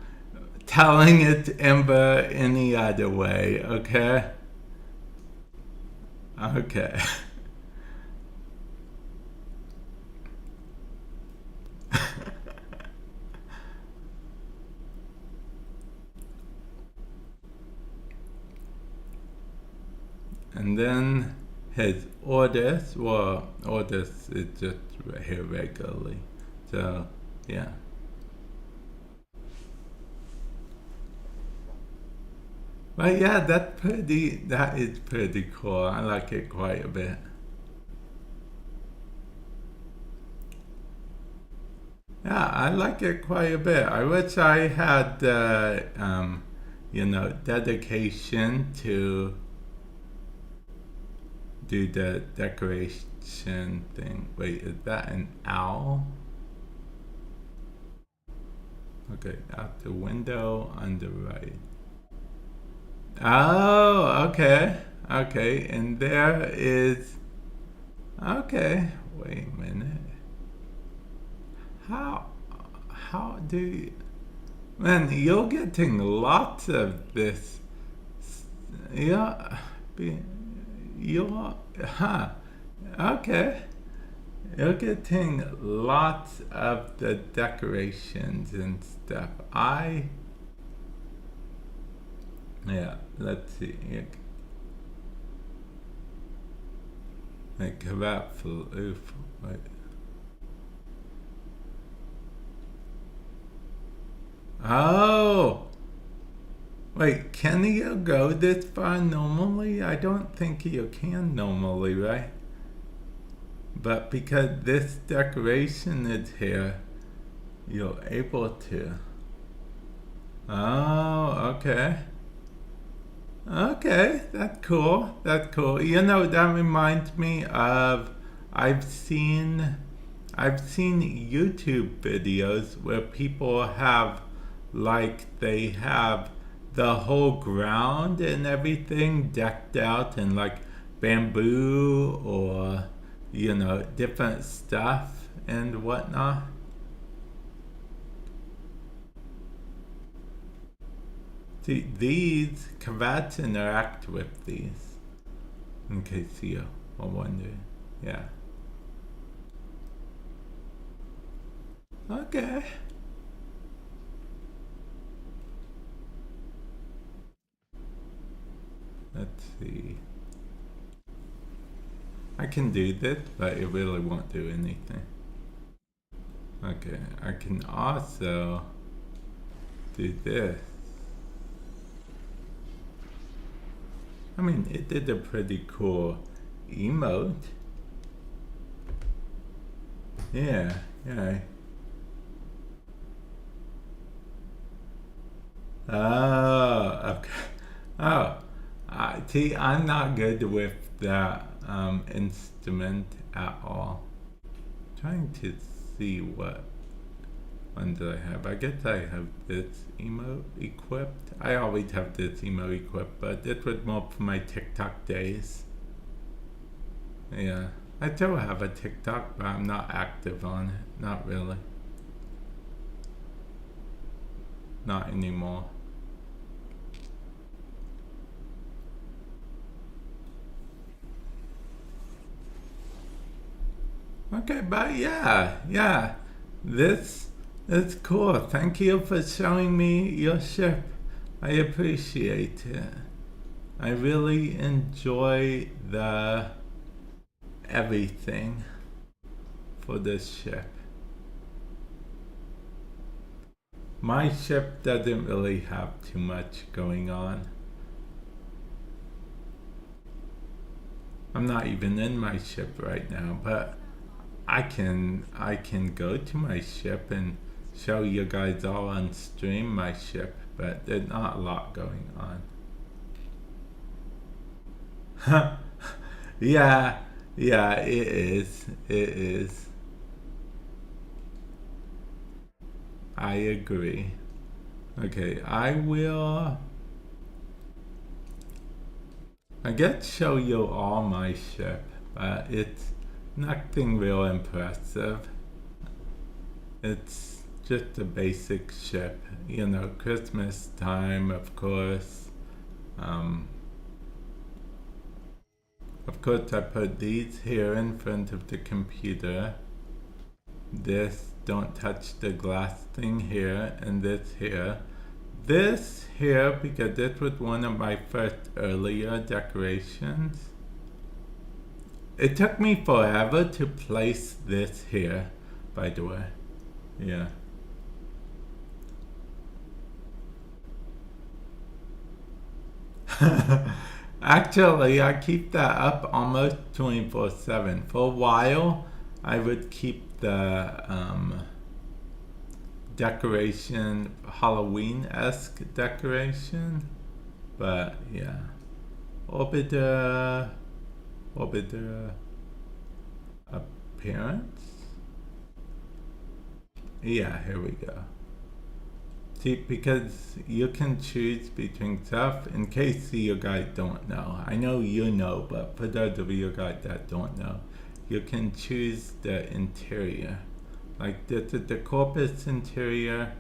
telling it's Ember any other way, okay? Okay. And then his orders, well, orders is just here regularly. So, yeah. But yeah, that is pretty cool. I like it quite a bit. Yeah, I like it quite a bit. I wish I had, dedication to do the decoration thing. Wait, is that an owl? Okay, out the window on the right. Oh, okay. Okay, and there is. Okay, wait a minute. How. How do you. Man, you're getting lots of this. Yeah. You're. Huh. Okay. You're getting lots of the decorations and stuff. Yeah, let's see. Like Rapful, oof. Wait. Oh! Wait, can you go this far normally? I don't think you can normally, right? But because this decoration is here, you're able to. Oh, okay. Okay, that's cool. That's cool. You know, that reminds me of I've seen YouTube videos where people have they have the whole ground and everything decked out in like bamboo or different stuff and whatnot. See, these Kavats interact with these. In case you are wondering. Yeah. Okay. Let's see. I can do this, but it really won't do anything. Okay, I can also do this. I mean, it did a pretty cool emote. Yeah, yeah. Oh, okay. Oh, see, I'm not good with that instrument at all. Trying to see what one do I have. I guess I have this emote equipped. I always have this emote equipped, but this was more for my TikTok days. Yeah, I still have a TikTok, but I'm not active on it. Not really. Not anymore. Okay, but yeah. This is cool. Thank you for showing me your ship. I appreciate it. I really enjoy the everything for this ship. My ship doesn't really have too much going on. I'm not even in my ship right now, but I can go to my ship and show you guys all on stream my ship, but there's not a lot going on. Yeah, it is. It is. I agree. Okay, I guess show you all my ship, but it's nothing real impressive. It's just a basic ship, Christmas time, of course. Of course, I put these here in front of the computer. This, don't touch the glass thing here, and this here. This here, because this was one of my first earlier decorations. It took me forever to place this here, by the way. Yeah. Actually, I keep that up almost 24/7. For a while, I would keep the decoration, Halloween-esque decoration, but yeah. Orbiter appearance. Yeah, here we go. See, because you can choose between stuff, in case you guys don't know. I know you know, but for those of you guys that don't know, you can choose the interior. Like this is the corpus interior,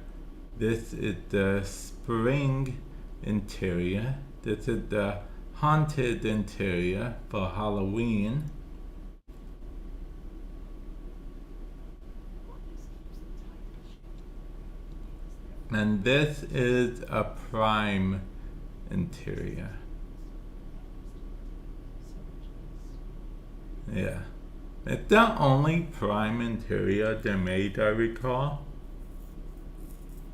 this is the spring interior, this is the haunted interior for Halloween. And this is a prime interior. Yeah. It's the only prime interior they made, I recall.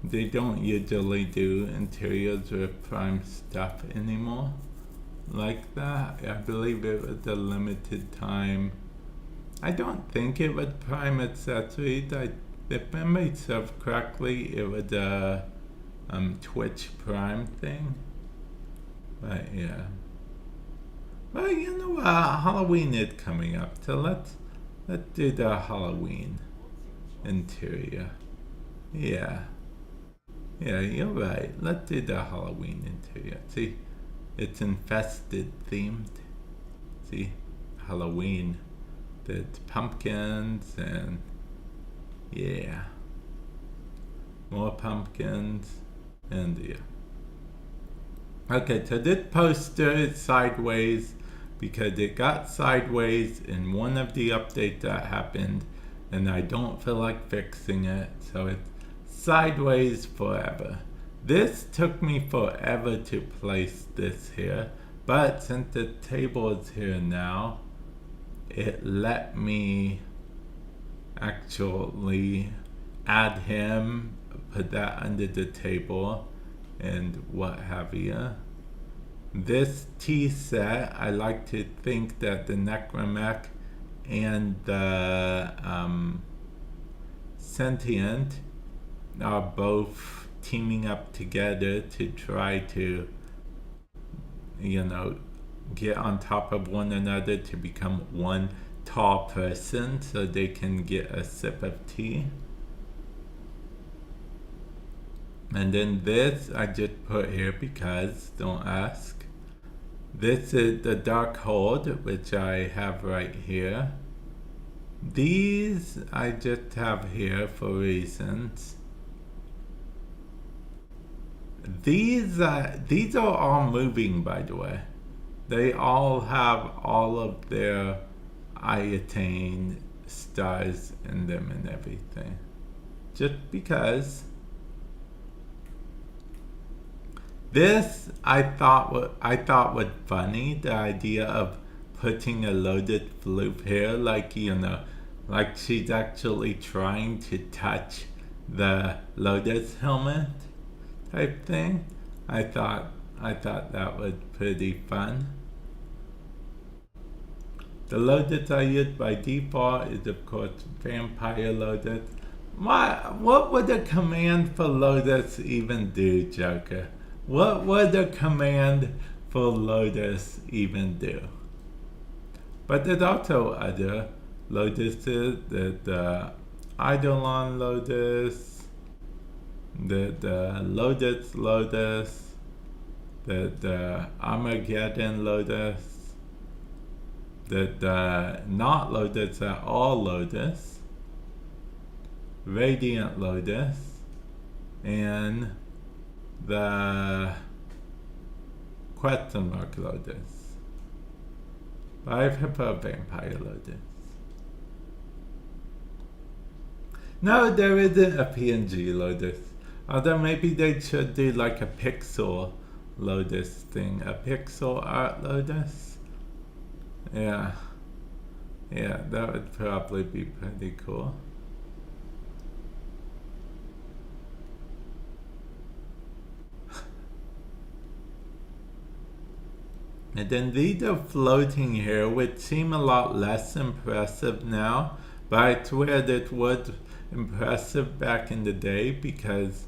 They don't usually do interiors with prime stuff anymore like that. I believe it was a limited time. I don't think it was prime accessories. If memory serves correctly, it was a Twitch Prime thing. But yeah. But you know what? Halloween is coming up, so let's do the Halloween interior. Yeah. Yeah, you're right. Let's do the Halloween interior. See, it's infested themed. See, Halloween. There's pumpkins and yeah. More pumpkins and yeah. Okay, so this poster is sideways because it got sideways in one of the updates that happened and I don't feel like fixing it, so it's sideways forever. This took me forever to place this here, but since the table is here now, it let me actually add him, put that under the table, and what have you. This tea set, I like to think that the Necromech and the Sentient are both teaming up together to try to, you know, get on top of one another to become one tall person so they can get a sip of tea. And then this I just put here because, don't ask. This is the Dark Hold, which I have right here. These I just have here for reasons. These are all moving, by the way. They all have all of their iotane stars in them and everything. Just because. This I thought was funny, the idea of putting a loaded floof here, like, you know, like she's actually trying to touch the Lotus helmet type thing. I thought that was pretty fun. The Lotus I use by default is of course Vampire Lotus. What would a command for Lotus even do, Joker? What would a command for Lotus even do? But there's also other Lotuses, the Eidolon Lotus, the Lotus, the Armageddon Lotus, the not Lotus at all Lotus, Radiant Lotus, and the question mark Lotus. But I prefer vampire loaders. No, there isn't a PNG lotus. Although maybe they should do like a pixel lotus thing. A pixel art lotus? Yeah. Yeah, that would probably be pretty cool. And then these are floating here, which seem a lot less impressive now. But I swear that was impressive back in the day because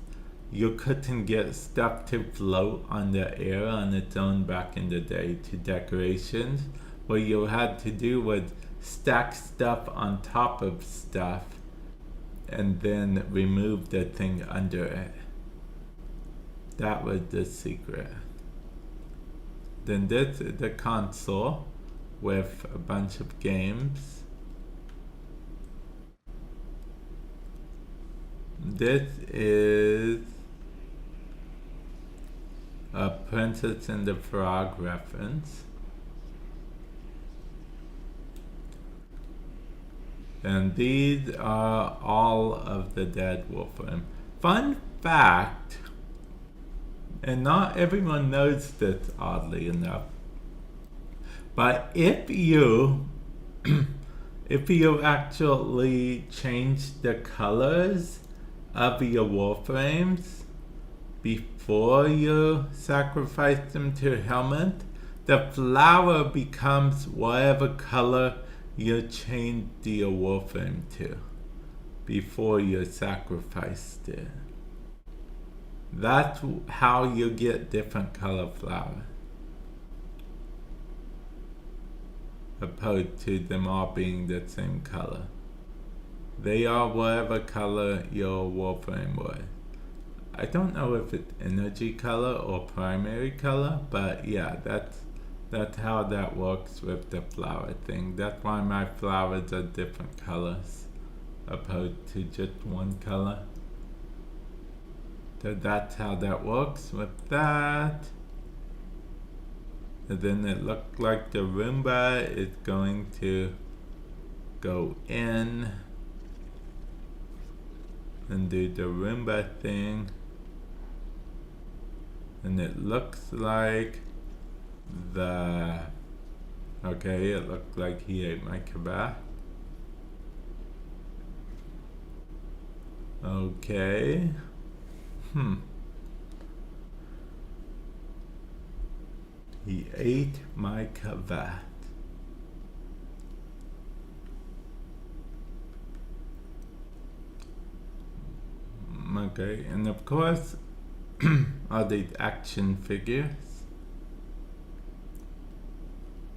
you couldn't get stuff to float on the air on its own back in the day to decorations. What you had to do was stack stuff on top of stuff and then remove the thing under it. That was the secret. Then this is the console with a bunch of games. This is a Princess and the Frog reference. And these are all of the dead Warframe. Fun fact, and not everyone knows this oddly enough, but if you actually change the colors of your Warframes before you sacrifice them to Helmet, the flower becomes whatever color you changed your Warframe to before you sacrificed it. That's how you get different color flowers, opposed to them all being the same color. They are whatever color your Warframe was. I don't know if it's energy color or primary color, but yeah, that's how that works with the flower thing. That's why my flowers are different colors, opposed to just one color. So that's how that works with that. And then it looked like the Roomba is going to go in and do the Roomba thing. And it looks like okay, it looked like he ate my kebab. Okay. He ate my kebab. Okay, and of course, are these action figures?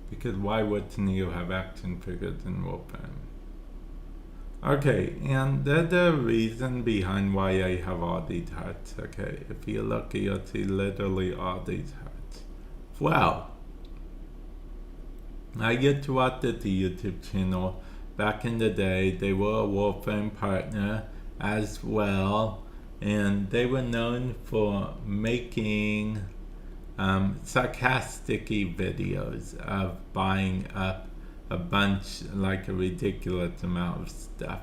Because why wouldn't you have action figures in Warframe? Okay, and there's a reason behind why I have all these hearts. Okay, if you look, you'll see literally all these hearts. Well, I used to watch the YouTube channel back in the day. They were a Warframe partner as well, and they were known for making sarcastic videos of buying up a bunch, like a ridiculous amount of stuff.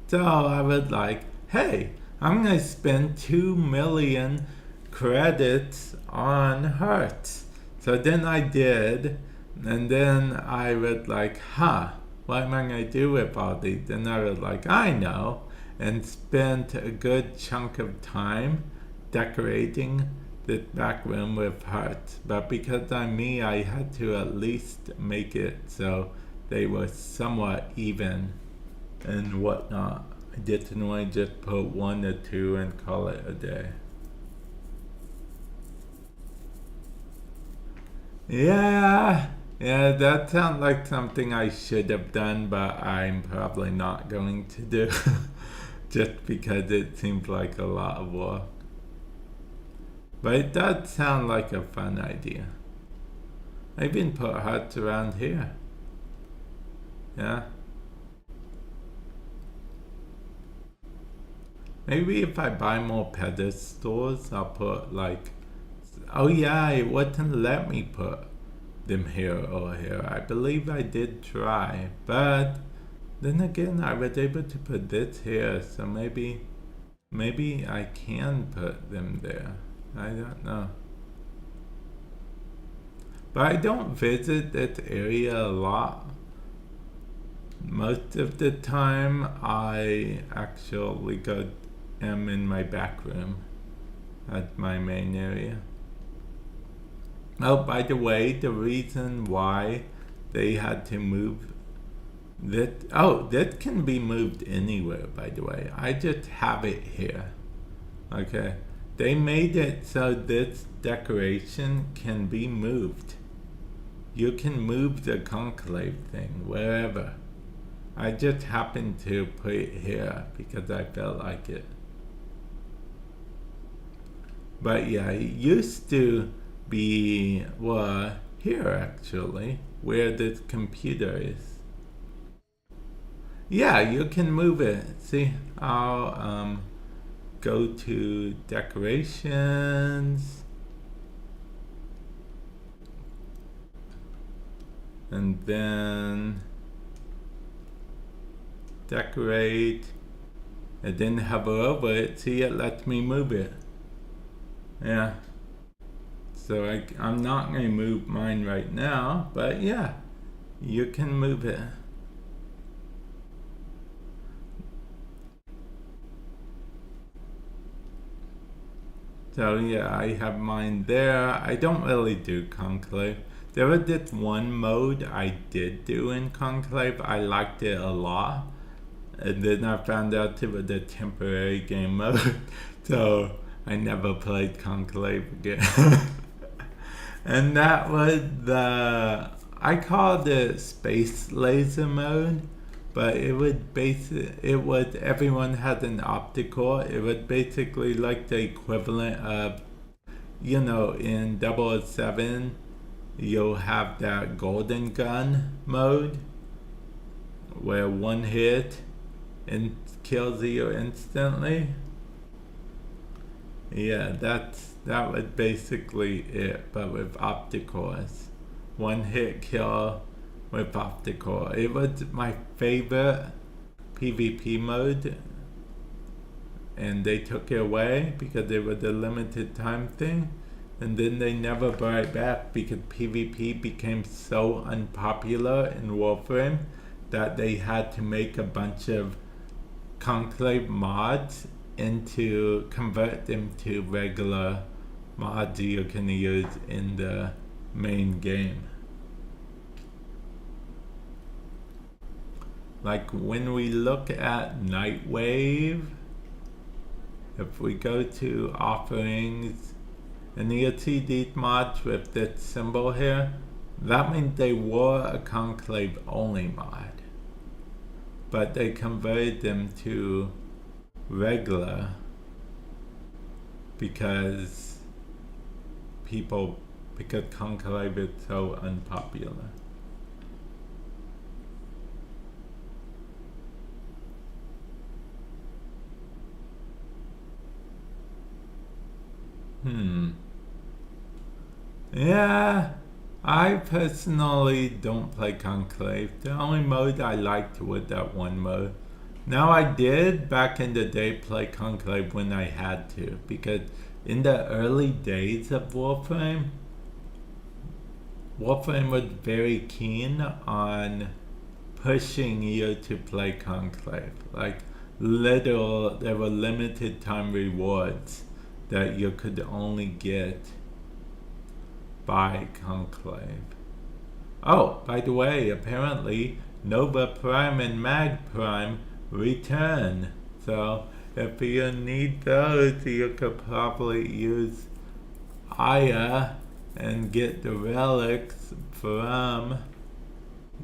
So I was like, hey, I'm gonna spend 2 million credits on hearts. So then I did, and then I was like, what am I gonna do with all these? And I was like, I know, and spent a good chunk of time decorating this back room with hearts. But because I'm me, I had to at least make it so they were somewhat even and whatnot. I didn't want to just put 1 or 2 and call it a day. Yeah, that sounds like something I should have done, but I'm probably not going to do. Just because it seems like a lot of work. But it does sound like a fun idea. I even put hearts around here. Yeah. Maybe if I buy more pedestals, I'll put like... Oh yeah, it wouldn't let me put them here or here. I believe I did try, but then again, I was able to put this here, so maybe I can put them there. I don't know. But I don't visit that area a lot. Most of the time, I actually am in my back room at my main area. Oh, by the way, the reason why they had to move that can be moved anywhere, by the way. I just have it here. Okay. They made it so this decoration can be moved. You can move the conclave thing wherever. I just happened to put it here because I felt like it. But yeah, it used to be, well, here actually, where this computer is. Yeah, you can move it. See, I'll go to decorations. And then decorate. And then hover over it. See, it lets me move it. Yeah. So I'm not going to move mine right now, but yeah, you can move it. So yeah, I have mine there. I don't really do Conclave. There was this one mode I did do in Conclave. I liked it a lot. And then I found out it was a temporary game mode. So I never played Conclave again. And that was I called it Space Laser mode. But it was everyone had an optical. It was basically like the equivalent of, in 007, you'll have that golden gun mode where one hit and kills you instantly. Yeah, that was basically it, but with opticals. One hit kill with optical. It was my favorite PvP mode, and they took it away because it was a limited time thing, and then they never brought it back because PvP became so unpopular in Warframe that they had to make a bunch of Conclave mods into convert them to regular mods you can use in the main game. Like when we look at Nightwave, if we go to offerings and you see these mods with this symbol here, that means they were a Conclave only mod, but they converted them to regular because Conclave is so unpopular. Yeah, I personally don't play Conclave. The only mode I liked was that one mode. Now I did back in the day play Conclave when I had to, because in the early days of Warframe was very keen on pushing you to play Conclave. Like there were limited time rewards that you could only get by Conclave. Oh, by the way, apparently Nova Prime and Mag Prime return. So if you need those, you could probably use Aya and get the relics from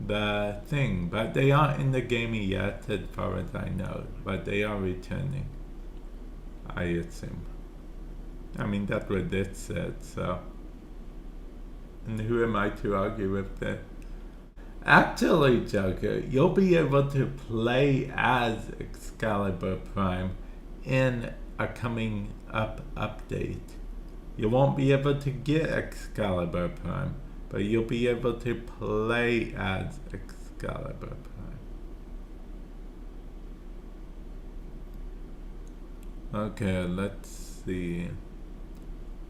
the thing. But they aren't in the game yet, as far as I know. But they are returning, I assume. I mean, that's what it said, so. And who am I to argue with that? Actually, Joker, you'll be able to play as Excalibur Prime in a coming up update. You won't be able to get Excalibur Prime, but you'll be able to play as Excalibur Prime. Okay, let's see.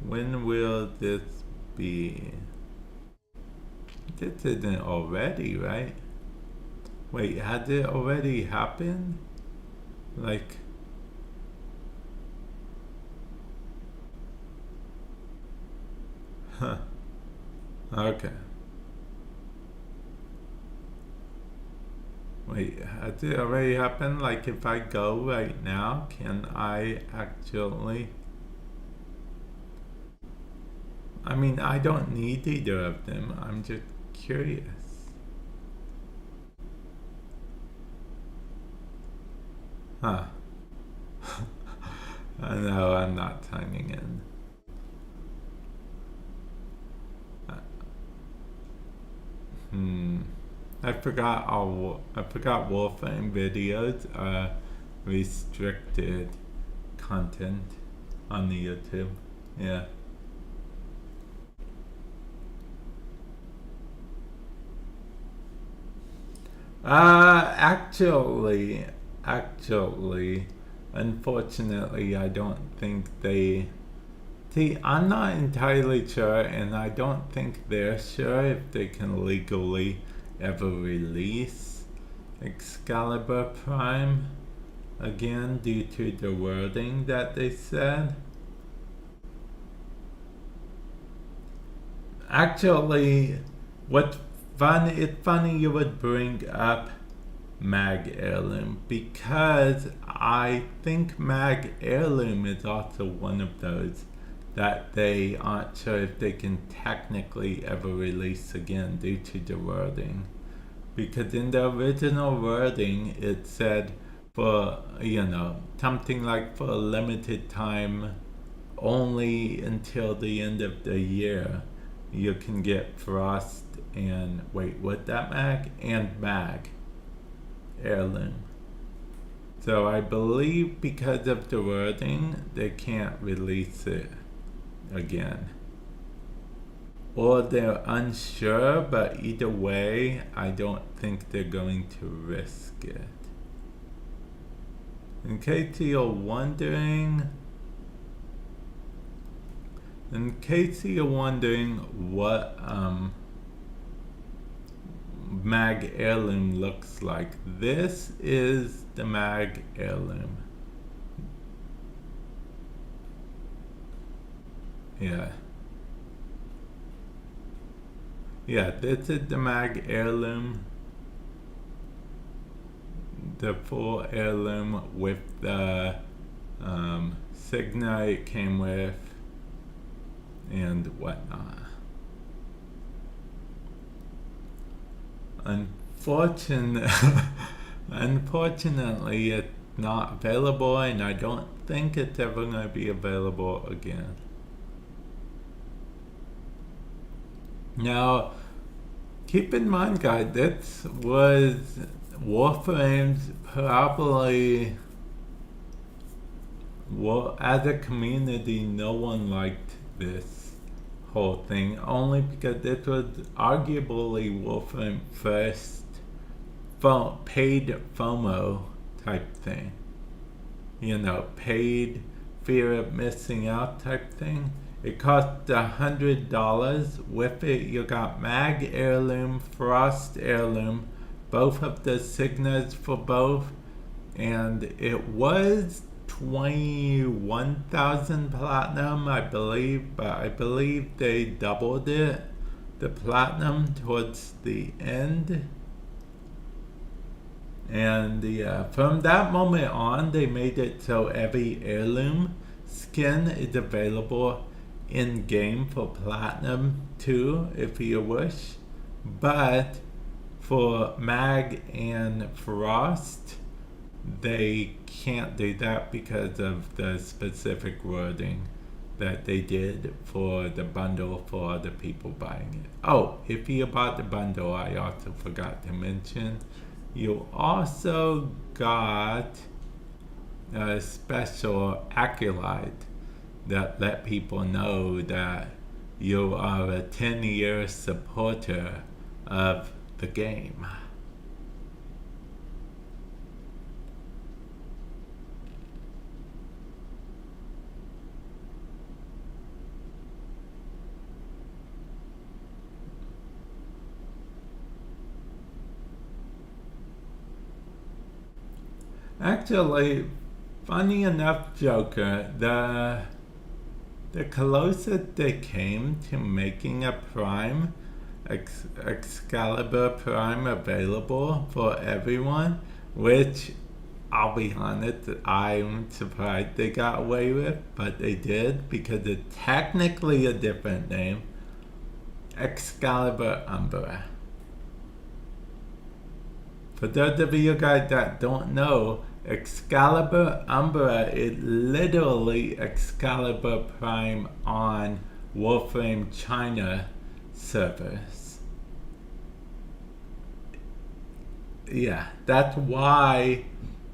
When will this be? This isn't already, right? Wait, has it already happened? Like... Huh. Okay. Wait, has it already happened? Like if I go right now, can I actually... I mean, I don't need either of them. I'm just curious. Huh. No, I'm not signing in. I forgot Warframe videos are restricted content on the YouTube. Yeah. Actually, unfortunately, I don't think they... See, I'm not entirely sure, and I don't think they're sure if they can legally ever release Excalibur Prime again due to the wording that they said. Actually, it's funny you would bring up Mag Heirloom, because I think Mag Heirloom is also one of those that they aren't sure if they can technically ever release again due to the wording. Because in the original wording it said for, something like for a limited time, only until the end of the year, you can get Frost and, Mag Heirloom. So I believe because of the wording, they can't release it again. Or they're unsure, but either way, I don't think they're going to risk it. In case you're wondering what Mag Heirloom looks like, this is the Mag Heirloom. Yeah, this is the Mag Heirloom. The full heirloom with the Signa it came with and whatnot. Unfortunately, it's not available, and I don't think it's ever going to be available again. Now, keep in mind, guys, this was Warframe's probably... Well, as a community, no one liked this whole thing, only because this was arguably Warframe's first paid FOMO type thing. Paid fear of missing out type thing. It cost $100. With it, you got Mag Heirloom, Frost Heirloom, both of the Signas for both, and it was 21,000 platinum, I believe, but I believe they doubled it, the platinum, towards the end. And from that moment on, they made it so every heirloom skin is available in game for platinum too, if you wish. But for Mag and Frost, they can't do that because of the specific wording that they did for the bundle for other people buying it. Oh, if you bought the bundle, I also forgot to mention, you also got a special acolyte that let people know that you are a 10-year supporter of the game. Actually, funny enough, Joker, the closest they came to making a Prime, Excalibur Prime available for everyone, which I'll be honest, I'm surprised they got away with, but they did because it's technically a different name. Excalibur Umbra. For those of you guys that don't know, Excalibur Umbra is literally Excalibur Prime on Warframe China servers. Yeah, that's why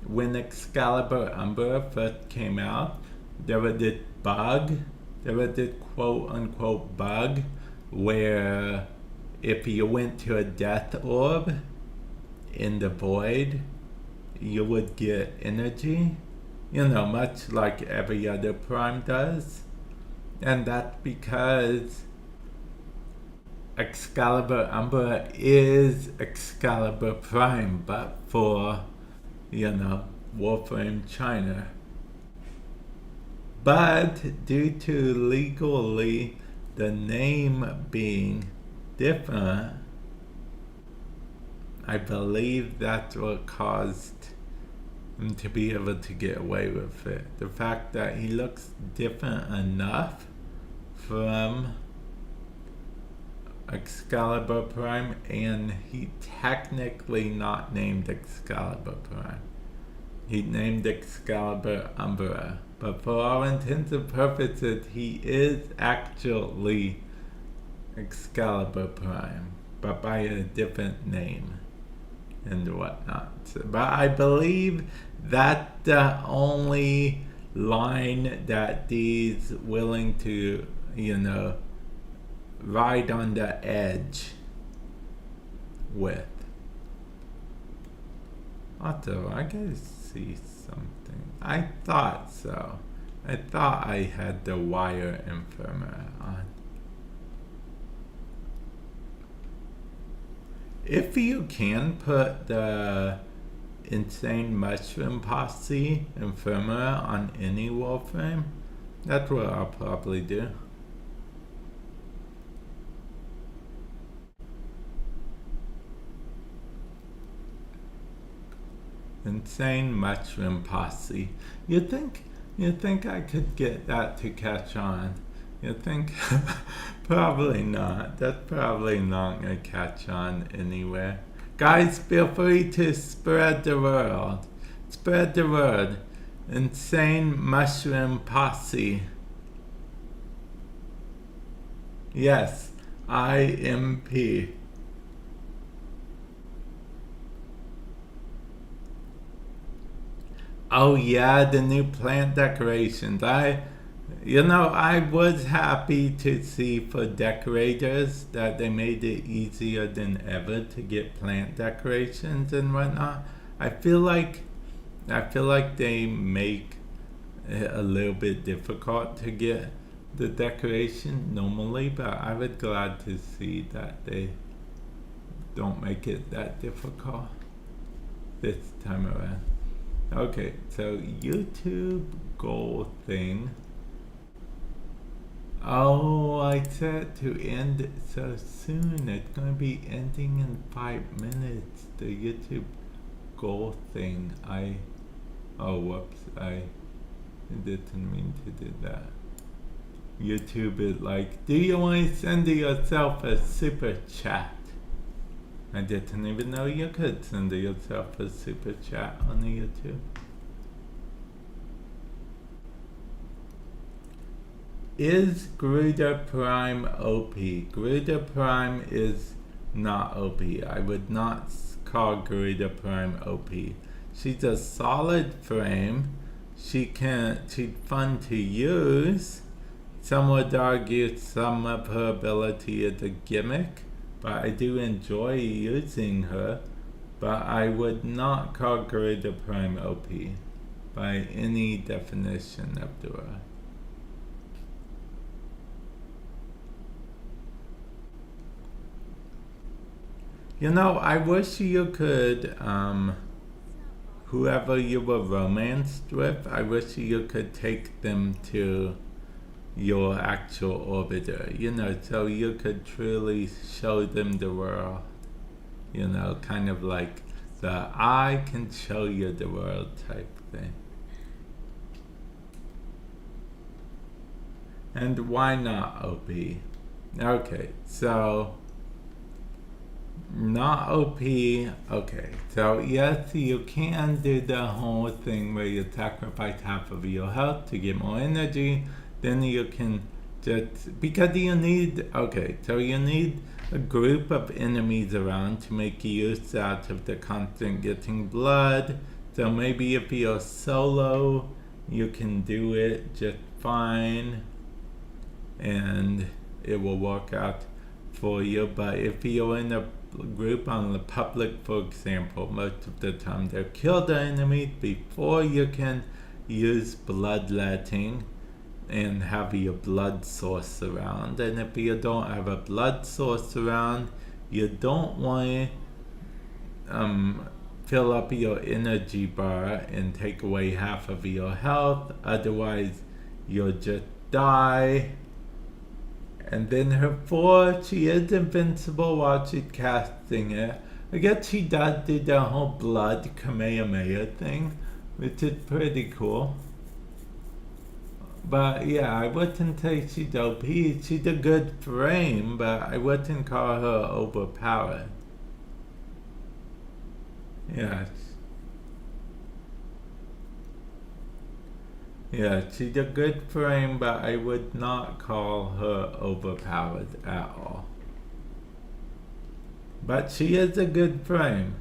when Excalibur Umbra first came out, there was this quote unquote bug, where if you went to a death orb in the void, you would get energy, much like every other Prime does. And that's because Excalibur Umbra is Excalibur Prime, but for, Warframe China. But due to legally the name being different, I believe that's what caused him to be able to get away with it. The fact that he looks different enough from Excalibur Prime, and he technically not named Excalibur Prime. He named Excalibur Umbra, but for all intents and purposes, he is actually Excalibur Prime, but by a different name and whatnot. But I believe that's the only line that he's willing to, ride on the edge with. Also, I gotta see something. I thought so. I thought I had the wire infirmary on. If you can put the Insane Mushroom Posse infirmary on any Warframe, that's what I'll probably do. Insane Mushroom Posse. You think I could get that to catch on? You think? Probably not. That's probably not gonna catch on anywhere. Guys, feel free to spread the word. Spread the word. Insane Mushroom Posse. Yes, IMP. Oh yeah, the new plant decorations. I was happy to see for decorators that they made it easier than ever to get plant decorations and whatnot. I feel like they make it a little bit difficult to get the decoration normally, but I was glad to see that they don't make it that difficult this time around. Okay, so YouTube goal thing. Oh, I said to end it so soon. It's going to be ending in 5 minutes. The YouTube goal thing. Oh, whoops. I didn't mean to do that. YouTube is like, do you want to send yourself a super chat? I didn't even know you could send yourself a super chat on the YouTube. Is Gruda Prime OP? Gruda Prime is not OP. I would not call Gruda Prime OP. She's a solid frame. She's fun to use. some would argue some of her ability is a gimmick, but I do enjoy using her. But I would not call Garuda Prime OP by any definition of the word. You know, I wish you could, whoever you were romanced with, I wish you could take them to your actual orbiter, you know, so you could truly show them the world. You know, kind of like the I can show you the world type thing. And why not OP? Okay, so not OP. Okay, so yes, you can do the whole thing where you sacrifice half of your health to get more energy. Then you can just, because you need, okay, so you need a group of enemies around to make use out of the constant getting blood. So maybe if you're solo, you can do it just fine and it will work out for you. But if you're in a group on the public, for example, most of the time they'll kill the enemies before you can use bloodletting and have your blood source around. And if you don't have a blood source around, you don't want to fill up your energy bar and take away half of your health, otherwise you'll just die. And then her 4, she is invincible while she's casting it. I guess she does do the whole blood Kamehameha thing, which is pretty cool. But yeah, I wouldn't say she's OP. She's a good frame, but I wouldn't call her overpowered. Yes. Yeah, she's a good frame, but I would not call her overpowered at all. But she is a good frame.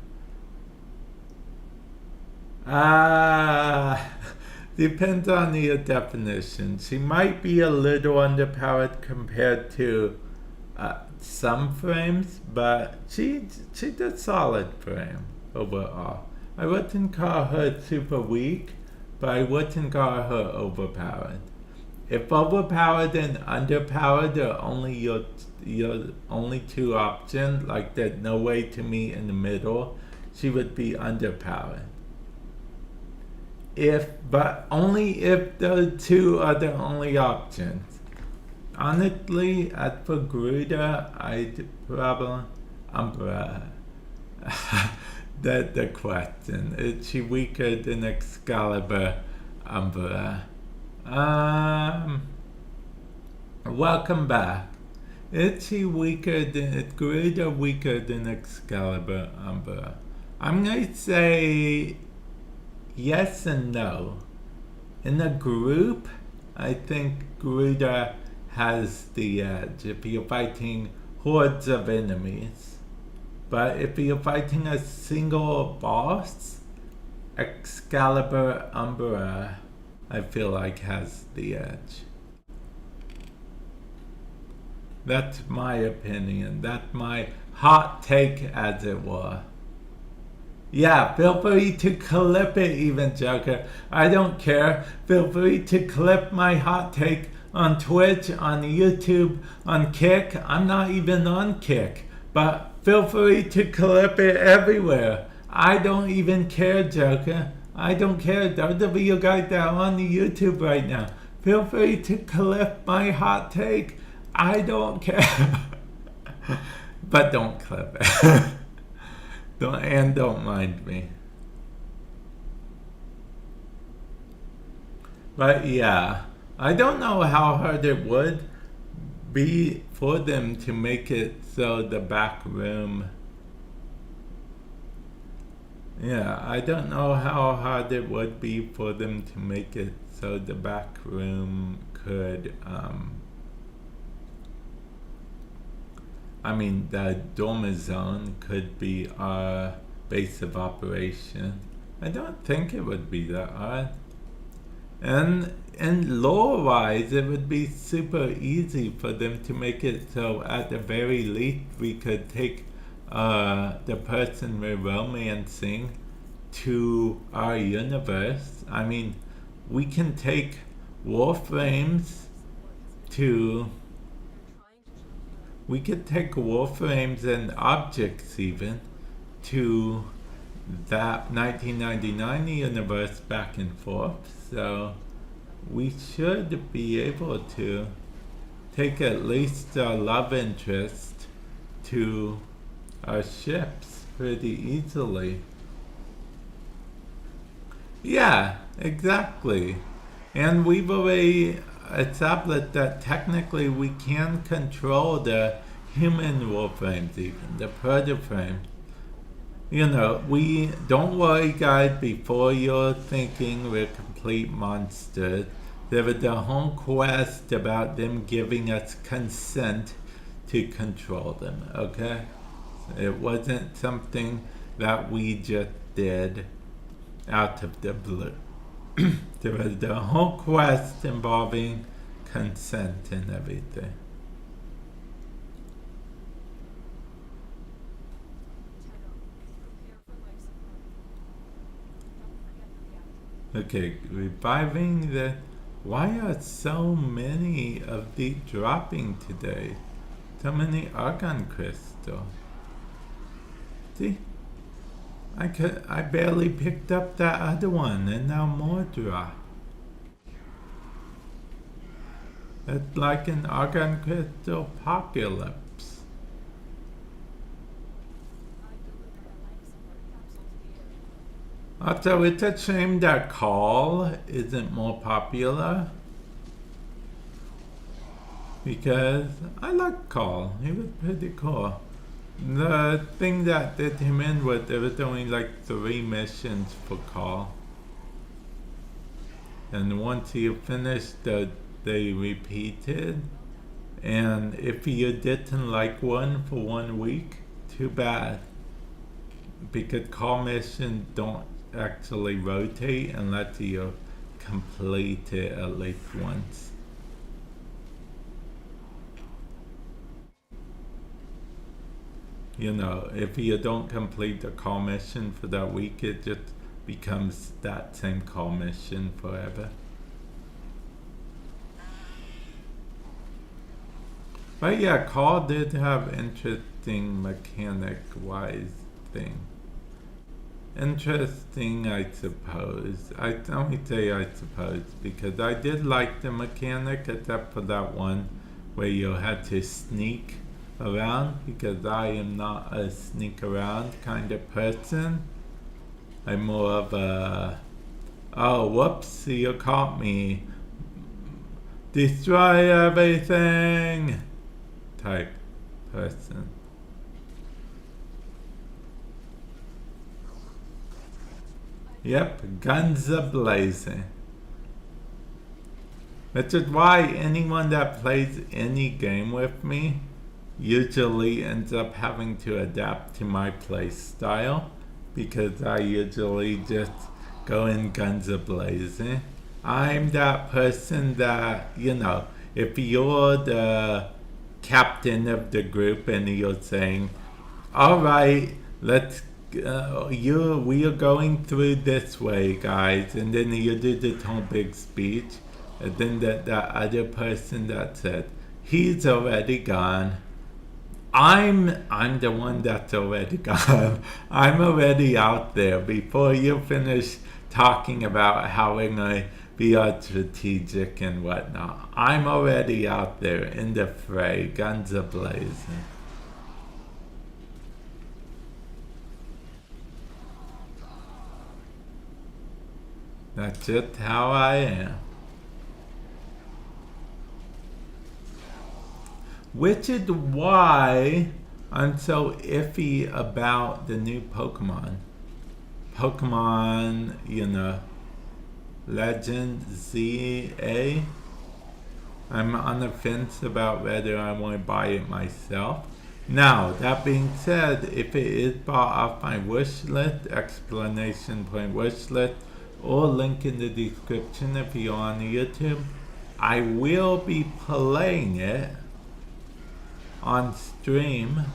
Depends on your definition. She might be a little underpowered compared to some frames, but she's a solid frame overall. I wouldn't call her super weak, but I wouldn't call her overpowered. If overpowered and underpowered are only your only two options, like there's no way to meet in the middle, she would be underpowered. But only if those two are the only options. Honestly, as for Garuda, I'd probably Umbra. That's the question. Is she weaker than Excalibur? Umbra. Welcome back. Is Garuda weaker than Excalibur? Umbra. I'm gonna say yes and no. In a group, I think Garuda has the edge if you're fighting hordes of enemies. But if you're fighting a single boss, Excalibur Umbra, I feel like has the edge. That's my opinion. That's my hot take, as it were. Yeah, feel free to clip it even, Joker. I don't care. Feel free to clip my hot take on Twitch, on YouTube, on Kick. I'm not even on Kick. But feel free to clip it everywhere. I don't even care, Joker. I don't care. Those of you guys that are on the YouTube right now, feel free to clip my hot take. I don't care. But don't clip it. Don't mind me. But yeah, I don't know how hard it would be for them to make it so the back room. Yeah, I don't know how hard it would be for them to make it so the back room could, I mean, the dormer zone could be our base of operation. I don't think it would be that hard. And and lore-wise, it would be super easy for them to make it so at the very least we could take the person we're romancing to our universe. I mean, we can take Warframes to... We could take Warframes and objects even to that 1999 universe back and forth. So we should be able to take at least our love interest to our ships pretty easily. Yeah, exactly. And we've already established that technically we can control the human Warframes even, the proto-frames. You know, we don't worry guys, before you're thinking we're complete monsters. There was a whole quest about them giving us consent to control them, okay? It wasn't something that we just did out of the blue. There was the whole quest involving consent and everything. Okay, reviving the... Why are so many of these dropping today? So many argon crystals. See? I barely picked up that other one and now more drop. It's like an argon crystal apocalypse. Also, it's a shame that Call isn't more popular. Because I like Call. He was pretty cool. The thing that did him in was there was only like 3 missions for Call. And once you finished, they repeated. And if you didn't like one for 1 week, too bad. Because Call missions don't actually rotate unless you complete it at least once. You know, if you don't complete the call mission for that week, it just becomes that same call mission forever. But yeah, call did have interesting mechanic-wise thing. Interesting, I suppose. I only say I suppose because I did like the mechanic, except for that one where you had to sneak around, because I am not a sneak around kind of person. I'm more of a, oh whoops, you caught me, destroy everything type person. Yep, guns a-blazing. Which is why anyone that plays any game with me usually ends up having to adapt to my play style, because I usually just go in guns a-blazing. I'm that person that, you know, if you're the captain of the group and you're saying, alright, let's we are going through this way, guys, and then you do this whole big speech, and then that other person that said, he's already gone. I'm the one that's already gone. I'm already out there before you finish talking about how we're going to be all strategic and whatnot. I'm already out there in the fray, guns a-blazing. That's just how I am. Which is why I'm so iffy about the new Pokemon. Pokemon, you know, Legend ZA. I'm on the fence about whether I want to buy it myself. Now, that being said, if it is bought off my wish list, exclamation point wish list, or link in the description if you're on YouTube. I will be playing it on stream,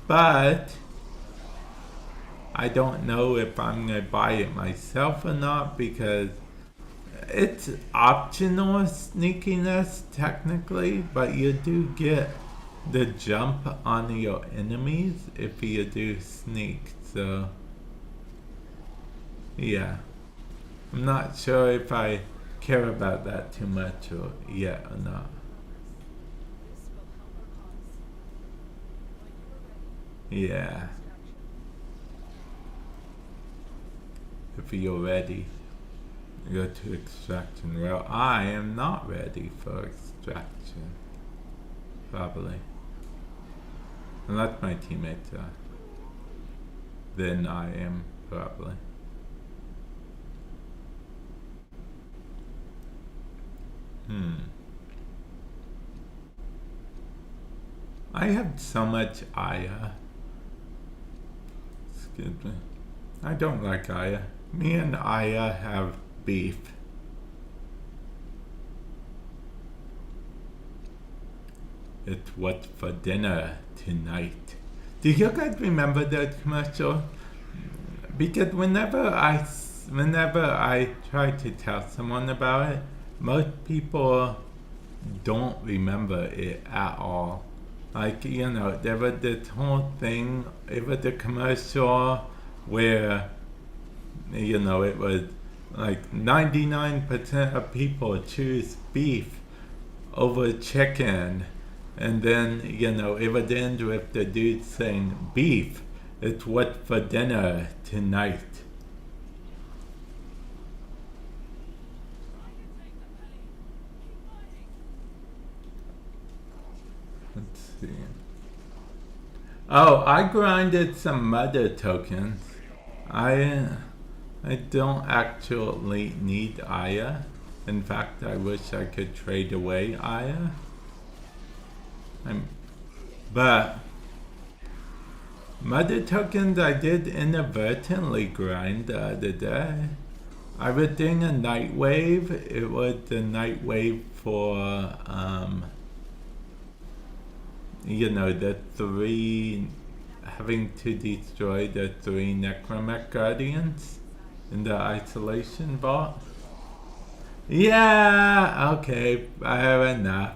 but I don't know if I'm gonna buy it myself or not because it's optional sneakiness technically, but you do get the jump on your enemies if you do sneak, so yeah. I'm not sure if I care about that too much or yet or not. This will help our cause. When you are ready, Yeah, extraction. if you're ready, go to extraction. Well, I am not ready for extraction. Probably. Unless my teammates are. Then I am probably. I have so much Aya. Excuse me. I don't like Aya. Me and Aya have beef. It's what's for dinner tonight. Do you guys remember that commercial? Because whenever I try to tell someone about it, most people don't remember it at all. Like, you know, there was this whole thing, it was a commercial where, you know, it was like 99% of people choose beef over chicken. And then, you know, it would end with the dude saying, beef, it's what for dinner tonight. Let's see. Oh, I grinded some mother tokens. I don't actually need Aya. In fact, I wish I could trade away Aya. But mother tokens I did inadvertently grind the other day. I was doing a night wave. It was the night wave for you know, the 3 having to destroy the 3 Necromech Guardians in the isolation vault. Yeah, okay, fair enough.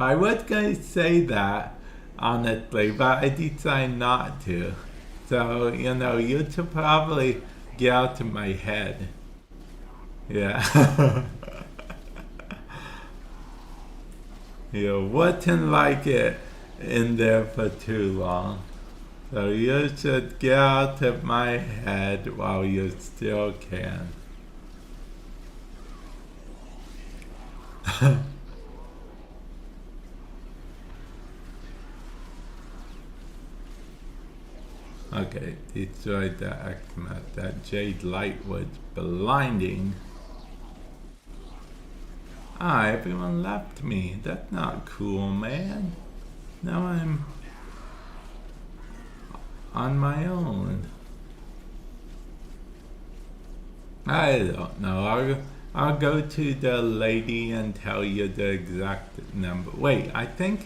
I was gonna say that, honestly, but I decided not to. So, you know, you should probably get out of my head. Yeah. You wouldn't like it in there for too long. So you should get out of my head while you still can. Okay, destroyed that Axmat. That Jade Light was blinding. Ah, everyone left me. That's not cool, man. Now I'm on my own. I don't know. I'll go to the lady and tell you the exact number. Wait, I can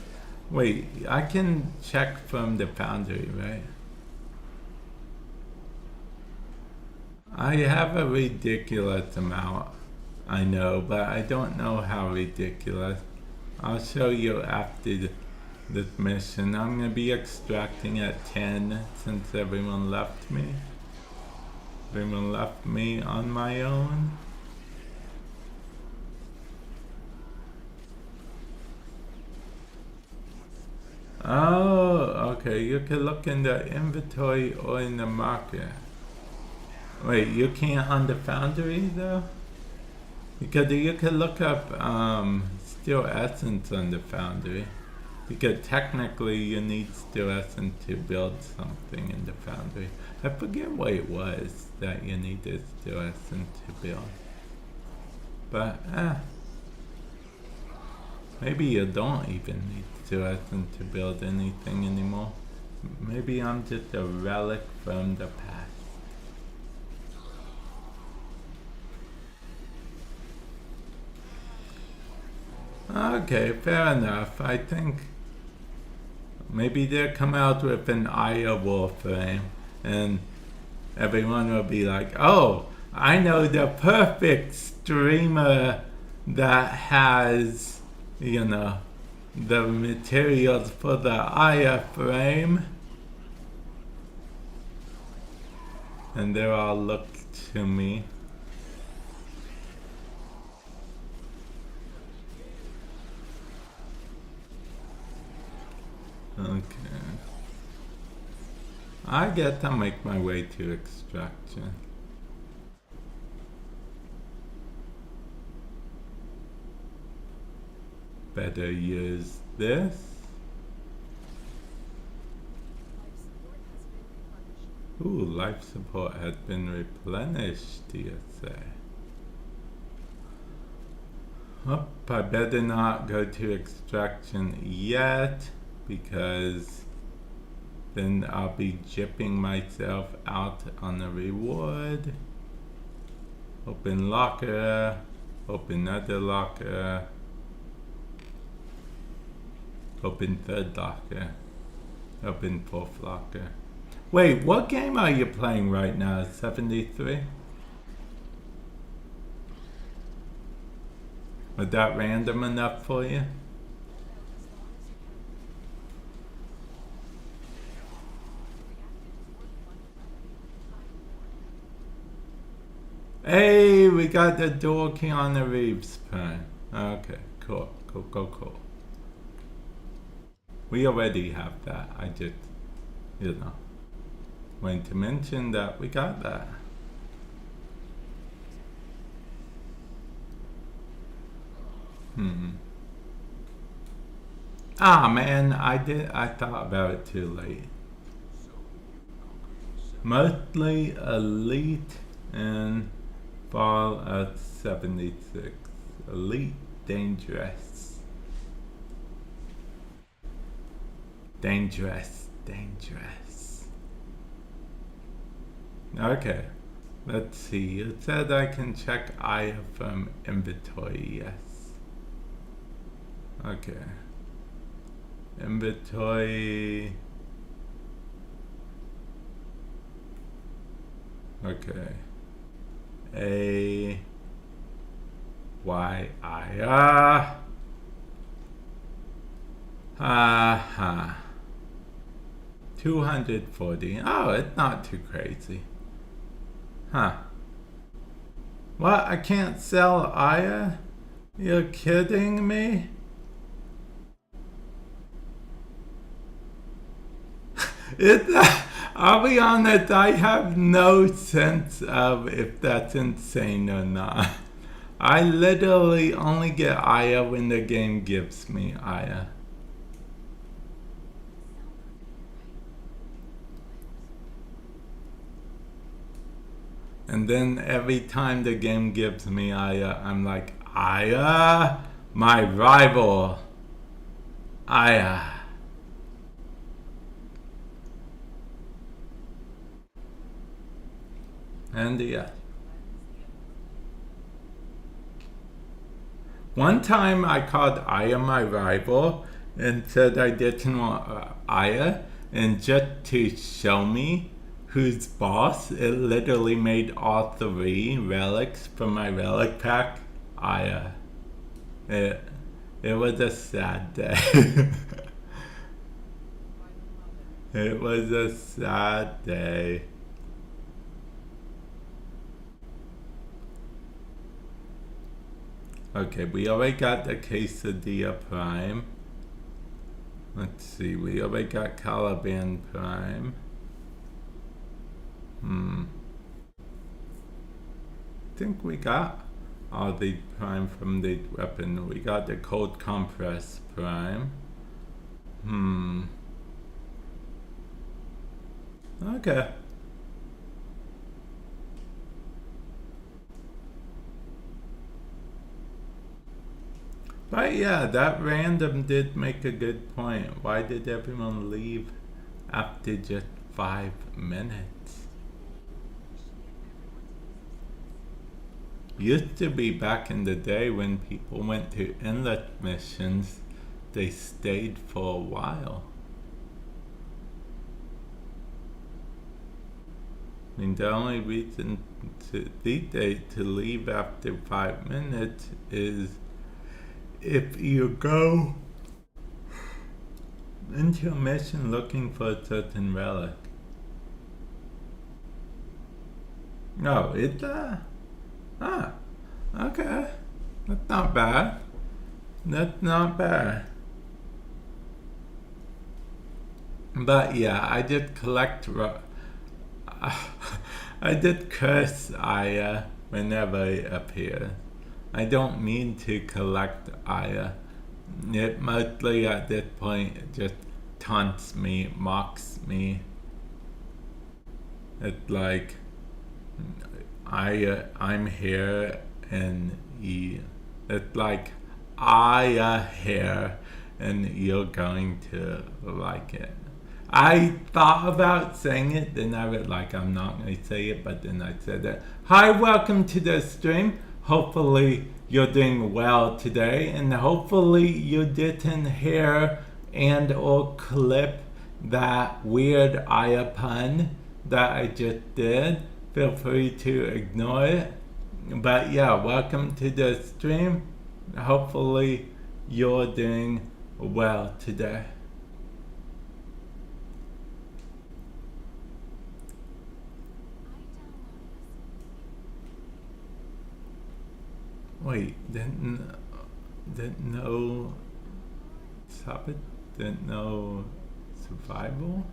check from the foundry, right? I have a ridiculous amount, I know, but I don't know how ridiculous. I'll show you after this mission. I'm gonna be extracting at 10 since everyone left me. Everyone left me on my own. Oh, okay, you can look in the inventory or in the market. Wait, you can't on the foundry though? Because you can look up steel essence on the foundry. Because technically you need steel essence to build something in the foundry. I forget what it was that you needed steel essence to build. But maybe you don't even need steel essence to build anything anymore. Maybe I'm just a relic from the past. Okay, fair enough. I think maybe they'll come out with an Aya Warframe and everyone will be like, oh, I know the perfect streamer that has, you know, the materials for the Aya frame. And they'll all look to me. Okay. I get to make my way to extraction. Better use this. Ooh, life support has been replenished, do you say? Oh, I better not go to extraction yet, because then I'll be jipping myself out on the reward. Open locker, open other locker, open third locker, open fourth locker. Wait, what game are you playing right now? 73? Was that random enough for you? Hey, we got the door key on the Reeves prime. Okay, cool. Cool. We already have that. I just, you know, wanted to mention that we got that. Ah man, I thought about it too late. Mostly elite and fall at 76. Elite dangerous. Dangerous. Okay, let's see. It said I can check Aya from inventory, yes. Okay. Inventory. Okay. A Y I 240. Oh, it's not too crazy. Huh. What? I can't sell Aya? You're kidding me? I'll be honest, I have no sense of if that's insane or not. I literally only get Aya when the game gives me Aya. And then every time the game gives me Aya, I'm like, Aya, my rival. Aya. And yeah. One time I called Aya my rival and said I didn't want Aya, and just to show me who's boss, it literally made all 3 relics from my relic pack Aya. It was a sad day. It was a sad day. Okay, we already got the Quesadilla Prime. Let's see, we already got Caliban Prime. I think we got all the Prime from the weapon. We got the Cold Compress Prime. Okay. But yeah, that random did make a good point. Why did everyone leave after just 5 minutes? Used to be back in the day when people went to inlet missions, they stayed for a while. I mean, the only reason these days to leave after 5 minutes is if you go into a mission looking for a certain relic. No, it's okay. That's not bad. That's not bad. But yeah, I did collect. I did curse Aya whenever it appears. I don't mean to collect Aya. It mostly at this point just taunts me, mocks me. It's like I'm here and it's like Aya here and you're going to like it. I thought about saying it, then I was like, I'm not going to say it, but then I said it. Hi, welcome to the stream. Hopefully you're doing well today, and hopefully you didn't hear and or clip that weird Aya pun that I just did. Feel free to ignore it. But yeah, welcome to the stream. Hopefully you're doing well today. Wait, didn't know Sabbath? Didn't know survival?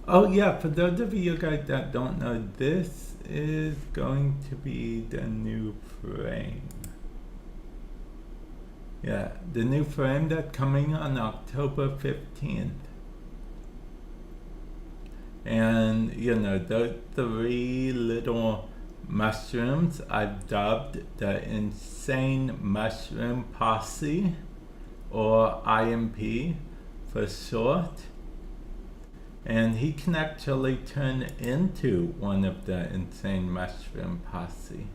Oh yeah, for those of you guys that don't know, this is going to be the new frame. Yeah, the new frame that's coming on October 15th. And you know, those 3 little mushrooms I've dubbed the Insane Mushroom Posse, or IMP for short. And he can actually turn into one of the Insane Mushroom Posse.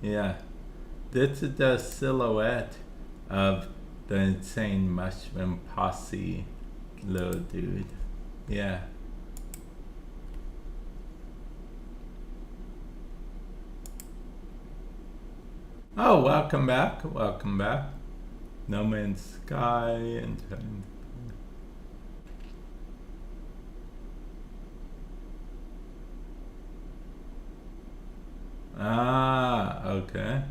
Yeah, this is the silhouette of the Insane Mushroom Posse little dude. Yeah. Oh, welcome back, welcome back. No Man's Sky and okay.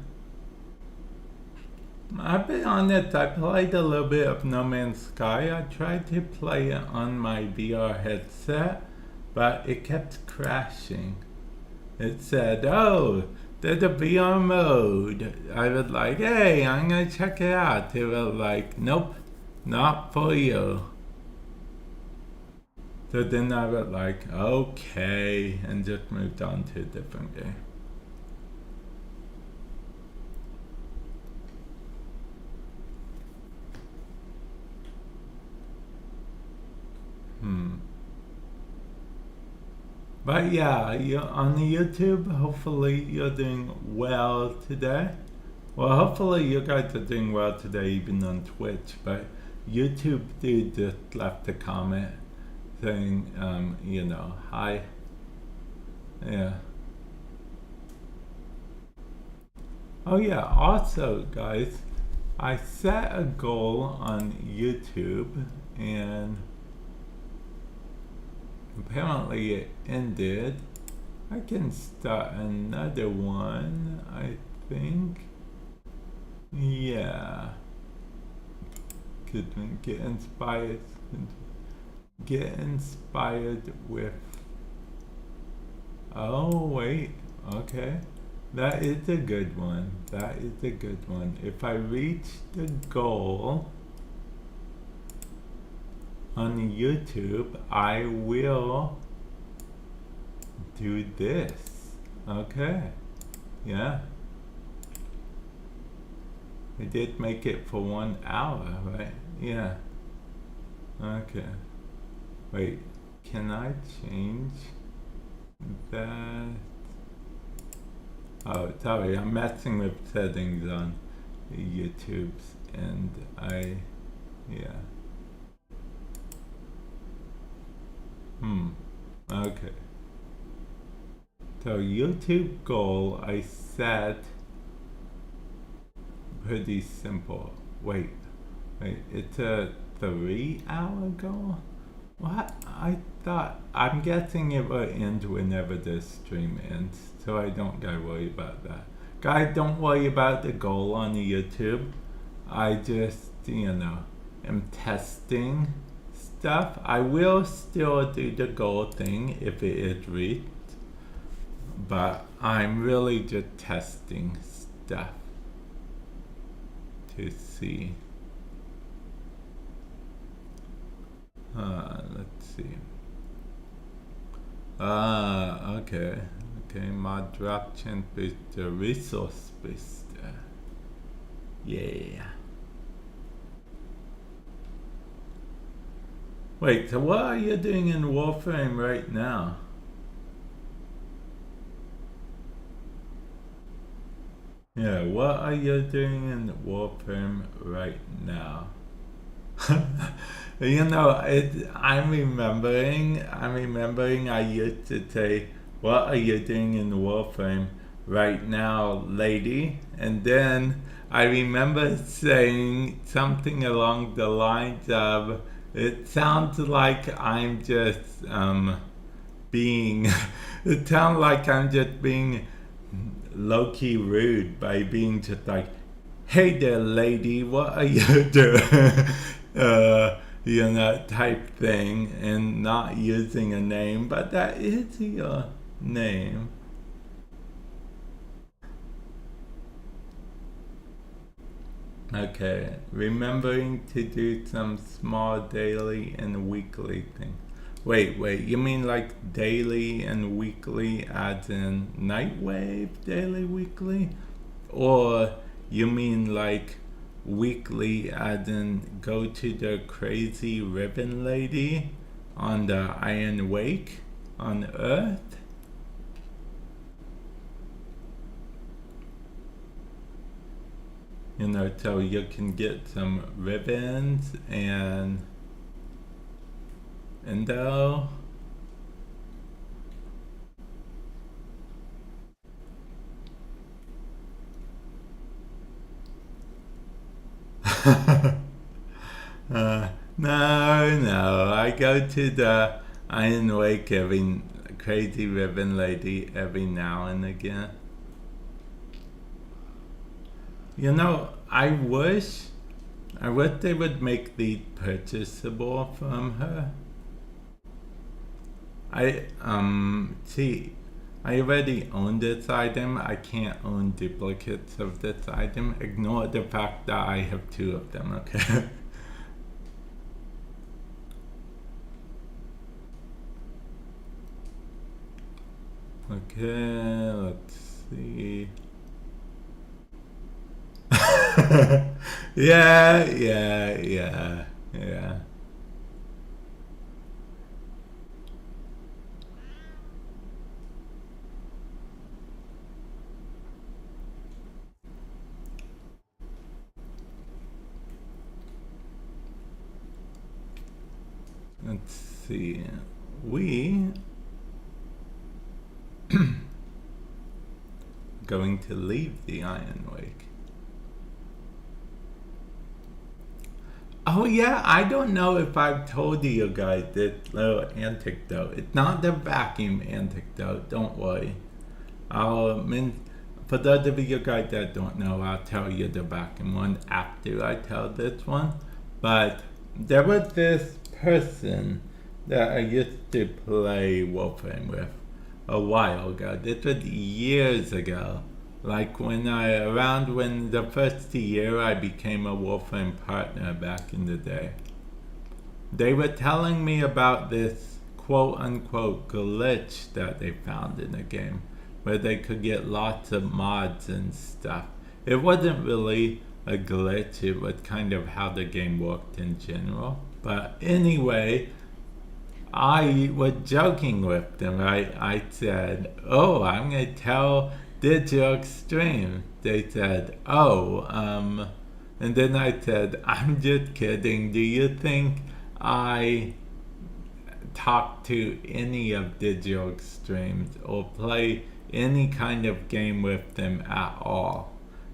I've been on it. I played a little bit of No Man's Sky. I tried to play it on my VR headset, but it kept crashing. It said, oh, there's a VR mode. I was like, hey, I'm gonna check it out. It was like, nope, not for you. So then I was like, okay, and just moved on to a different game. But yeah, you're on the YouTube. Hopefully you're doing well today. Well, hopefully you guys are doing well today, even on Twitch. But YouTube dude just left a comment saying, you know, hi. Yeah. Oh yeah, also guys, I set a goal on YouTube and apparently it ended. I can start another one, I think. Yeah. Could get inspired. Get inspired with. Oh wait, okay. That is a good one. That is a good one. If I reach the goal on YouTube, I will do this. Okay. Yeah. I did make it for 1 hour, right? Yeah. Okay. Wait, can I change that? Oh, sorry, I'm messing with settings on YouTube's, and yeah. Okay. So YouTube goal I set pretty simple. Wait, it's a 3-hour goal? What? I thought, I'm guessing it will end whenever this stream ends, so I don't gotta worry about that. Guys, don't worry about the goal on the YouTube. I just, am testing stuff. I will still do the goal thing if it is reached, but I'm really just testing stuff to see. Let's see. Okay. Okay, mod drop chance booster, resource booster. Yeah. Wait, so what are you doing in Warframe right now? Yeah, what are you doing in Warframe right now? I'm remembering I used to say, what are you doing in Warframe right now, lady? And then I remember saying something along the lines of, it sounds like I'm just being, it sounds like I'm just being low-key rude by being just like, hey there lady, what are you doing? Type thing, and not using a name, but that is your name. Okay, remembering to do some small daily and weekly things. Wait, you mean like daily and weekly as in Nightwave daily weekly? Or you mean like weekly as in go to the crazy ribbon lady on the Iron Wake on Earth? So you can get some ribbons and endo. No, I go to the Iron Wake every crazy ribbon lady every now and again. I wish they would make these purchasable from her. I already own this item. I can't own duplicates of this item. Ignore the fact that I have 2 of them, okay? Okay, let's see. Yeah. Let's see. We going to leave the Iron Wake. Oh yeah, I don't know if I've told you guys this little anecdote. It's not the vacuum anecdote, don't worry. For those of you guys that don't know, I'll tell you the vacuum one after I tell this one. But there was this person that I used to play Warframe with a while ago. This was years ago. Like when the first year I became a Warframe partner back in the day. They were telling me about this quote unquote glitch that they found in the game where they could get lots of mods and stuff. It wasn't really a glitch, it was kind of how the game worked in general. But anyway, I was joking with them, right? I said, oh, I'm going to tell digital extreme. They said, oh, and then I said, I'm just kidding. Do you think I talk to any of digital extremes or play any kind of game with them at all?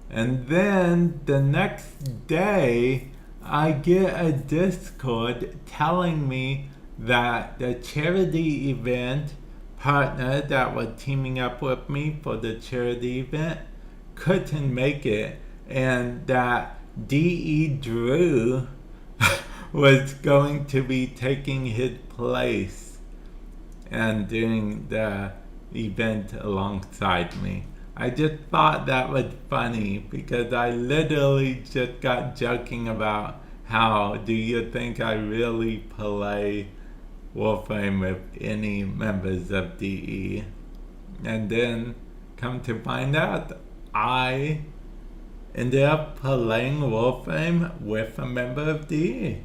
And then the next day, I get a Discord telling me that the charity event partner that was teaming up with me for the charity event couldn't make it, and that D.E. Drew was going to be taking his place and doing the event alongside me. I just thought that was funny because I literally just got joking about how do you think I really play Warframe with any members of DE, and then come to find out I ended up playing Warframe with a member of DE.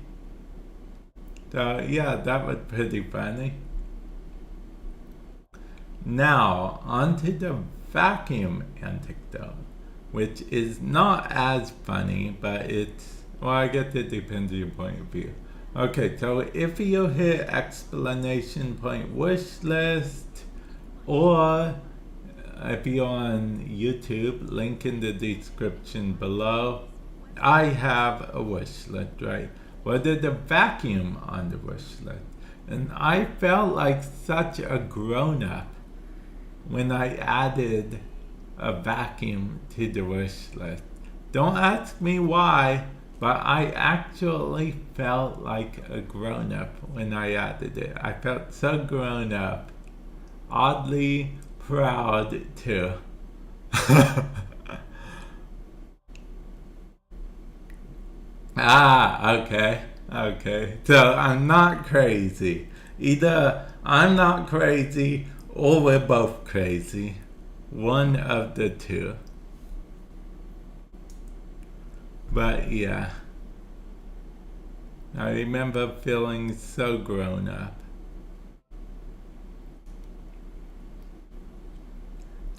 So yeah, that was pretty funny. Now onto the vacuum anecdote, which is not as funny, but it's, well, I guess it depends on your point of view. Okay, so if you hit exclamation point wish list, or if you're on YouTube, link in the description below, I have a wish list, right? Well, there's a vacuum on the wish list, and I felt like such a grown-up when I added a vacuum to the wish list. Don't ask me why, but I actually felt like a grown-up when I added it. I felt so grown-up, oddly proud too. Okay. So I'm not crazy. Either I'm not crazy or we're both crazy. One of the two. But yeah, I remember feeling so grown up.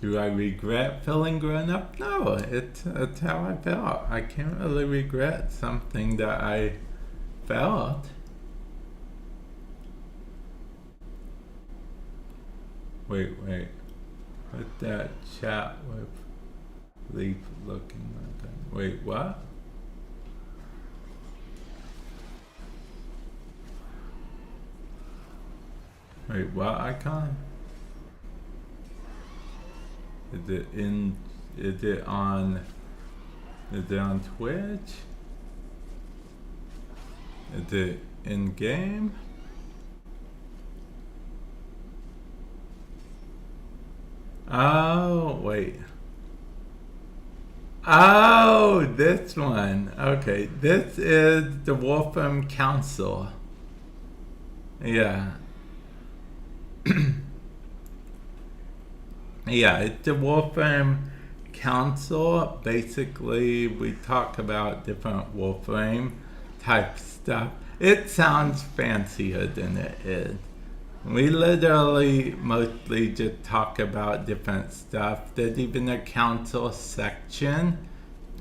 Do I regret feeling grown up? No, it's how I felt. I can't really regret something that I felt. Wait. What's that chat with Leaf looking like that? Wait, what? Wait, what icon? Is it on Twitch? Is it in game? Oh, wait. Oh, this one. Okay, this is the Warframe Council. Yeah. Yeah, it's the Warframe Council. Basically, we talk about different Warframe type stuff. It sounds fancier than it is. We literally mostly just talk about different stuff. There's even a council section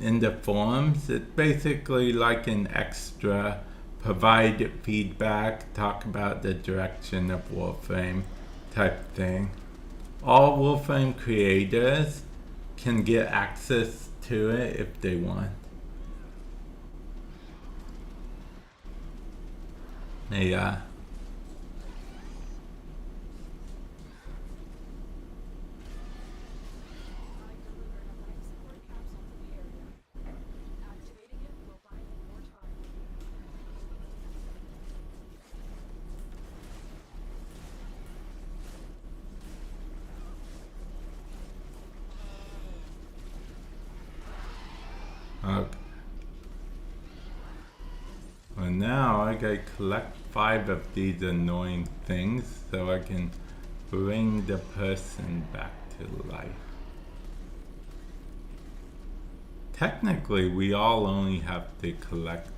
in the forums. It's basically like an extra, provide feedback, talk about the direction of Warframe type thing. All Warframe creators can get access to it if they want. Yeah. Okay. Well, now I gotta collect 5 of these annoying things so I can bring the person back to life. Technically, we all only have to collect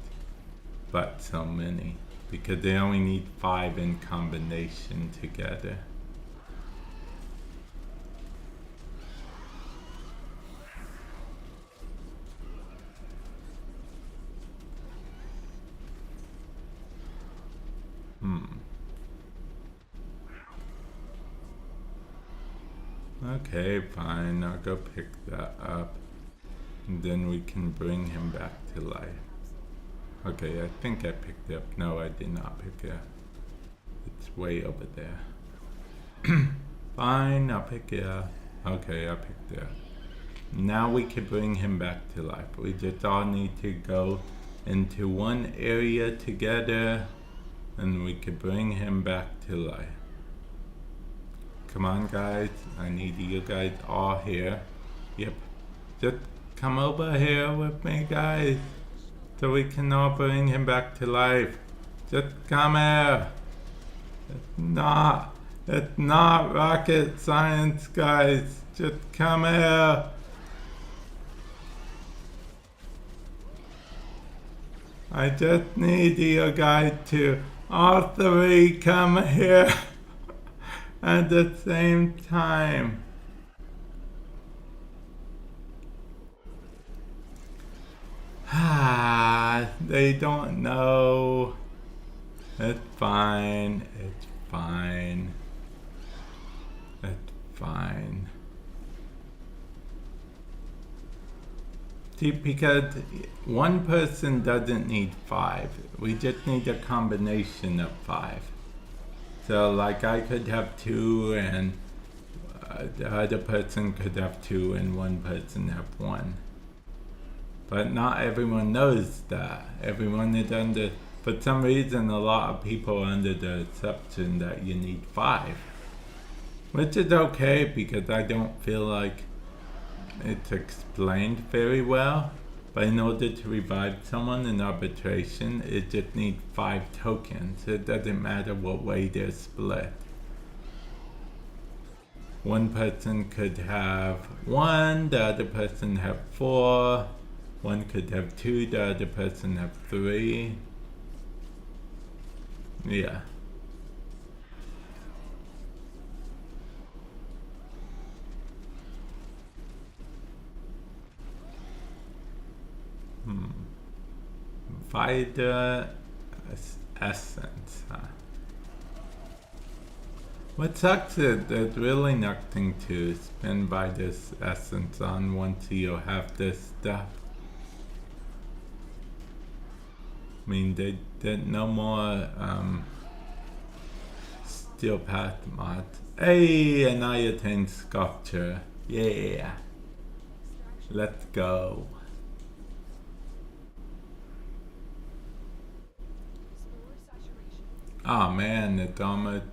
but so many, because they only need 5 in combination together. Okay, fine. I'll go pick that up. And then we can bring him back to life. Okay, I think I picked it up. No, I did not pick it up. It's way over there. Fine, I'll pick it up. Okay, I picked it up. Now we can bring him back to life. We just all need to go into one area together and we can bring him back to life. Come on, guys. I need you guys all here. Yep. Just come over here with me, guys. So we can all bring him back to life. Just come here. It's not rocket science, guys. Just come here. I just need you guys to all three come here at the same time. They don't know. It's fine. It's fine. It's fine. See, because one person doesn't need 5. We just need a combination of 5. So, like, I could have 2 and the other person could have 2 and one person have 1. But not everyone knows that. Everyone is under, for some reason, a lot of people are under the assumption that you need 5. Which is okay because I don't feel like it's explained very well. But in order to revive someone in arbitration, it just needs 5 tokens. It doesn't matter what way they're split. One person could have 1, the other person have 4. One could have 2, the other person have 3. Yeah. Vita essence, huh? What sucks is there's really nothing to spend by this essence on once you have this stuff. I mean, they did no more Steel Path mods. Hey, an iotane sculpture. Yeah. Let's go. Oh man, it's almost,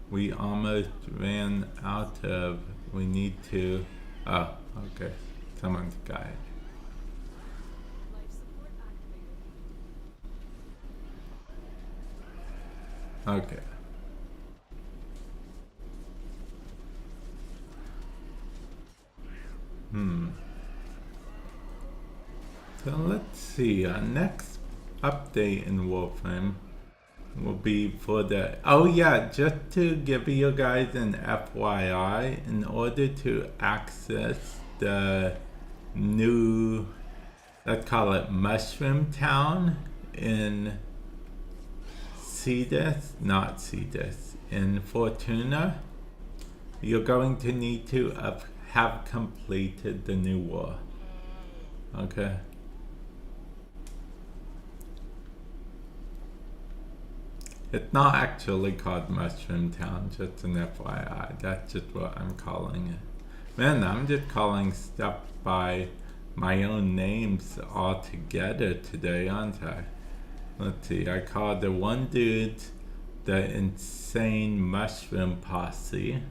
we almost ran out of, we need to, oh, okay, someone's got it. Okay. So let's see, our next update in Warframe will be for the, oh yeah, just to give you guys an FYI, in order to access the new, let's call it Mushroom Town in in Fortuna, you're going to need to have completed the new war. Okay. It's not actually called Mushroom Town, just an FYI. That's just what I'm calling it. Man, I'm just calling stuff by my own names all together today, aren't I? Let's see, I called the one dude the Insane Mushroom Posse.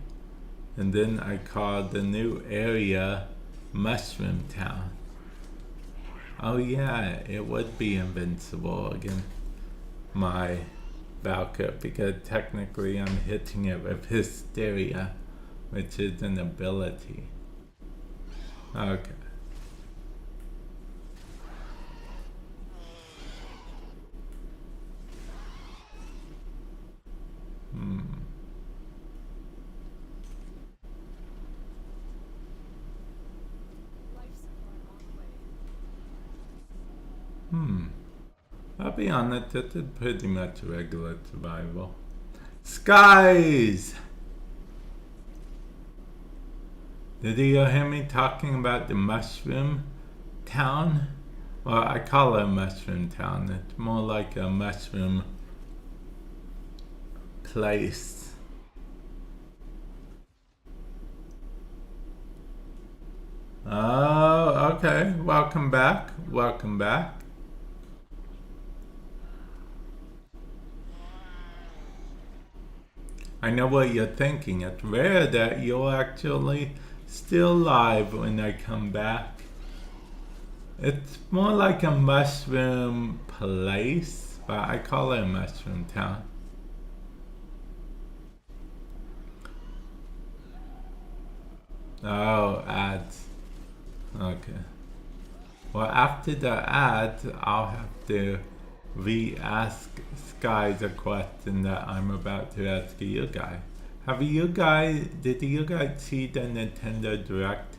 And then I called the new area Mushroom Town. Oh yeah, it would be invincible against my Valkyrie because technically I'm hitting it with Hysteria, which is an ability. Okay. I'll be honest, this is pretty much regular survival. Skies! Did you hear me talking about the mushroom town? Well, I call it a mushroom town. It's more like a mushroom place. Oh, okay. Welcome back. Welcome back. I know what you're thinking. It's rare that you're actually still live when I come back. It's more like a mushroom place, but I call it a mushroom town. Oh, ads. Okay. Well, after the ads, I'll have to re-ask Sky the question that I'm about to ask you guys. Did you guys see the Nintendo Direct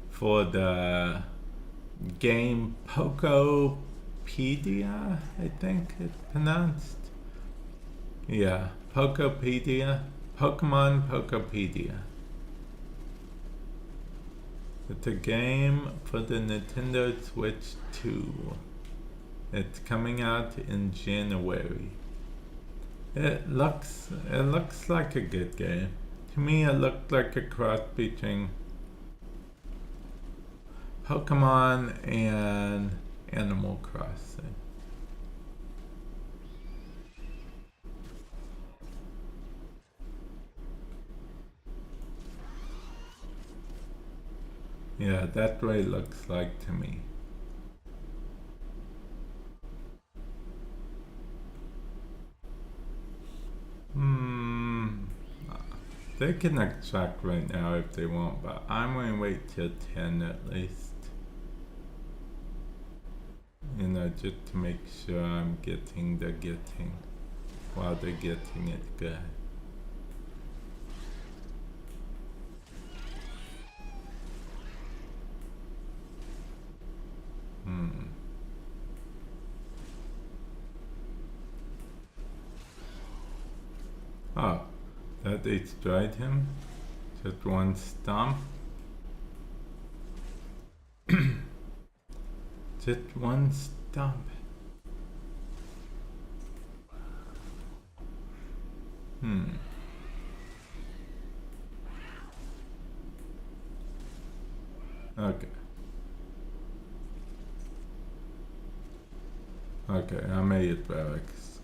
for the game Pokopedia, I think it's pronounced? Yeah, Pokopedia. Pokemon Pokopedia. It's a game for the Nintendo Switch 2. It's coming out in January. It looks like a good game. To me, it looked like a cross between Pokemon and Animal Crossing. Yeah, that's what it looks like to me. They can extract right now if they want, but I'm going to wait till 10 at least. You know, just to make sure I'm getting while they're getting it good. Oh, that destroyed him? Just one stomp? Just one stomp. Okay. Okay, I may as well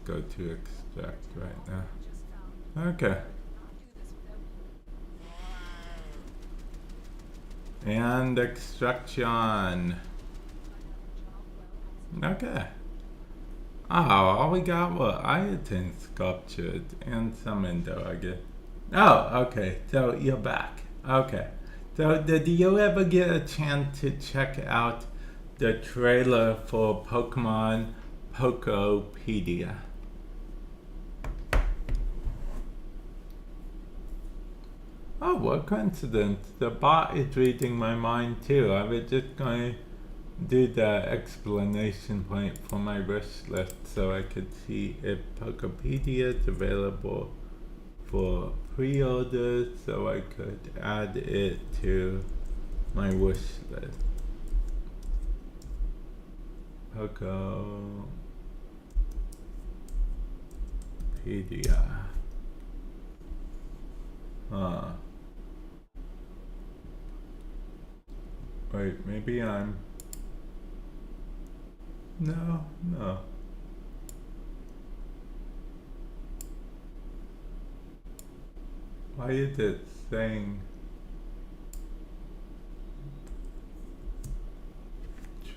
go to extract right now. Okay. And extraction. Okay. Oh, all we got were iodine sculptured and some endo, I guess. Oh, okay. So you're back. Okay. So did you ever get a chance to check out the trailer for Pokemon Pokopedia? Oh, what coincidence. The bot is reading my mind too. I was just going to do the explanation point for my wish list so I could see if Pokopedia is available for pre-order so I could add it to my wish list. Pokopedia. Wait, maybe I'm... No. Why is it saying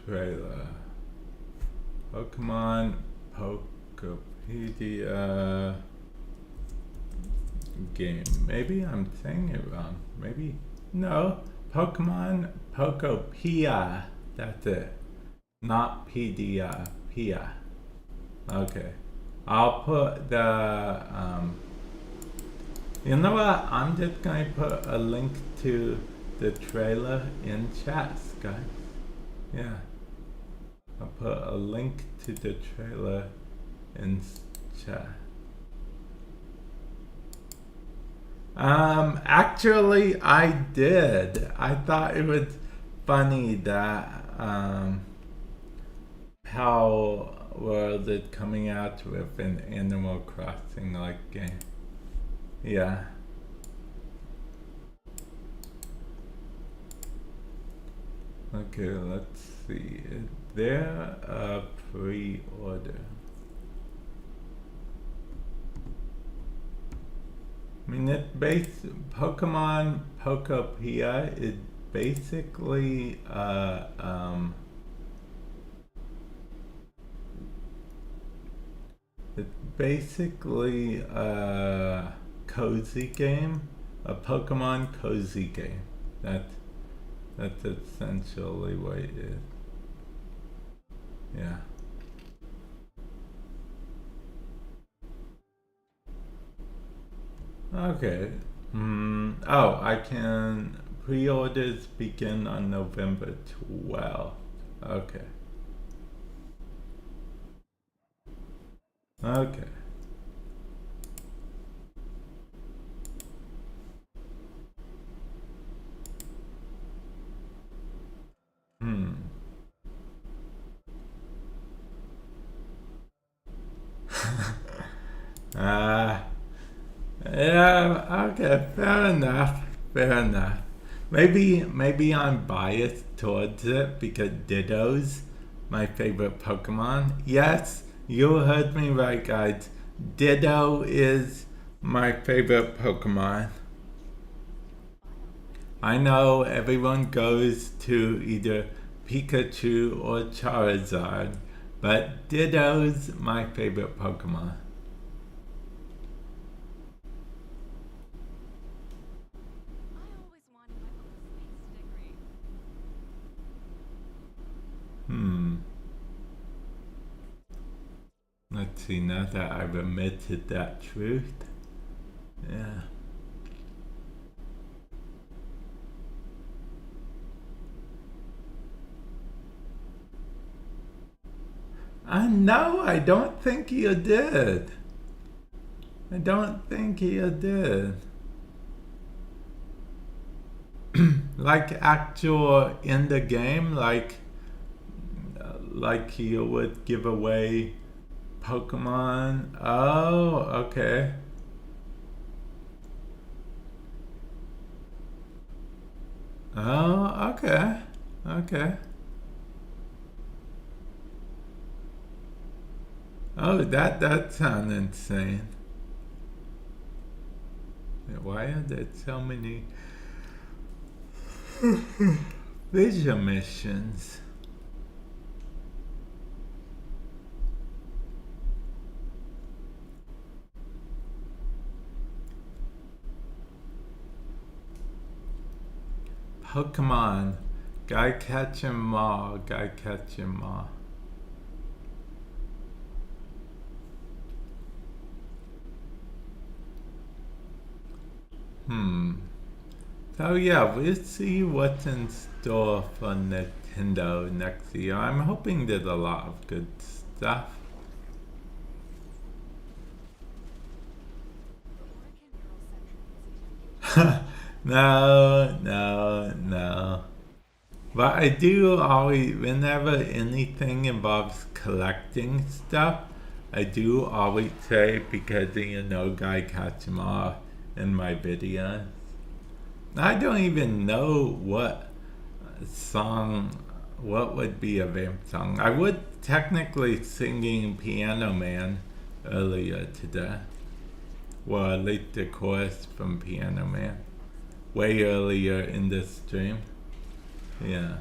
trailer? Pokemon Pokopedia game. Maybe I'm saying it wrong. Maybe. No. Pokemon Pokopia. That's it. Not Pedia. Pia. Okay. I'll put the you know what? I'm just going to put a link to the trailer in chat, guys. Yeah. I'll put a link to the trailer in chat. Actually, I did. I thought it was funny that how was it coming out with an Animal Crossing like game? Yeah. Okay, let's see. Is there a pre-order? I mean, Pokemon Pokopia is basically it's basically a cozy game, a Pokemon cozy game. That's essentially what it is. Yeah. Okay. Oh, I can. Pre-orders begin on November 12th. Okay. Okay. Yeah, okay, fair enough. Fair enough. Maybe I'm biased towards it because Ditto's my favorite Pokemon. Yes, you heard me right, guys. Ditto is my favorite Pokemon. I know everyone goes to either Pikachu or Charizard, but Ditto's my favorite Pokemon. Let's see, now that I've admitted that truth. Yeah. No, I don't think you did. I don't think you did. Like actual in the game, like you would give away Pokemon. Oh, okay. Oh, okay. Okay. Oh, that sounds insane. Why are there so many vision missions? Pokemon. Guy catch 'em all. Guy catch 'em all. So yeah, we'll see what's in store for Nintendo next year. I'm hoping there's a lot of good stuff. No. But I do always, whenever anything involves collecting stuff, I do always say, because Guy catch 'em all in my videos. I don't even know what would be a Vamp song. I was technically singing Piano Man earlier today. Well, at least the chorus from Piano Man. Way earlier in this stream. Yeah.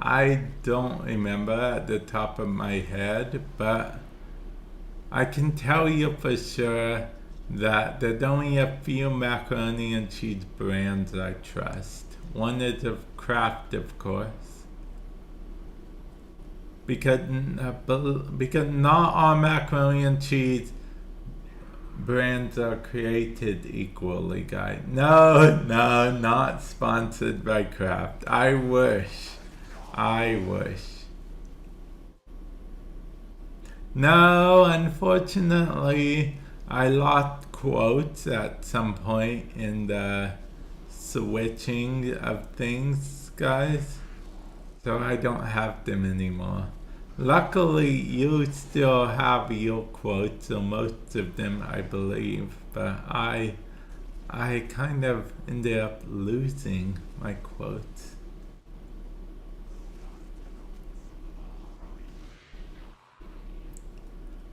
I don't remember at the top of my head, but I can tell you for sure that there's only a few macaroni and cheese brands I trust. One is of Kraft, of course. because not all macaroni and cheese brands are created equally, guys. No, no, not sponsored by Kraft. I wish. I wish. No, unfortunately, I lost quotes at some point in the switching of things, guys. So I don't have them anymore. Luckily, you still have your quotes, or most of them, I believe. But I kind of ended up losing my quotes.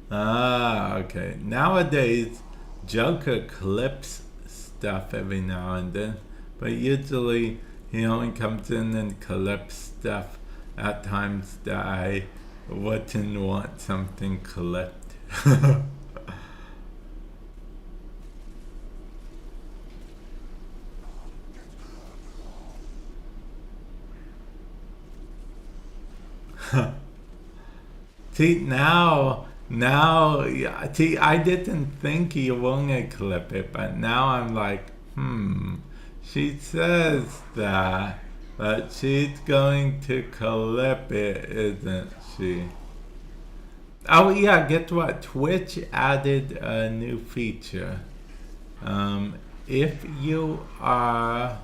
Ah, okay. Nowadays, Joker clips stuff every now and then, but usually he only comes in and clips stuff at times that I wouldn't want something clipped. See, yeah, see, I didn't think he wouldn't clip it, but now I'm like, she says that, but she's going to clip it, isn't she? Oh yeah, guess what? Twitch added a new feature. If you are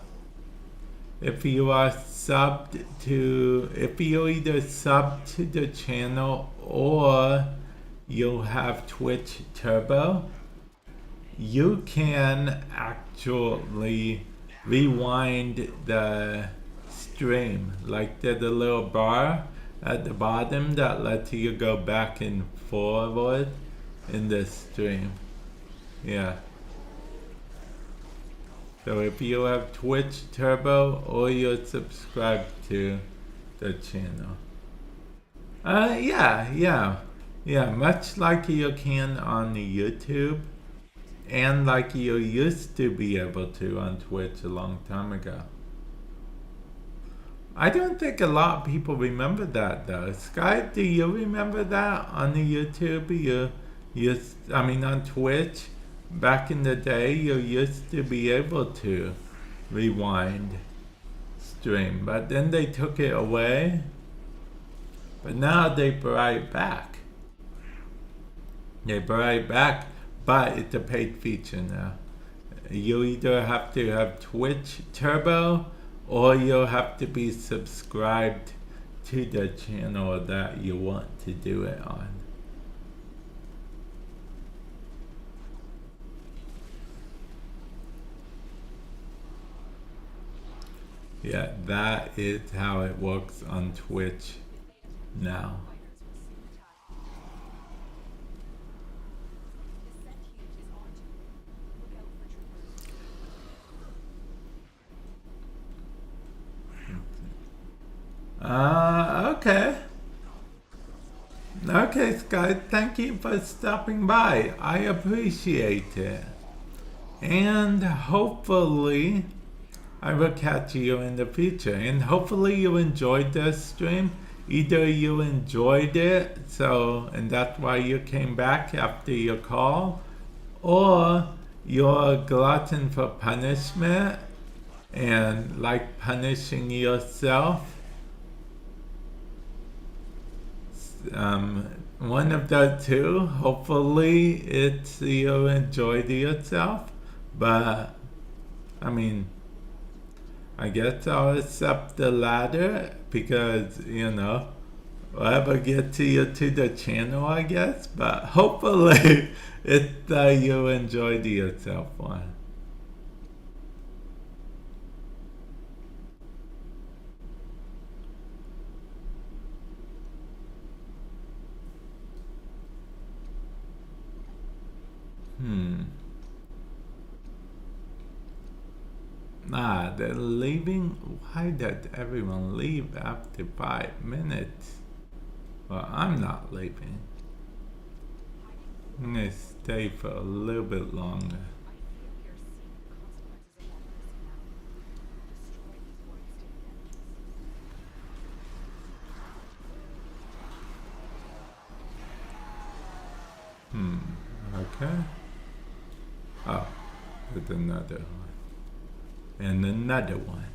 subbed to, if you either sub to the channel or you have Twitch Turbo, you can actually rewind the stream. Like there's a little bar at the bottom that lets you go back and forward in the stream. Yeah. So if you have Twitch Turbo or you're subscribed to the channel. Yeah, much like you can on the YouTube and like you used to be able to on Twitch a long time ago. I don't think a lot of people remember that though. Sky, do you remember that on the YouTube? I mean on Twitch? Back in the day, you used to be able to rewind stream, but then they took it away. But now they brought it back. They brought it back, but it's a paid feature now. You either have to have Twitch Turbo, or you'll have to be subscribed to the channel that you want to do it on. Yeah, that is how it works on Twitch now. Okay. Okay, Sky, thank you for stopping by. I appreciate it. And hopefully I will catch you in the future. And hopefully you enjoyed this stream. Either you enjoyed it, and that's why you came back after your call, or you're a glutton for punishment and like punishing yourself. One of the two. Hopefully it's you enjoyed yourself, but I mean, I guess I'll accept the latter because, whatever gets you to the channel, I guess. But hopefully it's you enjoyed yourself one. They're leaving. Why did everyone leave after 5 minutes? Well, I'm not leaving. I'm gonna stay for a little bit longer. Okay. Oh, there's another one. And another one.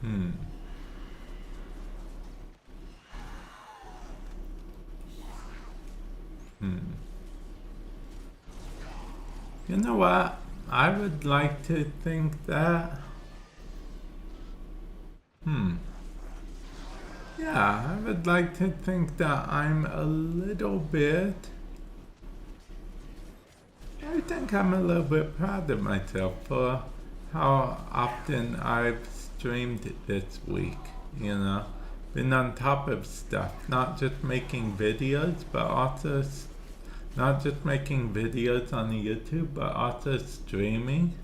Hmm. You know what? I would like to think that. Yeah, I would like to think that I'm a little bit. I think I'm a little bit proud of myself for how often I've streamed this week. You know, been on top of stuff, not just making videos, but also not just making videos on YouTube, but also streaming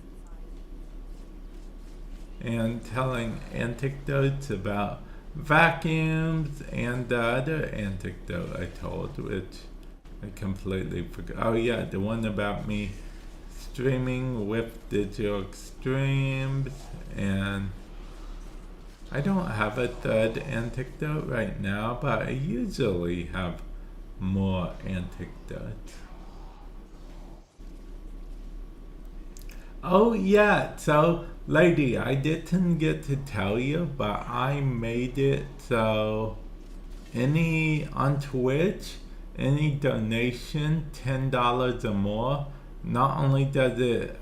and telling anecdotes about vacuums and the other anecdote I told, which I completely forgot. Oh yeah, the one about me streaming with digital extremes, and I don't have a third anecdote right now, but I usually have more anecdotes. Oh yeah, so lady, I didn't get to tell you, but I made it so on Twitch, any donation $10 or more, not only does it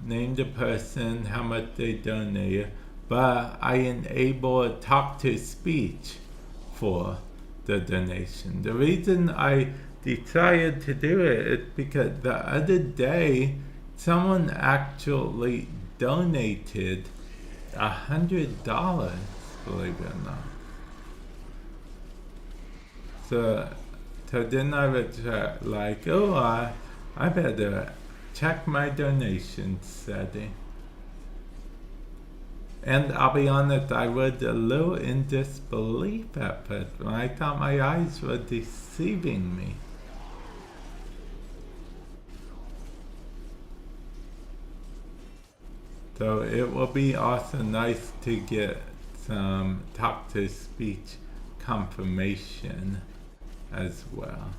name the person how much they donated, but I enable a talk to speech for the donation. The reason I decided to do it is because the other day someone actually donated $100, believe it or not. So then I was like, oh, I better check my donation setting. And I'll be honest, I was a little in disbelief at first when I thought my eyes were deceiving me. So it will be also nice to get some talk-to-speech confirmation as well.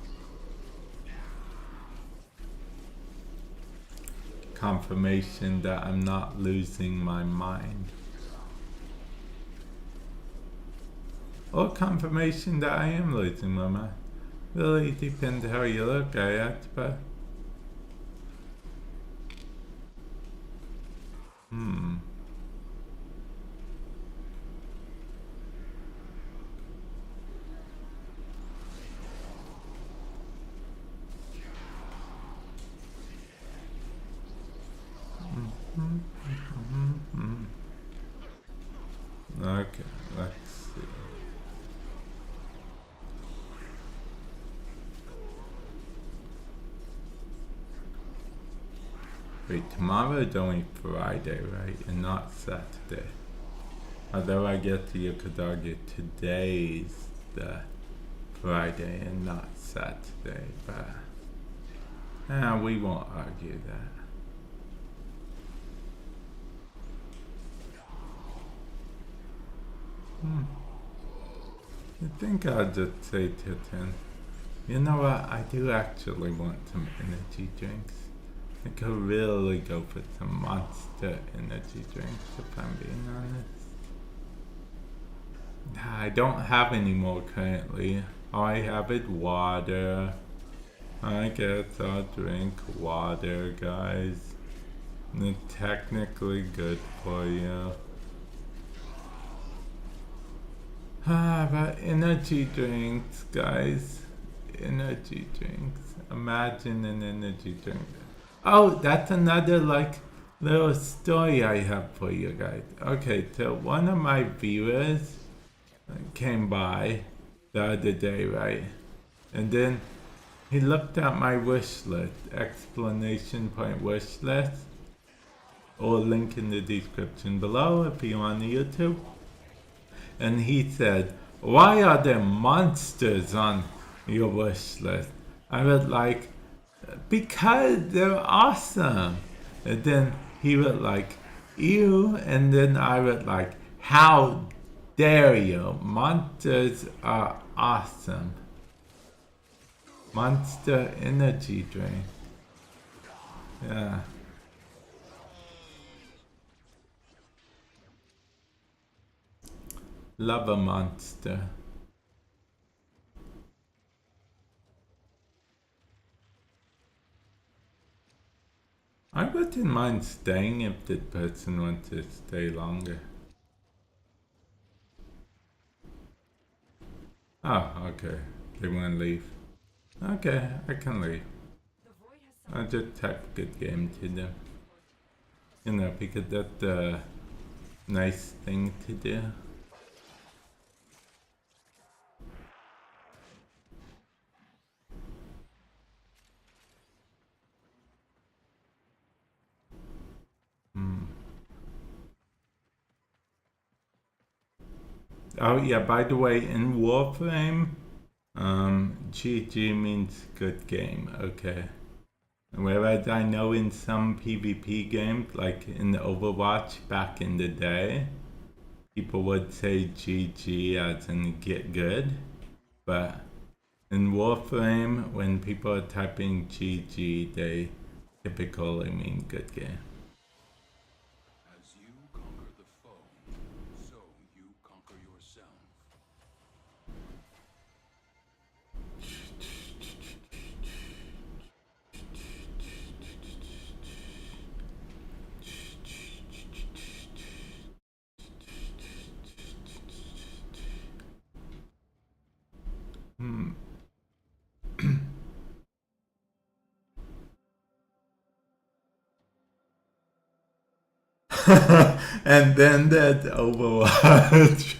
Confirmation that I'm not losing my mind. Or confirmation that I am losing my mind. Really depends how you look at it, but okay, let's see. Wait, tomorrow is only Friday, right? And not Saturday. Although I guess you could argue today's the Friday and not Saturday, but we won't argue that. I think I'll just say to 10. You know what? I do actually want some energy drinks. I could really go for some Monster energy drinks if I'm being honest. I don't have any more currently. All I have is water. I guess I'll drink water, guys. It's technically good for you. But energy drinks, guys. Energy drinks. Imagine an energy drink. Oh, that's another little story I have for you guys. Okay, so one of my viewers came by the other day, right? And then he looked at my wish list, exclamation point wish list, or link in the description below if you're on YouTube. And he said, why are there monsters on your wish list? I was like, because they're awesome. And then he was like, ew. And then I was like, how dare you? Monsters are awesome. Monster energy drink. Yeah. Love a monster. I wouldn't mind staying if the person wants to stay longer. Oh, okay. They want to leave. Okay, I can leave. The void has I just type good game to them. You know, because that's a nice thing to do. Oh yeah, by the way, in Warframe, GG means good game, okay. Whereas I know in some PvP games, like in Overwatch back in the day, people would say GG as in get good, but in Warframe, when people are typing GG, they typically mean good game. As you conquer the foe, so you conquer yourself. And then that Overwatch.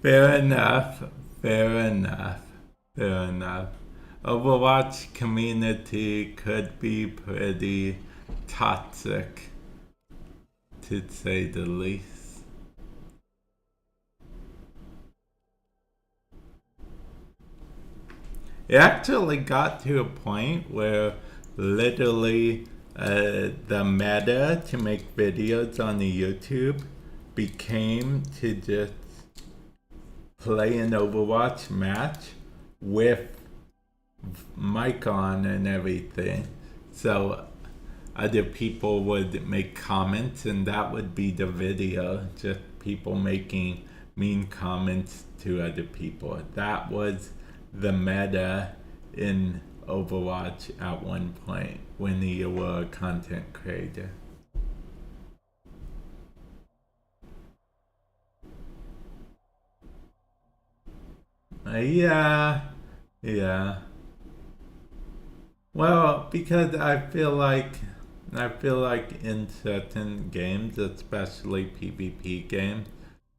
Fair enough, fair enough, fair enough. Overwatch community could be pretty toxic, to say the least. It actually got to a point where literally the meta to make videos on the YouTube became to just play an Overwatch match with mic on and everything. So other people would make comments and that would be the video, just people making mean comments to other people. That was the meta in Overwatch at one point when you were a content creator. Yeah. Well, because I feel like in certain games, especially PvP games,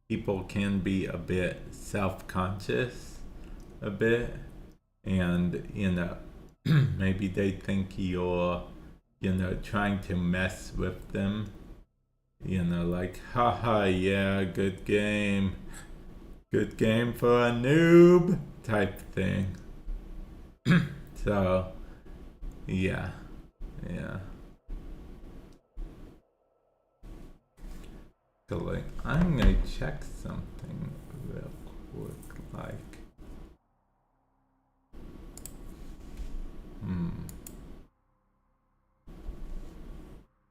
people can be a bit self-conscious, a bit, and maybe they think you're, trying to mess with them, like, haha, yeah, good game for a noob type thing. So, yeah. So, like, I'm gonna check something real quick, like,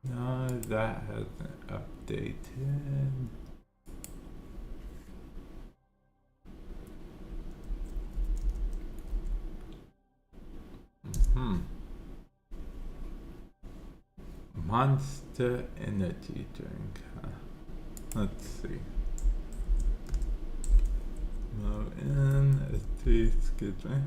no, that hasn't updated. Monster energy drink. Let's see. No, excuse me.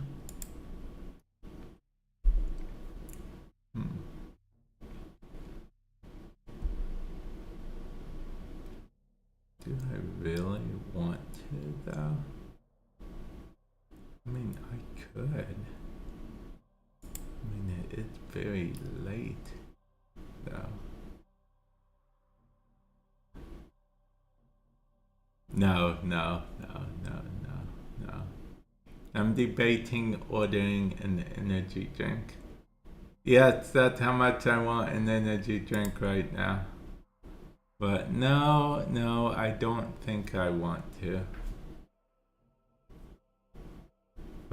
Do I really want to though? I mean, I could. I mean, it's very late though. No. I'm debating ordering an energy drink. Yes, that's how much I want an energy drink right now. But no, I don't think I want to.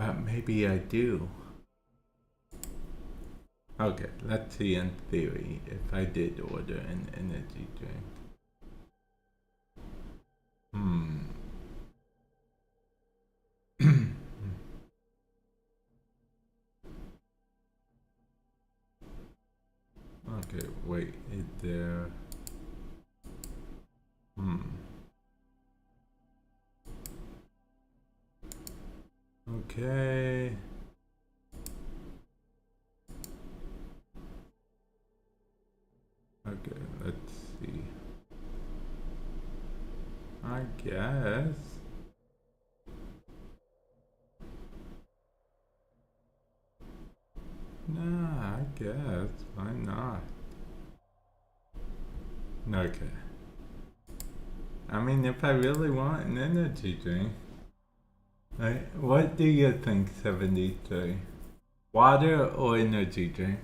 But maybe I do. Okay, let's see in theory if I did order an energy drink. Okay, wait, is there... Okay. Okay, let's see. I guess. Nah, I guess. Why not? Okay. I mean, if I really want an energy drink. Right? What do you think, 73? Water or energy drink?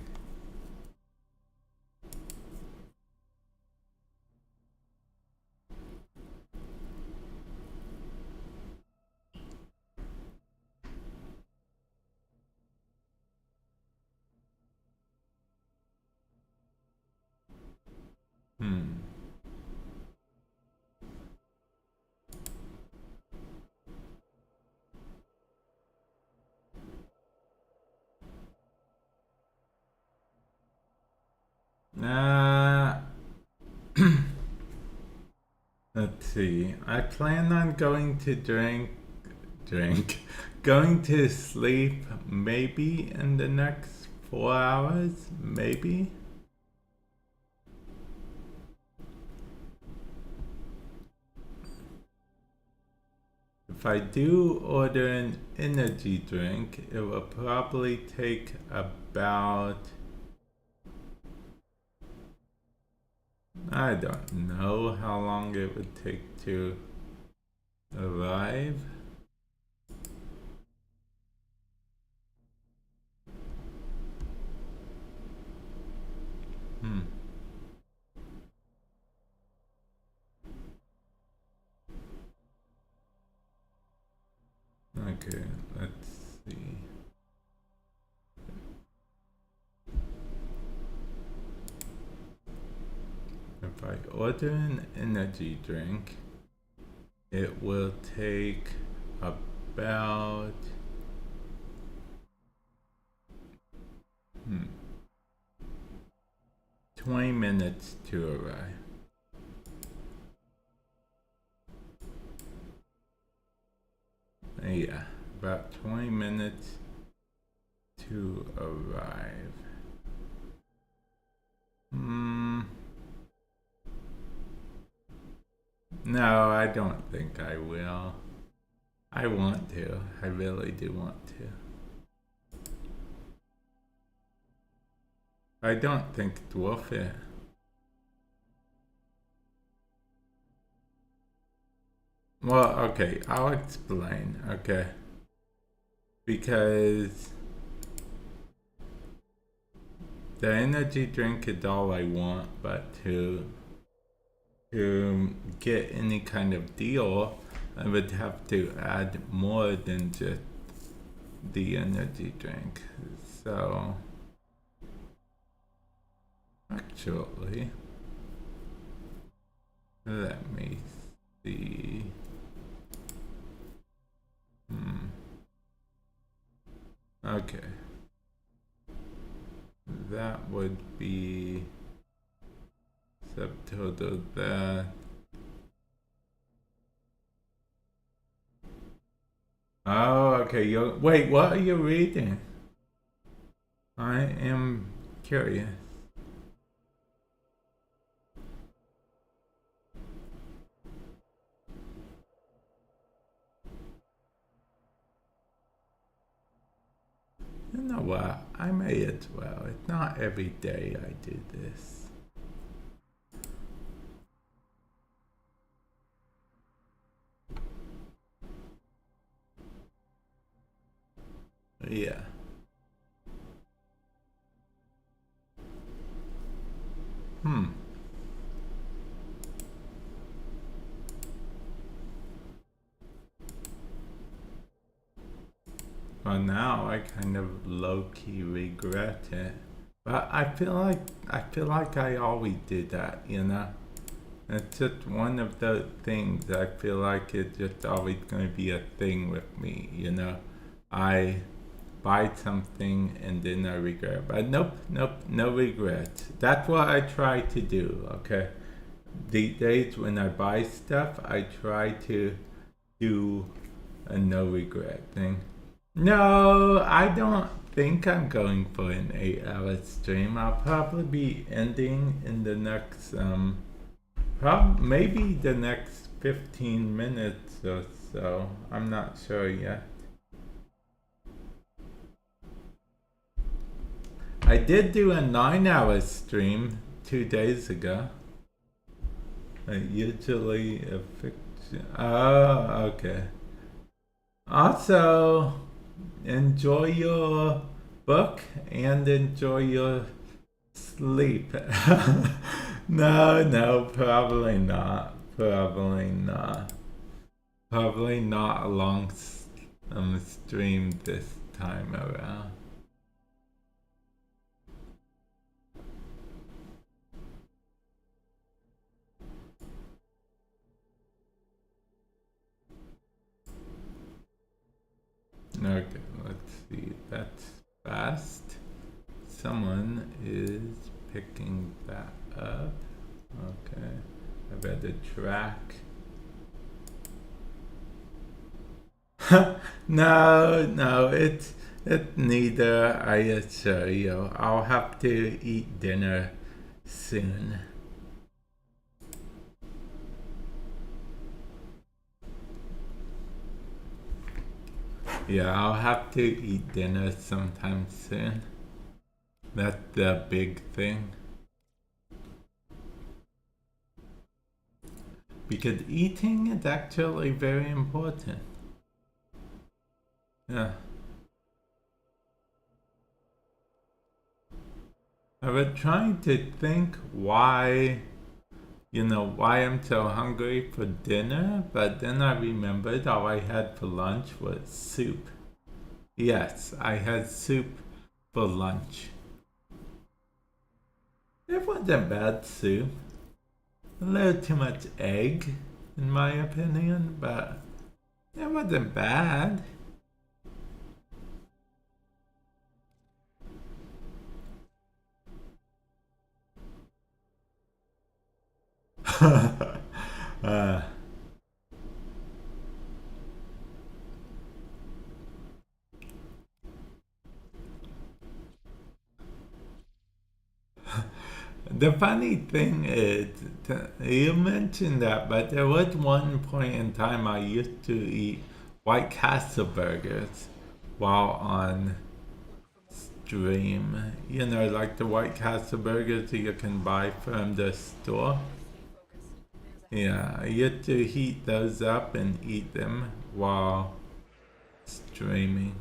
Let's see. I plan on going to going to sleep maybe in the next 4 hours, maybe. If I do order an energy drink, it will probably take about... I don't know how long it would take to arrive. Okay, let's see. If I order an energy drink, it will take about 20 minutes to arrive. Yeah, about 20 minutes to arrive. No, I don't think I will. I want to. I really do want to. I don't think it will fit. Well, okay, I'll explain, okay? Because the energy drink is all I want, but to get any kind of deal, I would have to add more than just the energy drink. So, actually, let me see. Okay. That would be subtotal that. Oh, okay. Wait, what are you reading? I am curious. You know what? I may as well. It's not every day I do this. Yeah. Well, now I kind of low-key regret it. But I feel like I always do that, you know? It's just one of the things I feel like it's just always going to be a thing with me, you know? I buy something and then I regret. But nope, no regrets. That's what I try to do, okay? These days when I buy stuff, I try to do a no regret thing. No, I don't think I'm going for an 8-hour stream. I'll probably be ending in the next, maybe the next 15 minutes or so. I'm not sure yet. I did do a 9-hour stream 2 days ago. Usually a fiction. Oh, okay. Also, enjoy your book and enjoy your sleep. No, probably not. Probably not. Probably not a long stream this time around. Okay, let's see. That's fast. Someone is picking that up. Okay, I better track. No, it's neither, I assure you. I'll have to eat dinner soon. Yeah, I'll have to eat dinner sometime soon. That's the big thing. Because eating is actually very important. Yeah. I was trying to think why I'm so hungry for dinner, but then I remembered all I had for lunch was soup. Yes, I had soup for lunch. It wasn't bad soup. A little too much egg, in my opinion, but it wasn't bad. The funny thing is, you mentioned that, but there was one point in time I used to eat White Castle burgers while on stream. You know, like the White Castle burgers that you can buy from the store. Yeah, I used to heat those up and eat them while streaming.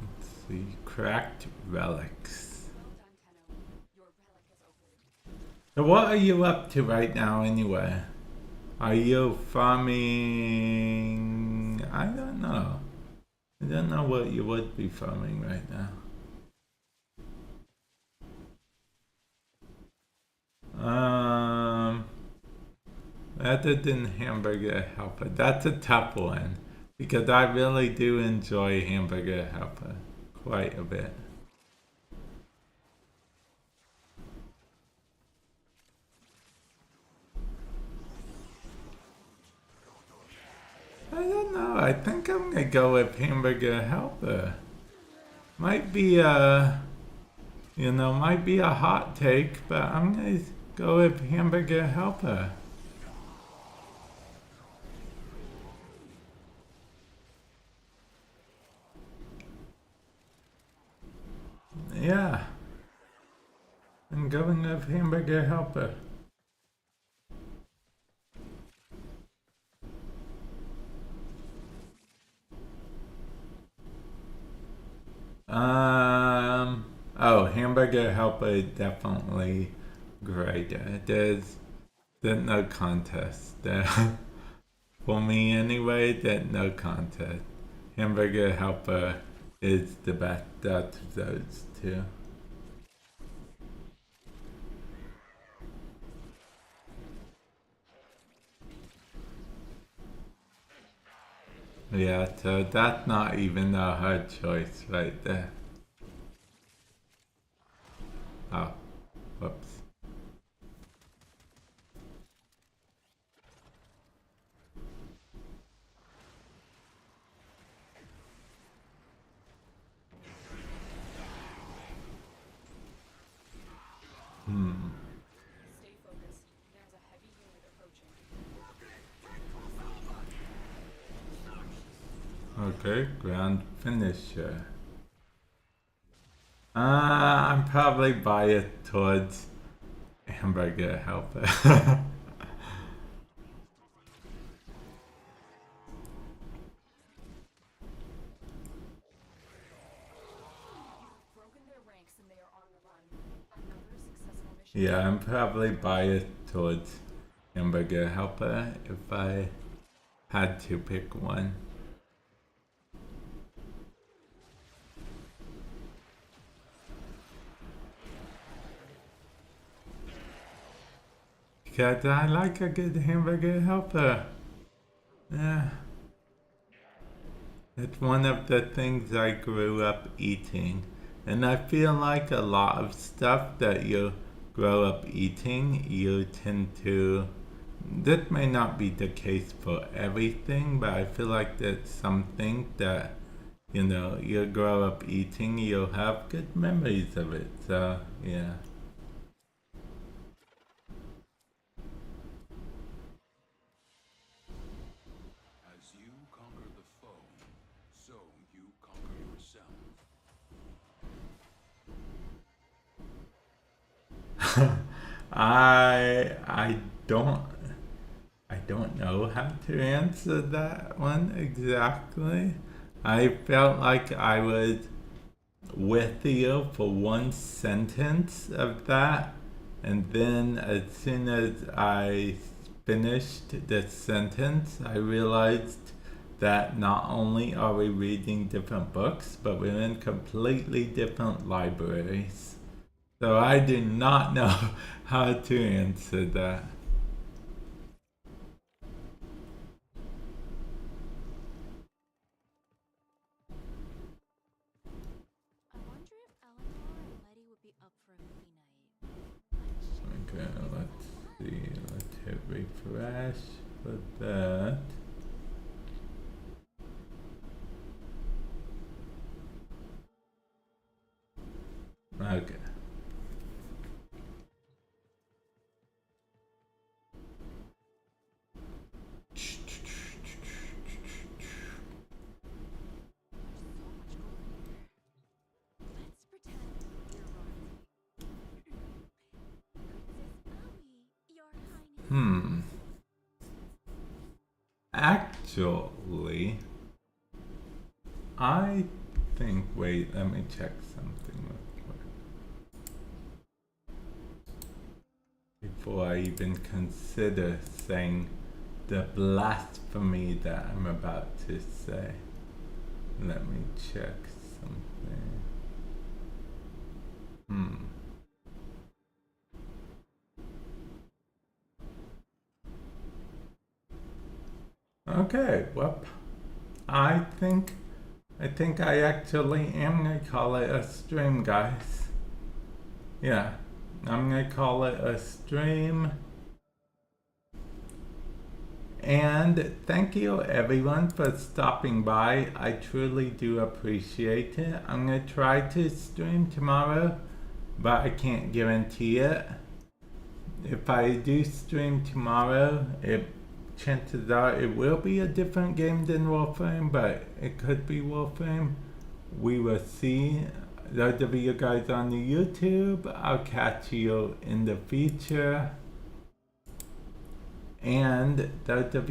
Let's see, cracked relics. So what are you up to right now anyway? Are you farming? I don't know. I don't know what you would be farming right now. Other than Hamburger Helper, that's a tough one because I really do enjoy Hamburger Helper quite a bit. I don't know. I think I'm gonna go with Hamburger Helper. Might be a hot take, but I'm gonna go with Hamburger Helper. Yeah. I'm going with Hamburger Helper. Oh, hamburger helper definitely greater. There's no contest there. For me anyway, there's no contest. Hamburger helper is the best out of those two. Yeah, so that's not even a hard choice right there. Oh, whoops. Stay focused. There's a heavy unit approaching. Okay, ground finisher. I'm probably biased towards hamburger helper. Broken their ranks and they are on the run. Another successful mission. Yeah, I'm probably biased towards hamburger helper if I had to pick one. Because I like a good hamburger helper. Yeah. It's one of the things I grew up eating. And I feel like a lot of stuff that you grow up eating, you tend to. This may not be the case for everything, but I feel like that's something that, you grow up eating, you'll have good memories of it. So, yeah. As you conquer the foe, so you conquer yourself. I don't know how to answer that one exactly. I felt like I was with you for one sentence of that, and then as soon as I finished the sentence, I realized that not only are we reading different books, but we're in completely different libraries. So I do not know how to answer that. I wonder if Eleanor and Letty would be up for a movie night. Okay, let's see. Let's hit refresh for that. Okay. Let's pretend you're royalty. Princess Owie, Your Highness. Actually, I think. Wait, let me check something real quick. Before I even consider saying the blasphemy that I'm about to say. Let me check something. Okay, well, I think I actually am gonna call it a stream, guys. Yeah, I'm gonna call it a stream. And thank you everyone for stopping by. I truly do appreciate it. I'm gonna try to stream tomorrow, but I can't guarantee it. If I do stream tomorrow, chances are it will be a different game than Warframe, but it could be Warframe. We will see. Those of you guys on the YouTube, I'll catch you in the future. And those of you